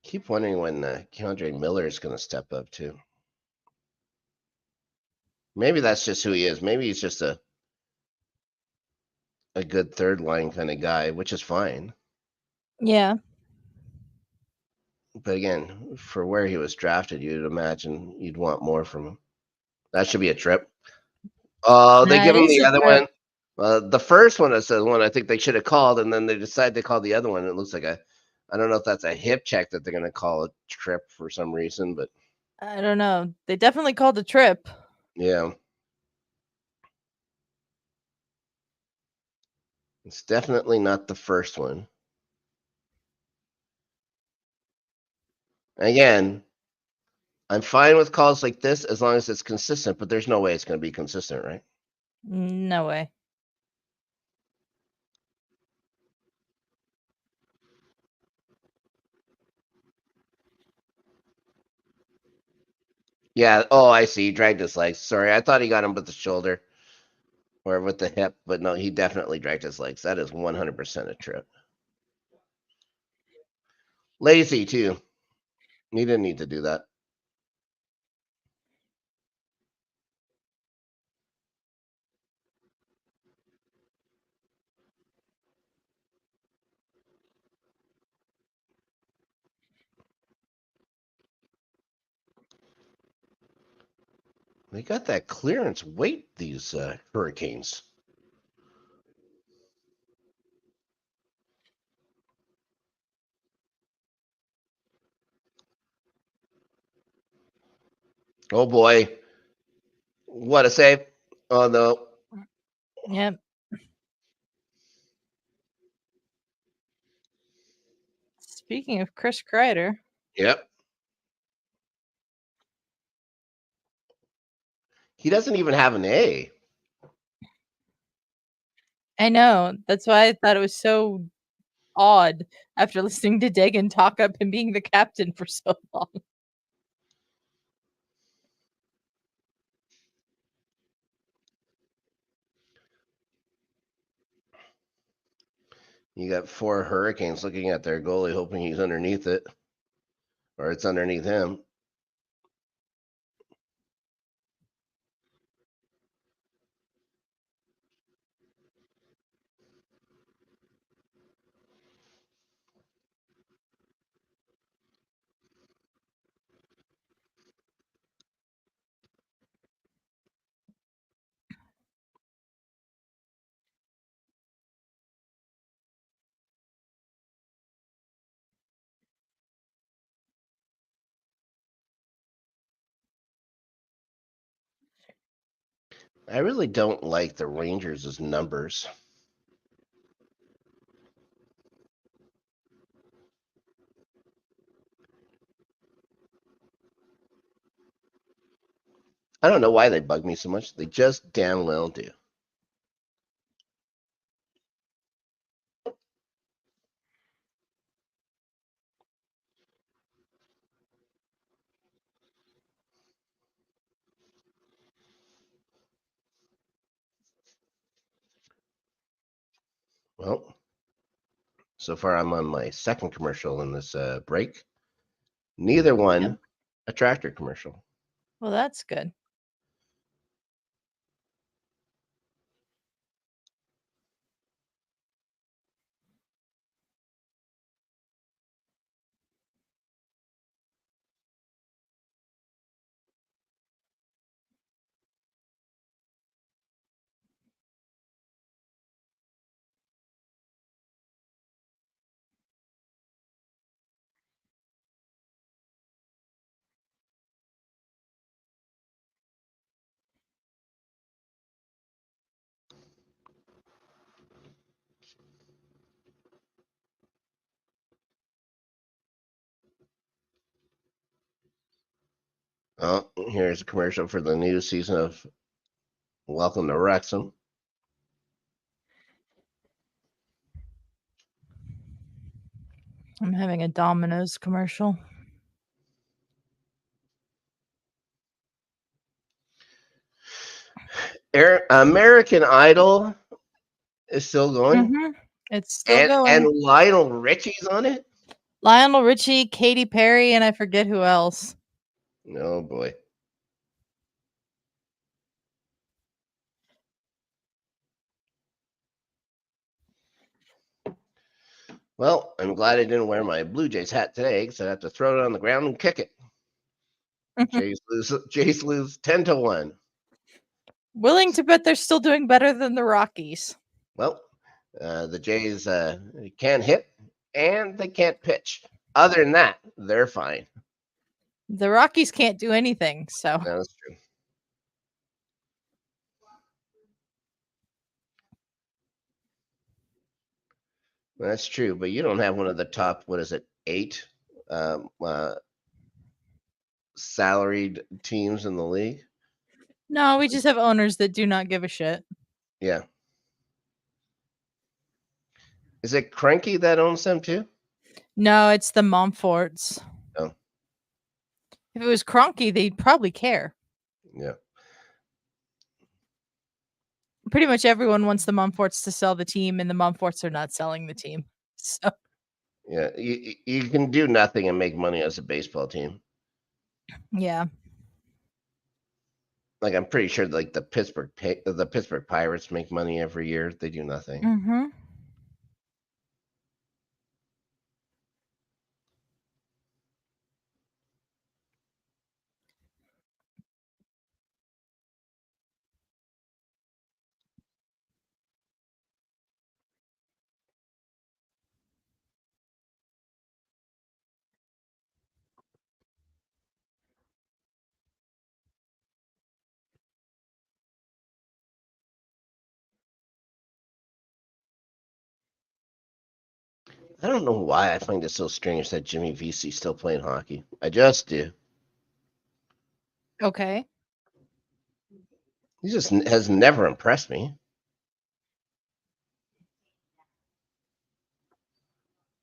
Keep wondering when Keandre Miller is going to step up too. Maybe that's just who he is. Maybe he's just a good third line kind of guy, which is fine. Yeah. But again, for where he was drafted, you'd imagine you'd want more from him. That should be a trip. Oh, they give him the other one. The first one is the one I think they should have called, and then they decided to call the other one. It looks like I don't know if that's a hip check that they're going to call a trip for some reason, but I don't know. They definitely called a trip. Yeah. It's definitely not the first one. Again, I'm fine with calls like this as long as it's consistent, but there's no way it's going to be consistent, right? No way. Yeah. Oh, I see. He dragged his legs. Sorry. I thought he got him with the shoulder or with the hip, but no, he definitely dragged his legs. That is 100% a trip. Lazy, too. He didn't need to do that. They got that clearance weight, these Hurricanes. Oh, boy. What a save. Oh, no. Yep. Speaking of Chris Kreider. Yep. He doesn't even have an A. I know. That's why I thought it was so odd after listening to Dagan talk up him being the captain for so long. You got 4 Hurricanes looking at their goalie, hoping he's underneath it, or it's underneath him. I really don't like the Rangers' numbers. I don't know why they bug me so much. They just damn well do. Well, so far I'm on my second commercial in this break. Neither one a tractor commercial. Well, that's good. Oh, here's a commercial for the new season of Welcome to Wrexham. I'm having a Domino's commercial. American Idol is still going. Mm-hmm. It's still going. And Lionel Richie's on it? Lionel Richie, Katy Perry, and I forget who else. Oh, boy. Well, I'm glad I didn't wear my Blue Jays hat today because I'd have to throw it on the ground and kick it. Jays lose 10-1. Willing to bet they're still doing better than the Rockies. Well, the Jays can't hit and they can't pitch. Other than that, they're fine. The Rockies can't do anything, so. That's true. That's true, but you don't have one of the top, 8 salaried teams in the league? No, we just have owners that do not give a shit. Yeah. Is it Cranky that owns them too? No, it's the Montforts. Oh. If it was Cronky, they'd probably care. Yeah. Pretty much everyone wants the Montforts to sell the team, and the Montforts are not selling the team. So. Yeah, you can do nothing and make money as a baseball team. Yeah. Like I'm pretty sure, like the Pittsburgh Pirates make money every year. They do nothing. Mm-hmm. I don't know why I find it so strange that Jimmy Vesey's still playing hockey. I just do. Okay. He just has never impressed me.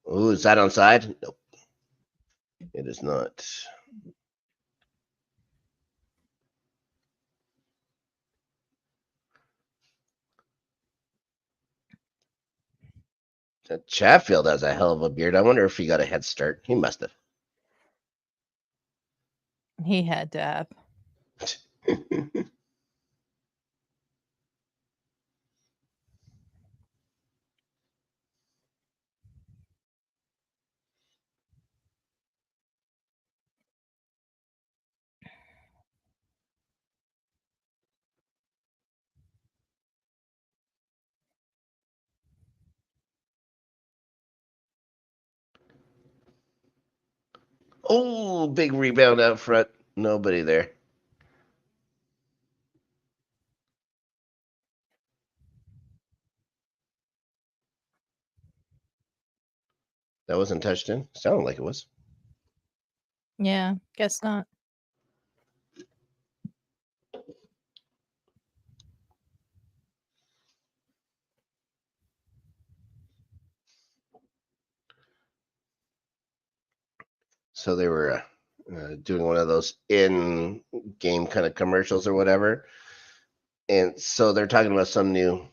Ooh, is that onside? Nope. It is not. Chatfield has a hell of a beard. I wonder if he got a head start. He must have. He had to have. Oh, big rebound out front. Nobody there. That wasn't touched in. Sounded like it was. Yeah, guess not. So they were doing one of those in-game kind of commercials or whatever. And so they're talking about some new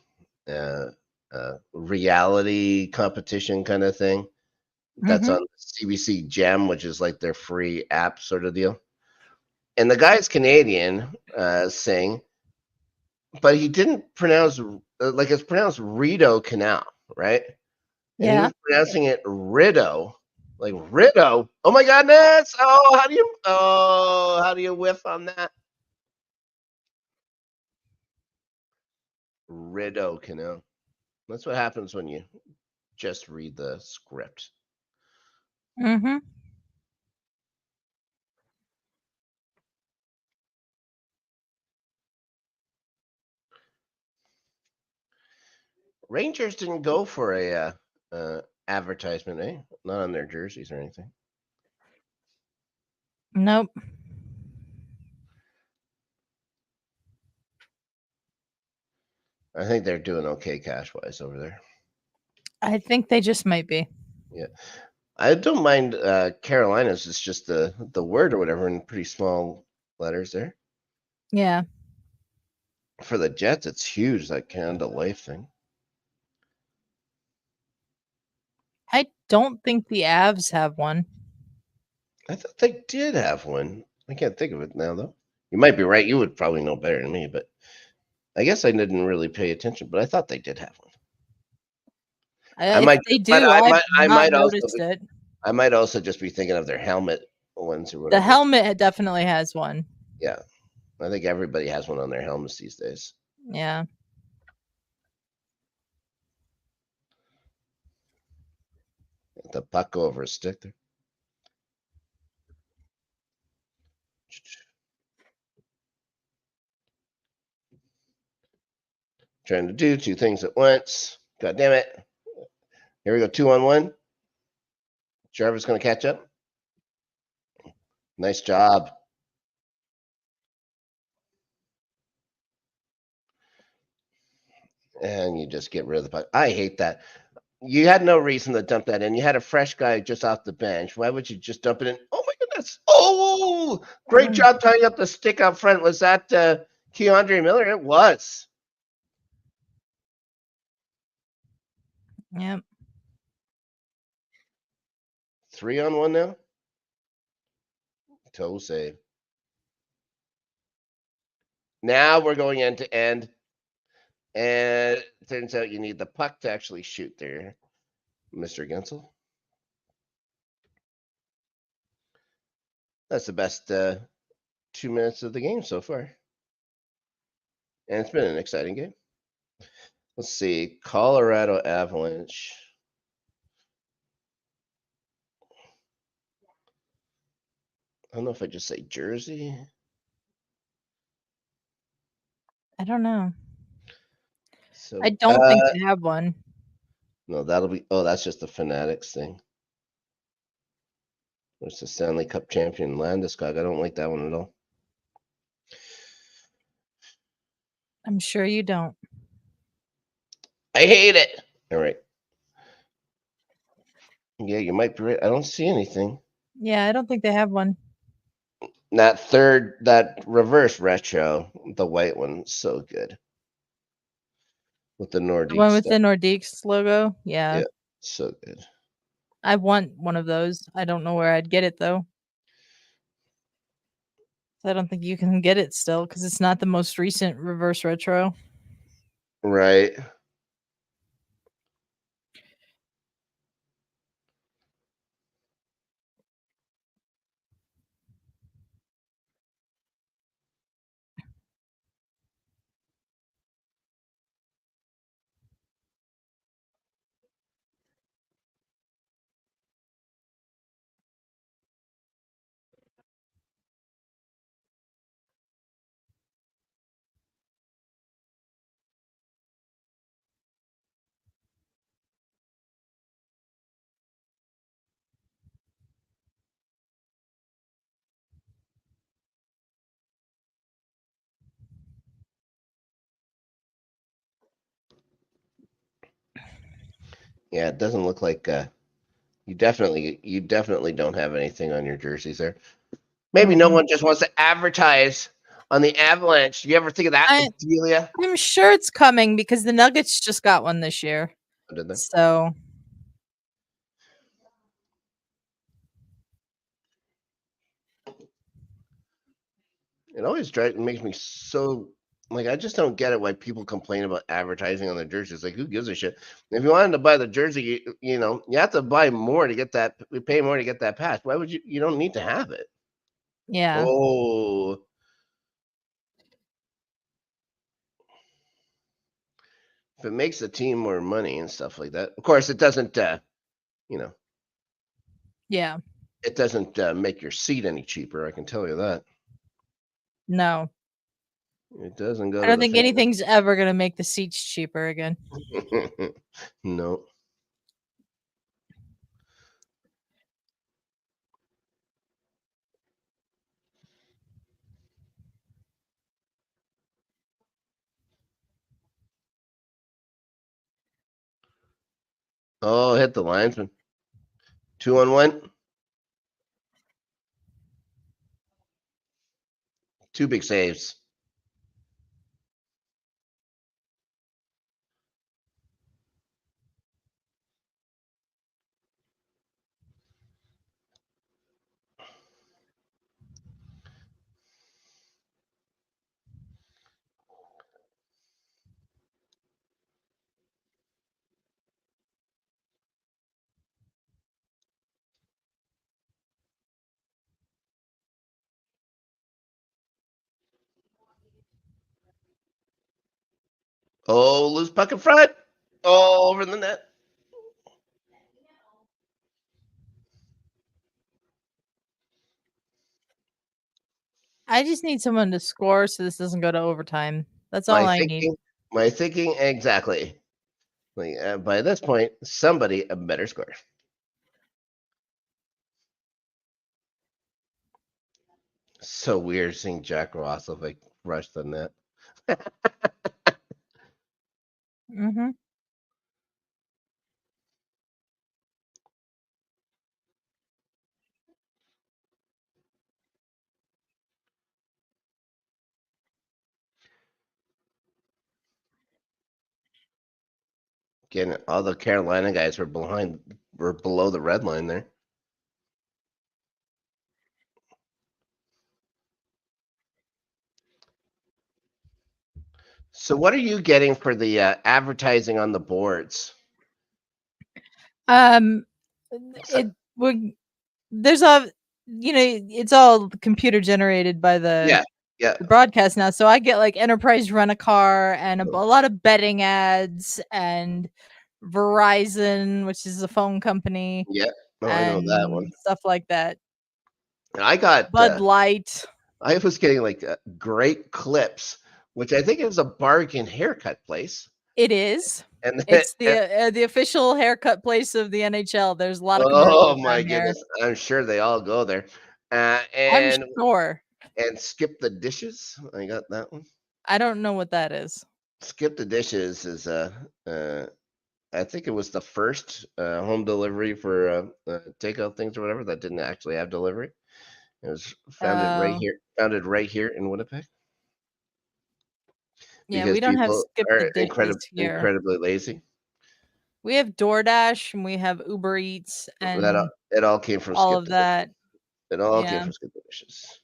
reality competition kind of thing. That's on CBC Gem, which is like their free app sort of deal. And the guy's Canadian, saying, but he didn't pronounce like it's pronounced Rideau Canal, right? And he was pronouncing it Rideau, like Rideau. Oh my goodness! How do you whiff on that? Rideau Canal. That's what happens when you just read the script. Mm-hmm. Rangers didn't go for a advertisement, eh? Not on their jerseys or anything. Nope. I think they're doing okay cash-wise over there. I think they just might be. Yeah. I don't mind Carolina's. It's just the word or whatever in pretty small letters there. Yeah. For the Jets, it's huge, that Canada Life thing. I don't think the Avs have one. I thought they did have one. I can't think of it now, though. You might be right. You would probably know better than me, but I guess I didn't really pay attention. But I thought they did have one. If they do, I might noticed it. I might also just be thinking of their helmet ones or whatever. The helmet definitely has one. Yeah, I think everybody has one on their helmets these days. Yeah. The puck go over a stick there. Trying to do two things at once. God damn it. Here we go, 2-on-1. Jarvis going to catch up. Nice job. And you just get rid of the puck. I hate that. You had no reason to dump that in. You had a fresh guy just off the bench. Why would you just dump it in? Oh, my goodness. Oh, great job tying up the stick up front. Was that Keandre Miller? It was. Yep. 3-on-1 now. Toe save. Now we're going end to end. And it turns out you need the puck to actually shoot there, Mr. Gensel. That's the best 2 minutes of the game so far. And it's been an exciting game. Let's see. Colorado Avalanche. I don't know if I just say jersey. I don't know. So I don't think they have one. No, that'll be. Oh, that's just the Fanatics thing. There's the Stanley Cup champion Landeskog. I don't like that one at all. I'm sure you don't. I hate it. All right. Yeah, you might be right. I don't see anything. Yeah, I don't think they have one. That reverse retro, the white one, so good. With the Nordiques. The one with the Nordiques logo? Yeah. Yeah, so good. I want one of those. I don't know where I'd get it, though. I don't think you can get it still because it's not the most recent reverse retro. Right. Yeah, it doesn't look like you definitely don't have anything on your jerseys there. Maybe no one just wants to advertise on the Avalanche. You ever think of that, Adelia? I'm sure it's coming because the Nuggets just got one this year. Did they? So it always makes me so like I just don't get it why people complain about advertising on their jerseys. Like, who gives a shit? If you wanted to buy the jersey, you know, you have to buy more to get that. We pay more to get that patch. Why would you? You don't need to have it. yeah. Oh. If it makes the team more money and stuff like that, of course, it doesn't. You know. Yeah. It doesn't make your seat any cheaper. I can tell you that. No. It doesn't go. I don't think anything's ever going to make the seats cheaper again. No. Oh, hit the linesman. 2-on-1. 2 big saves. Oh, loose puck in front. Oh, over the net. I just need someone to score so this doesn't go to overtime. That's all I need. My thinking, exactly. Like, by this point, somebody better score. So weird seeing Jack Rossov like rush the net. Mm-hmm. Again, all the Carolina guys were below the red line there. So what are you getting for the advertising on the boards? It would. There's it's all computer generated by the broadcast now. So I get like Enterprise Rent a Car and a lot of betting ads and Verizon, which is a phone company. Yeah, I know that one. Stuff like that. And I got Bud Light. I was getting like great clips, which I think is a bargain haircut place. It is. And it's the official haircut place of the NHL. There's a lot of commercials. Oh my goodness! I'm sure they all go there. And I'm sure. And Skip the Dishes. I got that one. I don't know what that is. Skip the Dishes is I think it was the first home delivery for takeout things or whatever that didn't actually have delivery. It was founded right here in Winnipeg. Yeah, because we don't have people Skip are the Dishes here. incredibly lazy. We have DoorDash and we have Uber Eats and it all came from all Skip of the that. Dishes. It all came from Skip the Dishes.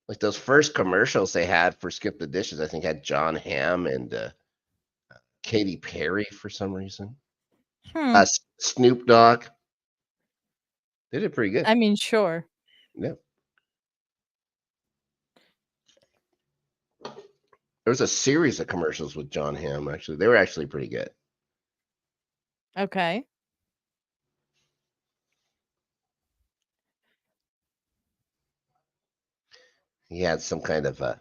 Like those first commercials they had for Skip the Dishes, I think had John Hamm and Katy Perry for some reason. Snoop Dogg. They did pretty good. I mean, sure. Yeah. There was a series of commercials with John Hamm, actually. They were actually pretty good. Okay. He had some kind of a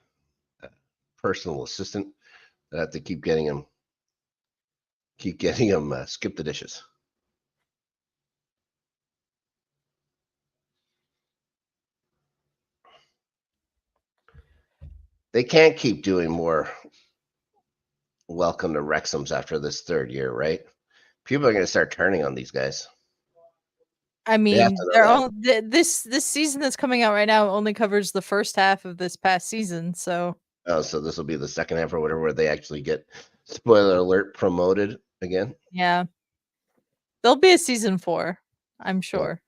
personal assistant that had to keep getting him skip the dishes. They can't keep doing more welcome to Wrexham's after this third year, right? People are going to start turning on these guys. I mean, this season that's coming out right now only covers the first half of this past season, so. Oh, so this will be the second half or whatever, where they actually get, spoiler alert, promoted again. Yeah, there'll be a season 4, I'm sure.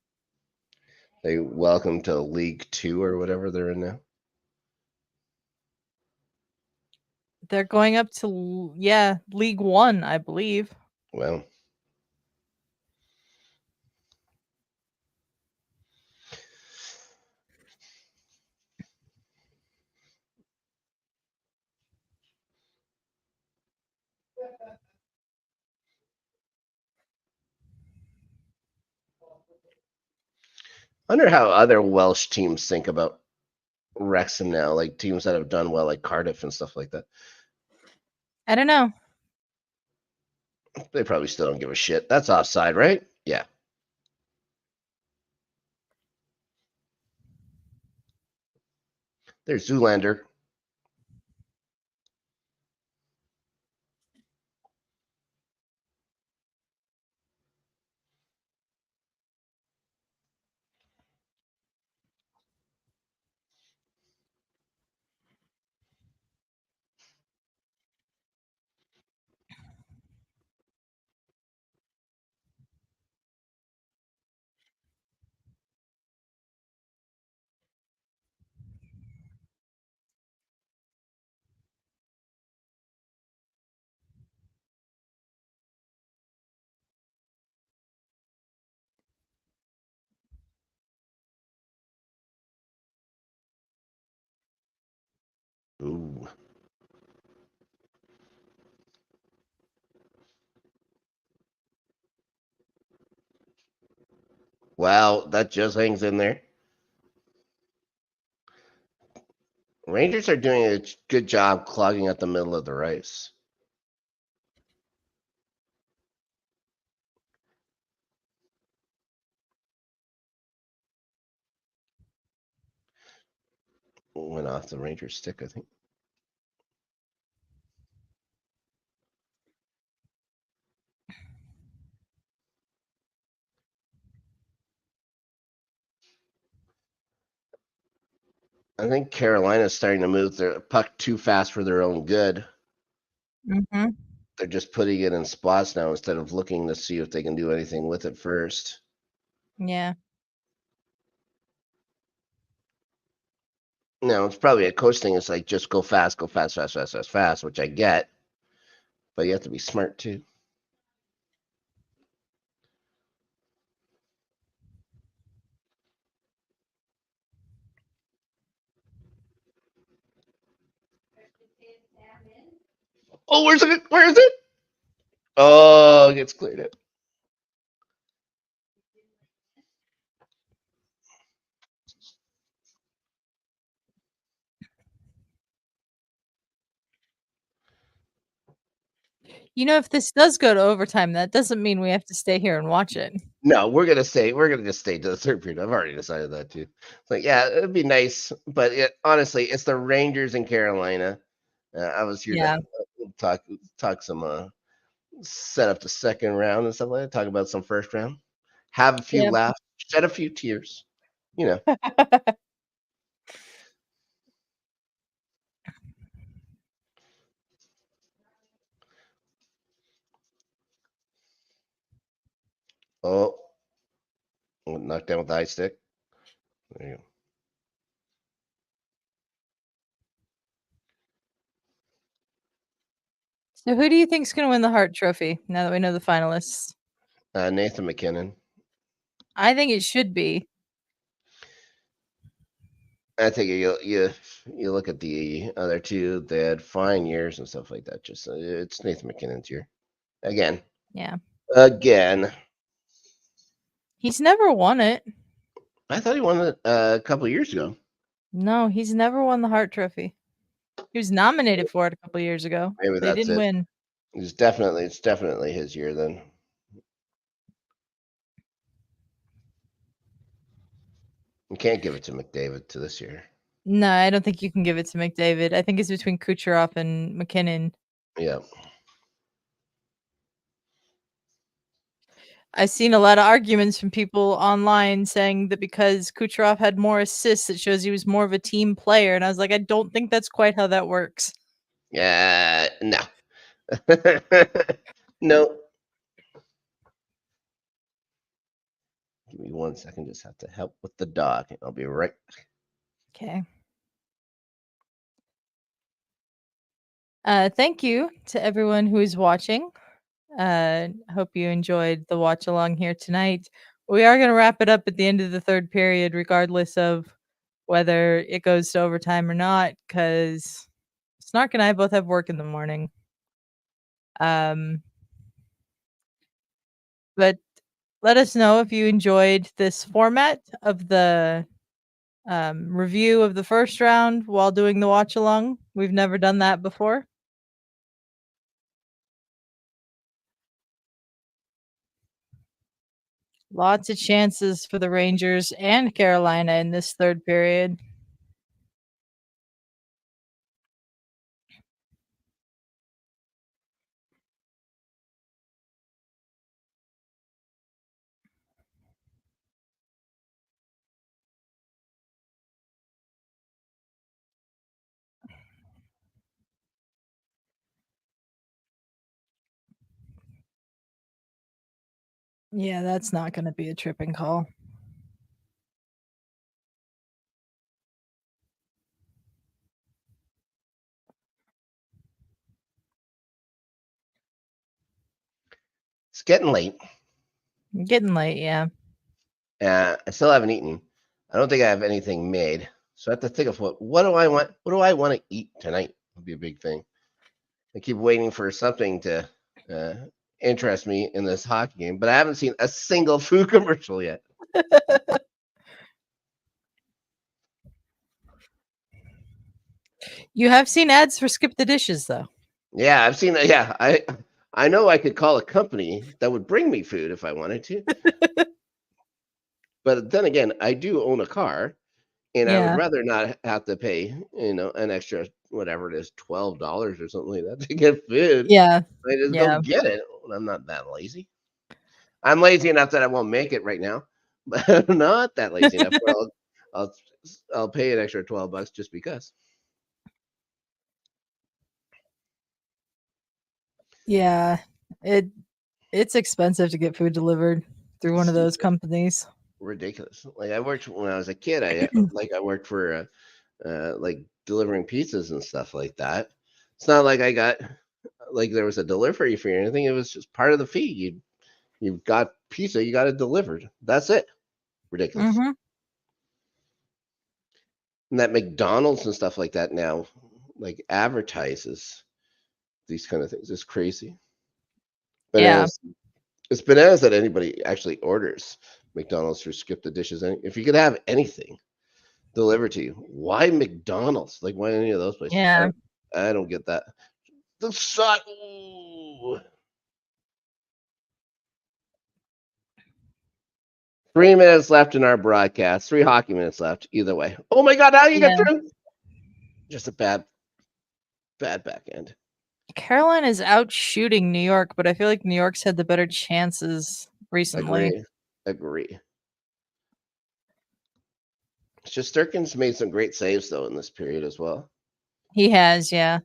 They welcome to League 2 or whatever they're in now. They're going up to League 1, I believe. Well. I wonder how other Welsh teams think about Wrexham now, like teams that have done well, like Cardiff and stuff like that. I don't know. They probably still don't give a shit. That's offside, right? Yeah. There's Zoolander. Ooh. Wow, that just hangs in there. Rangers are doing a good job clogging up the middle of the ice. Went off the Rangers stick, I think. I think Carolina's starting to move their puck too fast for their own good. Mm-hmm. They're just putting it in spots now instead of looking to see if they can do anything with it first. Yeah. No, it's probably a coach thing. It's like just go fast, fast, which I get. But you have to be smart too. Oh, where's it? Where is it? Oh, it gets cleared up. You know, if this does go to overtime, that doesn't mean we have to stay here and watch it. No, we're gonna just stay to the third period. I've already decided that too. It's like, yeah, it'd be nice, but honestly, it's the Rangers in Carolina. I was here to talk some set up the second round and stuff like that. Talk about some first round. Have a few laughs, shed a few tears. You know. Oh, knocked down with the high stick. There you go. So who do you think's going to win the Hart Trophy now that we know the finalists? Nathan MacKinnon. I think it should be. I think you look at the other two; they had fine years and stuff like that. Just it's Nathan MacKinnon's year again. Yeah. Again. He's never won it. I thought he won it a couple of years ago. No, he's never won the Hart Trophy. He was nominated for it a couple of years ago. Maybe they didn't win. It's definitely his year then. You can't give it to McDavid to this year. No, I don't think you can give it to McDavid. I think it's between Kucherov and McKinnon. Yeah. I've seen a lot of arguments from people online saying that because Kucherov had more assists, it shows he was more of a team player. And I was like, I don't think that's quite how that works. Yeah, no. No. Give me 1 second. Just have to help with the dog. I'll be right back. Okay. Thank you to everyone who is watching. Hope you enjoyed the watch along here tonight. We are going to wrap it up at the end of the third period, regardless of whether it goes to overtime or not, because Snark and I both have work in the morning. But let us know if you enjoyed this format of the review of the first round while doing the watch along. We've never done that before. Lots of chances for the Rangers and Carolina in this third period. Yeah, that's not going to be a tripping call. It's getting late. Getting late, yeah. I still haven't eaten. I don't think I have anything made. So I have to think of what do I want? What do I want to eat tonight? Would be a big thing. I keep waiting for something to interest me in this hockey game, but I haven't seen a single food commercial yet. You have seen ads for Skip the Dishes, though. Yeah, I've seen that. Yeah, I know I could call a company that would bring me food if I wanted to. But then again, I do own a car, and I would rather not have to pay, an extra whatever it is, $12 or something like that to get food. Yeah. I just go get it. I'm not that lazy. I'm lazy enough that I won't make it right now, but I'm not that lazy enough. I'll pay an extra $12 just because. Yeah, it's expensive to get food delivered through one of those companies. Ridiculous. Like I worked when I was a kid. I worked for like delivering pizzas and stuff like that. It's not like I got like there was a delivery fee or anything. It was just part of the fee. You got pizza, you got it delivered. That's it. Ridiculous. Mm-hmm. And that McDonald's and stuff like that now, like advertises these kind of things. It's crazy. Bananas. It's bananas that anybody actually orders McDonald's through Skip the Dishes. If you could have anything delivered to you, why McDonald's? Like why any of those places? Yeah. I don't get that. The shot. Ooh. 3 minutes left in our broadcast. 3 hockey minutes left. Either way. Oh my God! How you get through? Just a bad back end. Carolina is out shooting New York, but I feel like New York's had the better chances recently. Agree. Shesterkin's made some great saves though in this period as well. He has, yeah.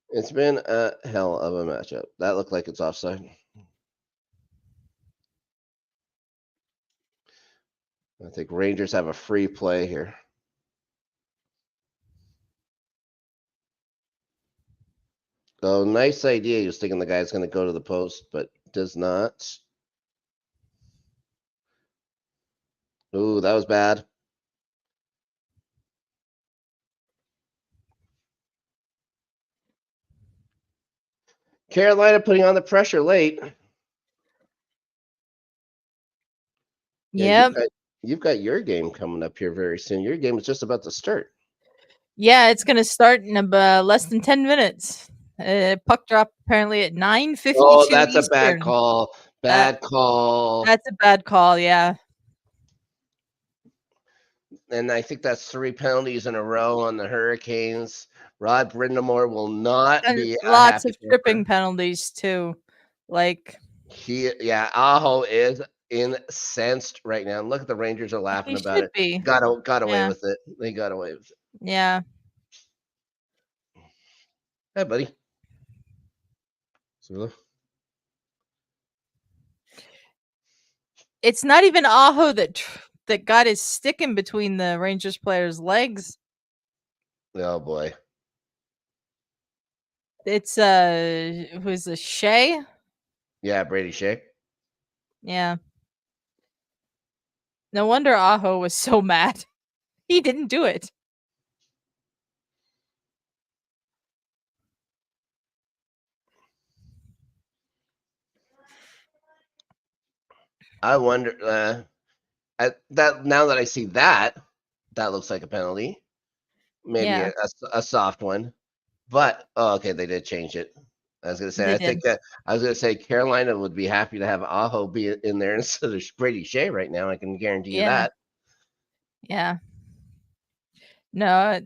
It's been a hell of a matchup. That looked like it's offside. I think Rangers have a free play here. So nice idea. He was thinking the guy's going to go to the post, but does not. Ooh, that was bad. Carolina putting on the pressure late. Yeah, you've got your game coming up here very soon. Your game is just about to start. Yeah, it's going to start in about less than 10 minutes. Puck drop apparently at 9:52. Oh, that's Eastern. a bad call. Bad call. That's a bad call, yeah. And I think that's 3 penalties in a row on the Hurricanes. Rod Brindamore will not be lots of tripping penalties too. Like Aho is incensed right now. Look at the Rangers are laughing about it. Be. Got away with it. They got away with it. Yeah. Hey, buddy. So, it's not even Aho that got his stick in between the Rangers player's legs. Oh boy. It's who's this, Shea? Yeah, Brady Shea. Yeah. No wonder Aho was so mad. He didn't do it. I wonder that now that I see that looks like a penalty. Maybe a soft one. But okay, they did change it. I was gonna say Carolina would be happy to have Aho be in there instead of Brady Shea right now. I can guarantee you that. Yeah. No,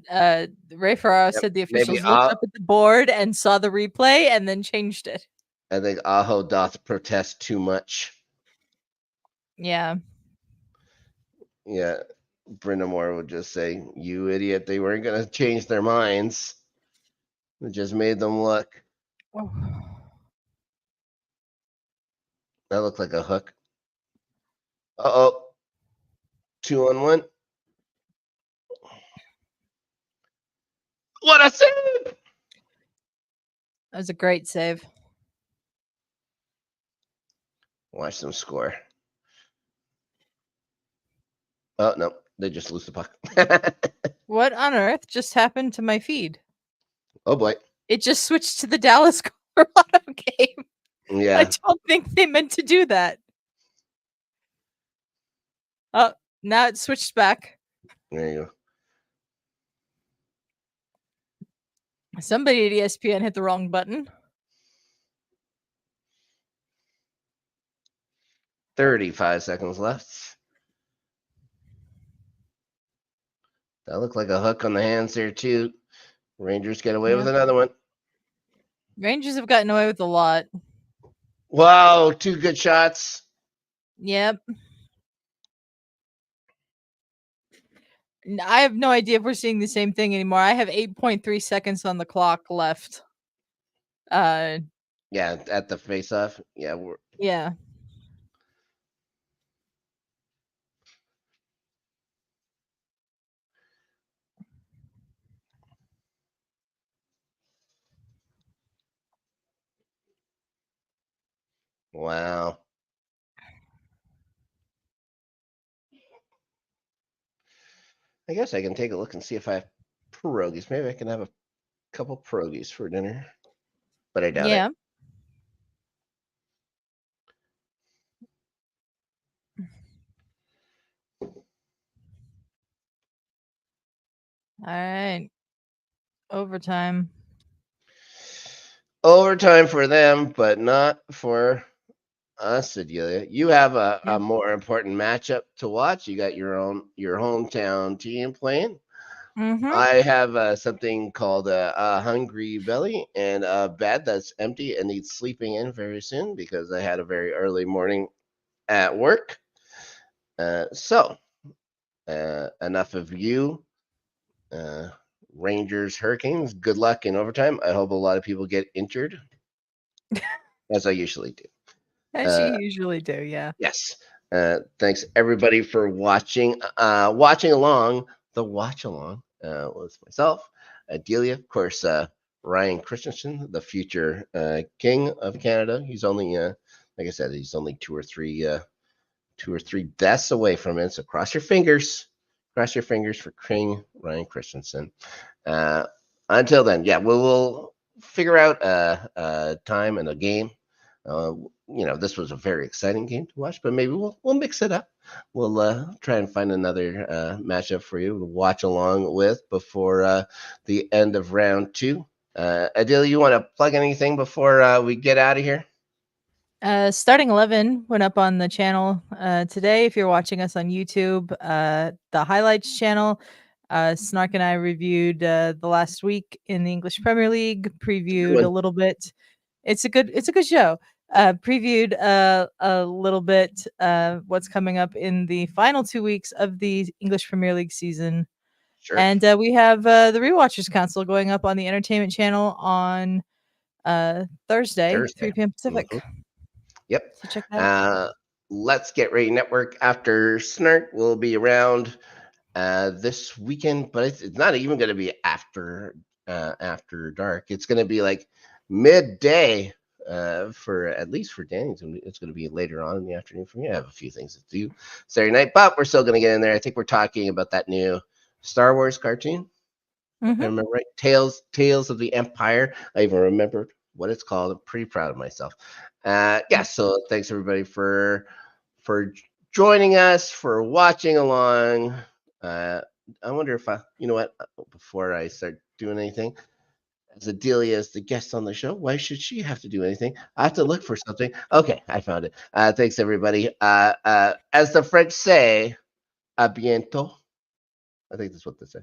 Ray Ferraro said the officials looked up at the board and saw the replay and then changed it. I think Aho doth protest too much. Yeah. Yeah. Brindamore would just say, "You idiot, they weren't gonna change their minds. It just made them look." Oh. That looked like a hook. 2-on-1. What a save! That was a great save. Watch them score. Oh, no. They just lose the puck. What on earth just happened to my feed? Oh, boy. It just switched to the Dallas Colorado game. Yeah. I don't think they meant to do that. Oh, now it switched back. There you go. Somebody at ESPN hit the wrong button. 35 seconds left. That looked like a hook on the hands there, too. Rangers get away with another one. Rangers have gotten away with a lot. Wow, 2 good shots. Yep. I have no idea if we're seeing the same thing anymore. I have 8.3 seconds on the clock left. Yeah, at the face-off. Yeah. Yeah. Wow. I guess I can take a look and see if I have pierogies. Maybe I can have a couple pierogies for dinner. But I doubt it. All right. Overtime. Overtime for them, but not for us, Adelia. You have a more important matchup to watch. You got your hometown team playing. I have something called a hungry belly and a bed that's empty and needs sleeping in very soon because I had a very early morning at work. So enough of you. Rangers, Hurricanes, good luck in overtime. I hope a lot of people get injured, as I usually do. As you usually do, yeah. Yes. Thanks, everybody, for watching along the Watchalong with myself, Adelia, of course, Ryan Christensen, the future king of Canada. He's only, like I said, he's only two or three deaths away from it. So cross your fingers for King Ryan Christensen. Until then, yeah, we'll figure out a time and a game. This was a very exciting game to watch, but maybe we'll mix it up. We'll try and find another matchup for you to watch along with before the end of round 2. Adelia, you want to plug anything before we get out of here? Starting 11 went up on the channel today. If you're watching us on YouTube, the highlights channel, Snark and I reviewed the last week in the English Premier League, previewed a little bit. It's a good show. Previewed a little bit what's coming up in the final 2 weeks of the English Premier League season. Sure. And we have the Rewatchers Council going up on the Entertainment Channel on Thursday, 3 p.m. Pacific. Yep. So check that out. Let's Get Ready Network after Snark will be around this weekend, but it's not even going to be after dark. It's going to be like midday for at least for Danny. It's going to be later on in the afternoon for me. I have a few things to do Saturday night, but we're still going to get in there. I think we're talking about that new Star Wars cartoon. I remember right, Tales of the Empire. I even remembered what it's called. I'm pretty proud of myself. So thanks everybody for joining us, for watching along. I wonder if before I start doing anything, as Adelia is the guest on the show, why should she have to do anything? I have to look for something. Okay, I found it. Thanks everybody. As the French say, à bientôt. I think that's what they say.